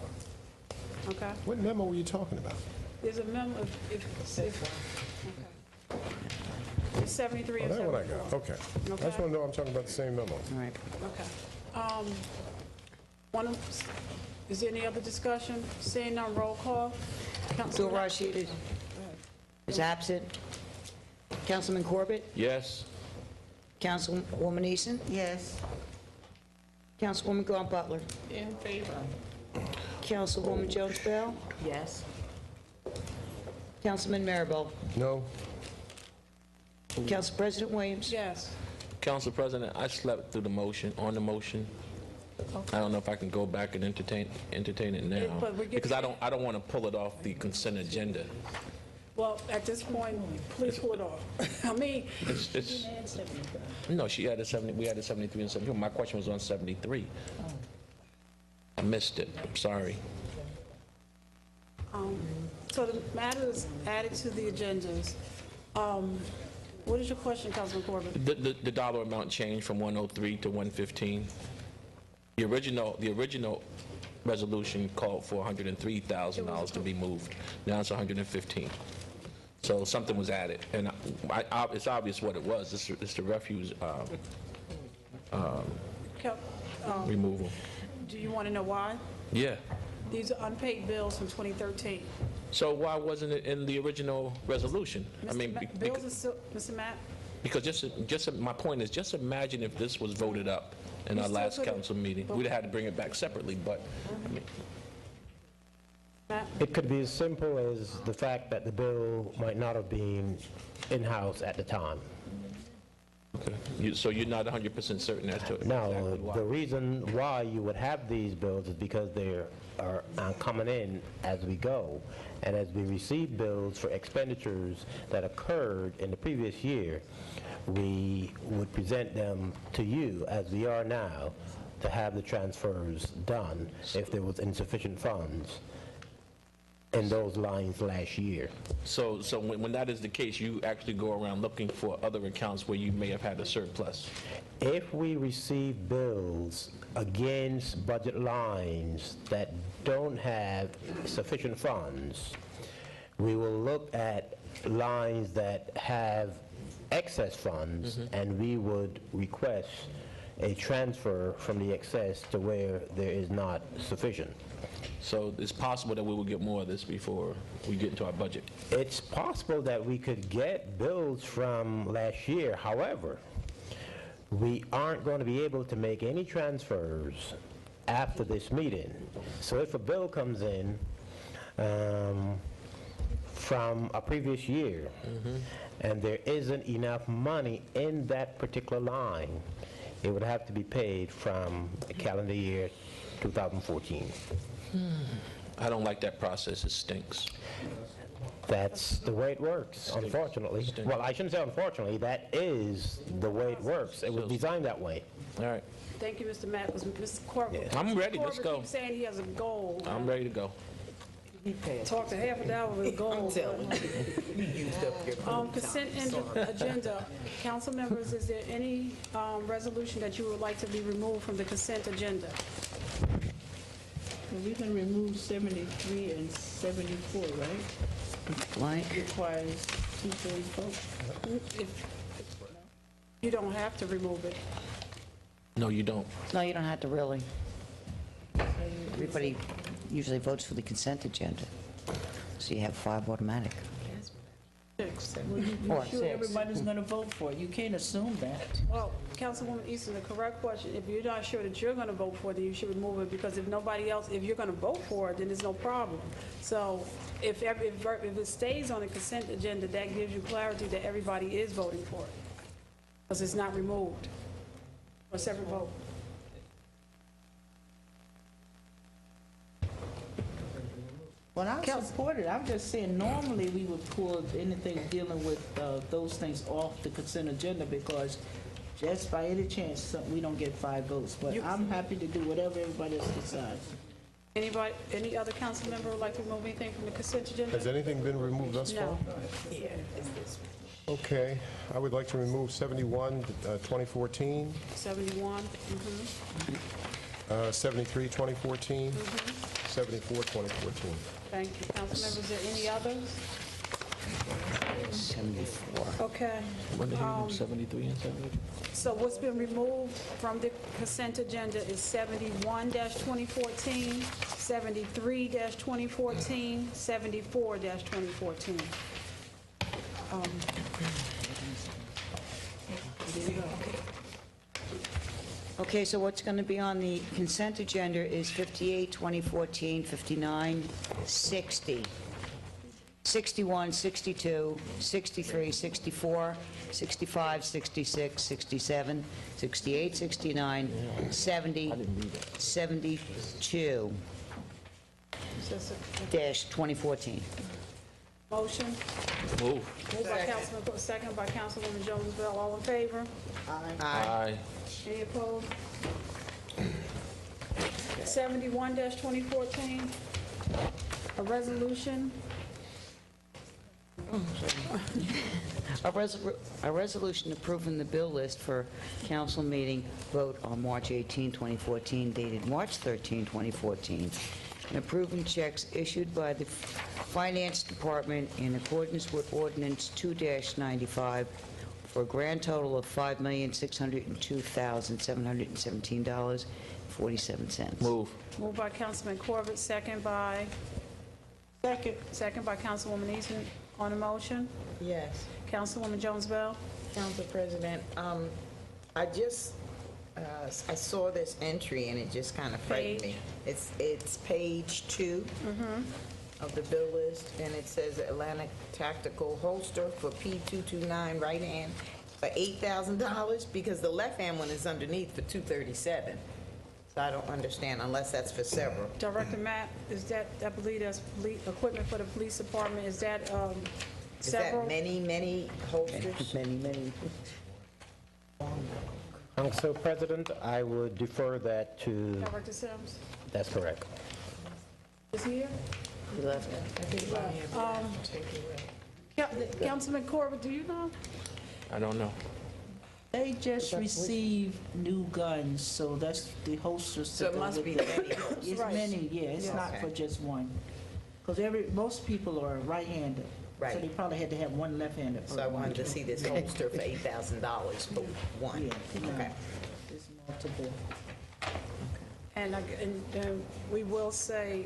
Okay? What memo were you talking about? There's a memo, okay. It's 73 Oh, and that 74. one I got, okay. I just Okay. want to know I'm talking about the same memo. All right. Okay. Is there any other discussion? Seeing none, roll call. Bill Rashid is absent. Councilman Corbett? Yes. Councilwoman Easton? Yes. Councilwoman Gaunt Butler? In favor. Councilwoman Jones Bell? Yes. Councilman Marable? No? Council President Williams? Yes. Council President, I slept through the motion, on the motion. I don't know if I can go back and entertain it now, But we're getting- because I don't want to pull it off the consent agenda. Well, at this point, please pull it off. I mean, It's, no, she had a 70, we had a 73 and 74. My question was on 73. I missed it, I'm sorry. so the matter is added to the agendas. What is your question, Councilman Corbett? The dollar amount changed from 103 to 115. The original resolution called for $103,000 to be moved. Now it's 115. So something was added, and it's obvious what it was. It's the refuse removal. Do you want to know why? Yeah. These are unpaid bills from 2013. So why wasn't it in the original resolution? I mean, Bills are still, Mr. Matt? because my point is, just imagine if this was voted up in our still last could've- council meeting. We'd have had to bring it back separately, but I mean, It could be as simple as the fact that the bill might not have been in-house at the time. okay. So you're not 100% certain as to Now, exactly why? the reason why you would have these bills is because they are coming in as we go. And as we receive bills for expenditures that occurred in the previous year, we would present them to you, as we are now, to have the transfers done if there was insufficient funds in those lines last year. So when that is the case, you actually go around looking for other accounts where you may have had a surplus? If we receive bills against budget lines that don't have sufficient funds, we will look at lines that have excess funds, and we would request a transfer from the excess to where there is not sufficient. So it's possible that we will get more of this before we get into our budget? It's possible that we could get bills from last year. However, we aren't going to be able to make any transfers after this meeting. So if a bill comes in from a previous year, and there isn't enough money in that particular line, it would have to be paid from the calendar year 2014. I don't like that process. It stinks. That's the way it works, unfortunately. Well, I shouldn't say unfortunately, that is the way it works. It was designed that way. All right. Thank you, Mr. Matt. Mr. Corbett? I'm ready. Let's Corbett go. keeps saying he has a goal. I'm ready to go. Talked a half an hour with a goal. Consent agenda. Council members, is there any resolution that you would like to be removed from the consent agenda? We can remove 73 and 74, right? Blank. Requires two-thirds vote. You don't have to remove it. No, you don't. No, you don't have to really. Everybody usually votes for the consent agenda, so you have 5 automatic. Six. Well, Or you're sure 6. everybody's going to vote for it. You can't assume that. Well, Councilwoman Easton, the correct question, if you're not sure that you're going to vote for it, then you should remove it, because if nobody else, if you're going to vote for it, then there's no problem. So if it stays on the consent agenda, that gives you clarity that everybody is voting for it, because it's not removed. A separate vote. Well, I support it. I'm just saying, normally we would pull anything dealing with those things off the consent agenda because just by any chance, we don't get 5 votes. But I'm happy to do whatever everybody else decides. Anybody, any other council member would like to remove anything from the consent agenda? Has anything been removed thus far? No. Okay, I would like to remove 71, 2014, 71, 73, 2014, 74, 2014. Thank you. Council members, is there any others? 74. Okay. 73 and 74. So what's been removed from the consent agenda is 71-2014, 73-2014, 74-2014. Okay, so what's going to be on the consent agenda is 58, 2014, 59, 60, 61, 62, 63, 64, 65, 66, 67, 68, 69, 70, 72, dash 2014. Motion. Move. Moved by Councilman Cook, second by Councilwoman Jones Bell. All in favor? Aye. Any opposed? 71-2014, a resolution. A resolution approving the bill list for council meeting vote on March 18, 2014, dated March 13, 2014, and approving checks issued by the Finance Department in accordance with Ordinance 2-95 for a grand total of $5,602,717.47. Move. Moved by Councilman Corbett, second by Councilwoman Easton. On the motion, Yes. Councilwoman Jones Bell. Council President, I just, I saw this entry and it just kind of frightened me. It's page 2 of the bill list, and it says Atlantic Tactical Holster for P229 right hand for $8,000 because the left hand one is underneath for $237. So I don't understand unless that's for several. Director Matt, is that, I believe that's equipment for the police department, is that several? Is that many holsters? Many. Council President, I would defer that to... Director Sims? That's correct. Is he here? He left. Councilman Corbett, do you know? I don't know. They just received new guns, so that's the holsters. So it must be many holsters. It's many, yeah, it's not Okay. for just one. Because most people are right-handed. Right. So they probably had to have one left-handed. So I wanted to see this holster for $8,000 for one. Yeah, Okay. It's multiple. And we will say,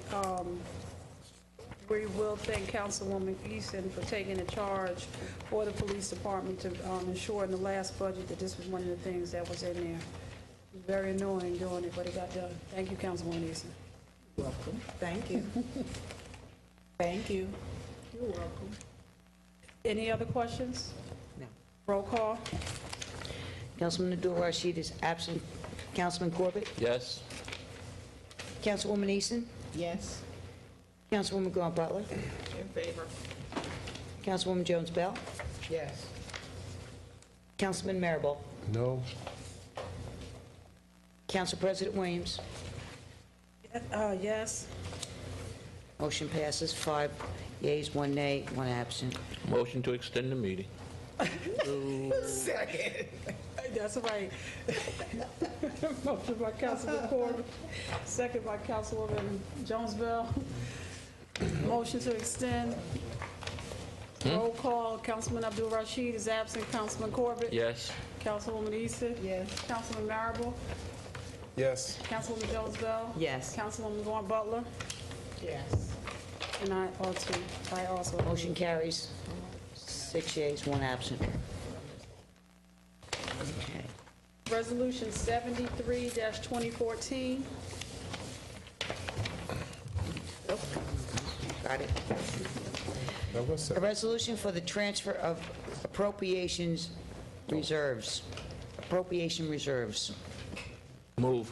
we will thank Councilwoman Easton for taking the charge for the police department to ensure in the last budget that this was one of the things that was in there. It was very annoying doing it, but it got done. Thank you, Councilwoman Easton. You're welcome. Thank you. Thank you. You're welcome. Any other questions? No. Roll call. Councilman Abdul-Rashid is absent. Councilman Corbett? Yes. Councilwoman Easton? Yes. Councilwoman Grant Butler? In favor. Councilwoman Jones Bell? Yes. Councilman Marable? No. Council President Williams? Yes. Motion passes 5 yeas, 1 nay, 1 absent. Motion to extend the meeting. Second. That's right. Motion by Councilman Corbett, second by Councilwoman Jones Bell. Motion to extend. Roll call. Councilman Abdul Rashid is absent. Councilman Corbett? Yes. Councilwoman Easton? Yes. Councilman Marable? Yes. Councilwoman Jones Bell? Yes. Councilwoman Vaughn Butler? Yes. And I also. Motion carries 6 yeas, 1 absent. Okay. Resolution 73-2014. Got it. Now, what's A that? resolution for the transfer of appropriation reserves. Move.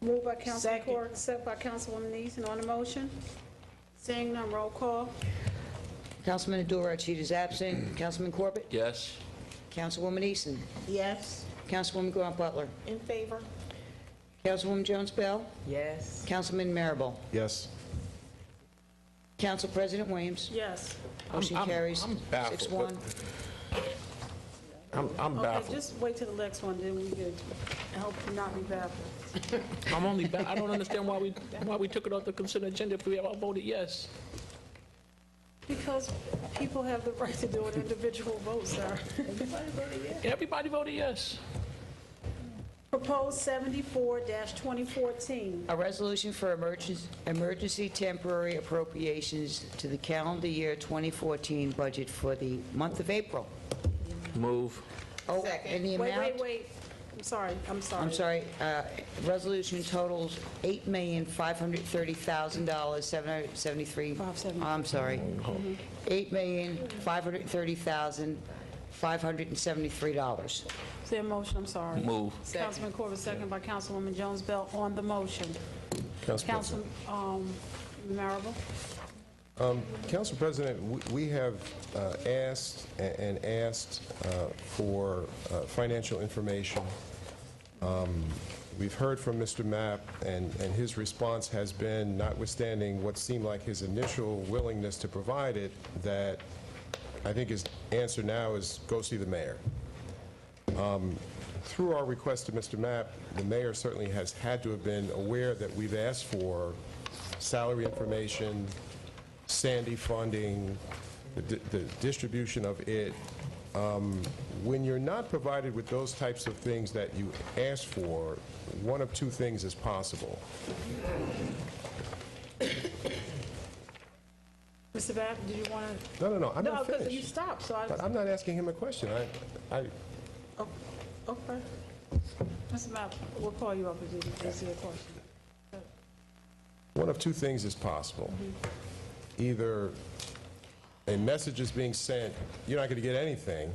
Moved by Councilman Corbett, second by Councilwoman Easton. On the motion? Seeing none, roll call. Councilman Abdul-Rashid is absent. Councilman Corbett? Yes. Councilwoman Easton? Yes. Councilwoman Grant Butler? In favor? Councilwoman Jones Bell? Yes. Councilman Marable? Yes. Council President Williams? Yes. Motion carries I'm baffled, 6-1. I'm Okay, baffled. just wait till the next one, then we can help you not be baffled. I'm only I don't understand why we took it off the consent agenda if we all voted yes. Because people have the right to do an individual vote, sir. Everybody voted yes. Proposed 74-2014. A resolution for emergency temporary appropriations to the calendar year 2014 budget for the month of April. Move. Oh, and the amount? Wait. I'm sorry. I'm sorry. Resolution totals $8,530,773. I'm sorry. $8,530,573. Is there a motion? I'm sorry. Move. Councilman Corbett, second by Councilwoman Jones Bell on the motion. Council Councilman Marable? Council President, we have asked and asked for financial information. We've heard from Mr. Mapp, and his response has been, notwithstanding what seemed like his initial willingness to provide it, that I think his answer now is go see the mayor. Through our request to Mr. Mapp, the mayor certainly has had to have been aware that we've asked for salary information, Sandy funding, the distribution of it. When you're not provided with those types of things that you ask for, one of two things is possible. Mr. Babb, did you want to? No, I'm not No, because finished. you stopped, so I... But I'm not asking him a question. Oh, okay. Mr. Mapp, we'll call you up if you see a question. One of two things is possible. Either a message is being sent, you're not going to get anything,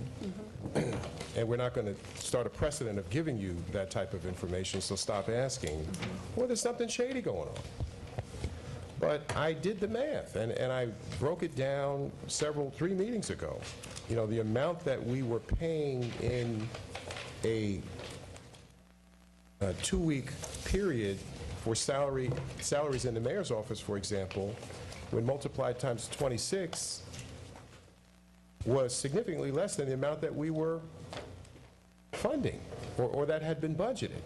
and we're not going to start a precedent of giving you that type of information, so stop asking, or there's something shady going on. But I did the math, and I broke it down 3 meetings ago. You know, the amount that we were paying in a 2-week period for salaries in the mayor's office, for example, when multiplied times 26, was significantly less than the amount that we were funding, or that had been budgeted.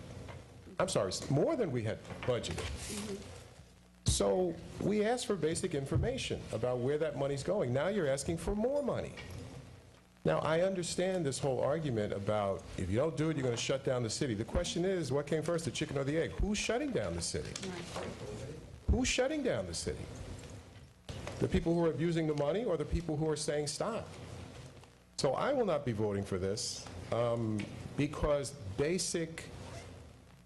I'm sorry, more than we had budgeted. So we asked for basic information about where that money's going. Now you're asking for more money. Now, I understand this whole argument about if you don't do it, you're going to shut down the city. The question is, what came first, the chicken or the egg? Who's shutting down the city? Who's shutting down the city? The people who are abusing the money, or the people who are saying stop? So I will not be voting for this because basic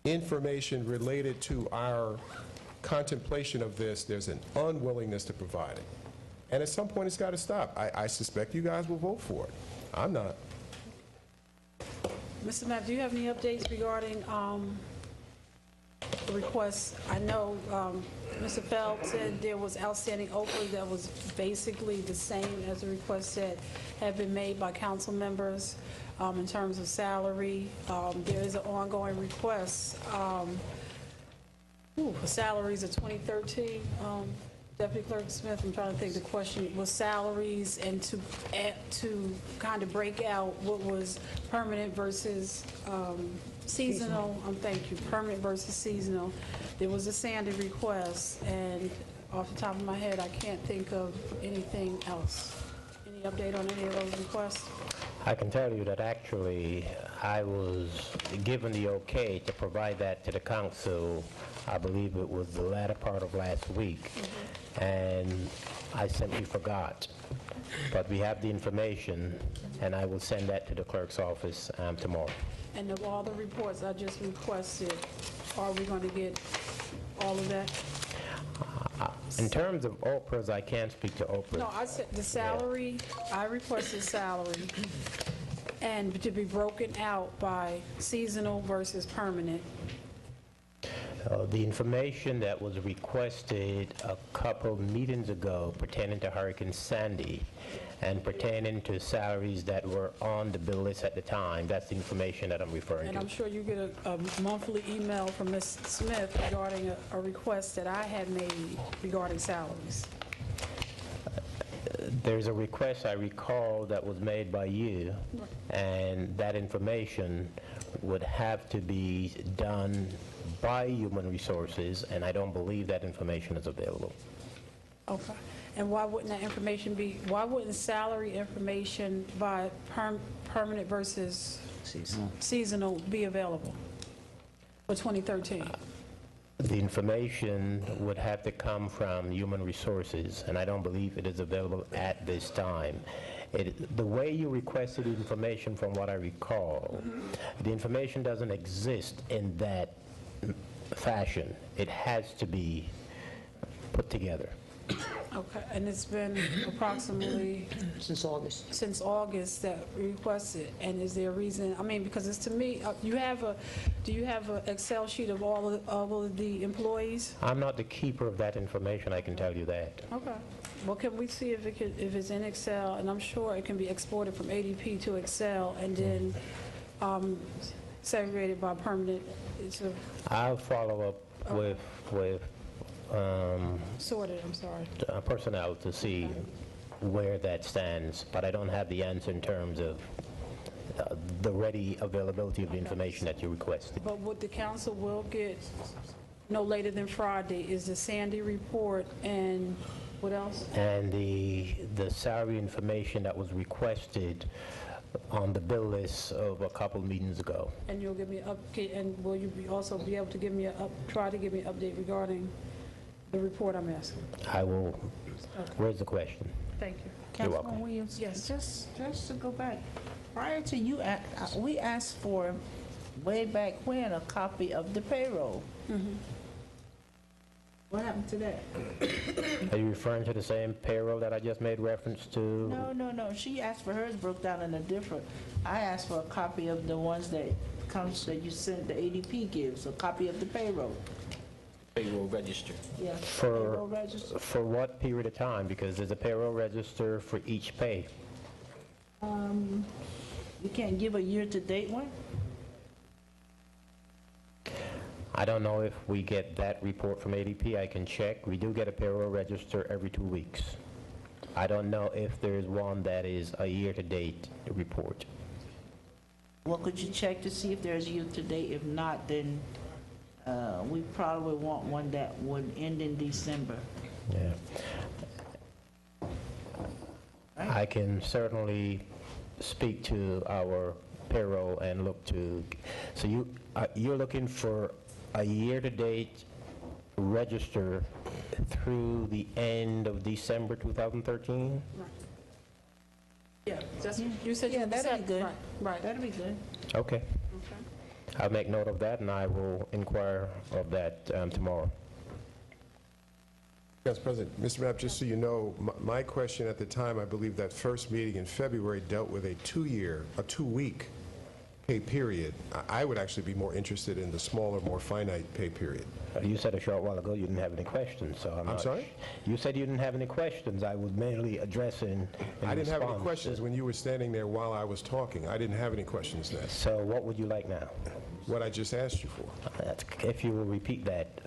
information related to our contemplation of this, there's an unwillingness to provide it. And at some point, it's got to stop. I suspect you guys will vote for it. I'm not. Mr. Mapp, do you have any updates regarding the requests? I know Mr. Feld said there was outstanding OPRA that was basically the same as the requests that have been made by council members in terms of salary. There is an ongoing request for salaries of 2013. Deputy Clerk Smith, I'm trying to think the question was salaries, and to kind of break out what was permanent versus seasonal. Thank you. Permanent versus seasonal. There was a Sandy request, and off the top of my head, I can't think of anything else. Any update on any of those requests? I can tell you that actually I was given the okay to provide that to the council. I believe it was the latter part of last week, and I simply forgot. But we have the information, and I will send that to the clerk's office tomorrow. And of all the reports I just requested, are we going to get all of that? In terms of OPRAs, I can't speak to OPRAs. No, I said the salary, I requested salary, and to be broken out by seasonal versus permanent. The information that was requested a couple meetings ago pertaining to Hurricane Sandy and pertaining to salaries that were on the bill list at the time, that's the information that I'm referring And to. I'm sure you get a monthly email from Ms. Smith regarding a request that I had made regarding salaries. There's a request I recall that was made by you, and that information would have to be done by Human Resources, and I don't believe that information is available. Okay. And why wouldn't that information be, why wouldn't salary information by permanent versus seasonal be available for 2013? The information would have to come from Human Resources, and I don't believe it is available at this time. The way you requested the information, from what I recall, the information doesn't exist in that fashion. It has to be put together. Okay, and it's been approximately... Since August. Since August that we requested, and is there a reason, I mean, because it's to me, do you have an Excel sheet of all of the employees? I'm not the keeper of that information, I can tell you that. Okay. Well, can we see if it's in Excel, and I'm sure it can be exported from ADP to Excel and then segregated by permanent. I'll follow up with sorted, I'm sorry. personnel to see where that stands, but I don't have the answer in terms of the ready availability of the information that you requested. But what the council will get no later than Friday is the Sandy report and what else? And the salary information that was requested on the bill list of a couple meetings ago. And you'll give me and will you also be able to give me try to give me an update regarding the report I'm asking? I will. Okay. Where's the question? Thank you. You're welcome. Councilman Williams? Yes. Just to go back, prior to you, we asked for, way back when, a copy of the payroll. What happened to that? Are you referring to the same payroll that I just made reference to? No. She asked for hers broke down in a different. I asked for a copy of the ones that you sent, the ADP gives, a copy of the payroll. Payroll register. Yeah. For Payroll register. For what period of time? Because there's a payroll register for each pay. You can't give a year-to-date one? I don't know if we get that report from ADP. I can check. We do get a payroll register every 2 weeks. I don't know if there's one that is a year-to-date report. Well, could you check to see if there's year-to-date? If not, then we probably want one that would end in December. Yeah. I can certainly speak to our payroll and look to, so you're looking for a year-to-date register through the end of December 2013? Right. Yeah, you said Yeah, that'd be good. Right. That'd be good. Okay. I'll make note of that, and I will inquire of that tomorrow. Yes, President. Mr. Mapp, just so you know, my question at the time, I believe that first meeting in February dealt with a 2-week pay period. I would actually be more interested in the smaller, more finite pay period. You said a short while ago you didn't have any questions, so I'm sorry? You said you didn't have any questions. I was mainly addressing I didn't have any questions when you were standing there while I was talking. I didn't have any questions then. So what would you like now? What I just asked you for. If you will repeat that.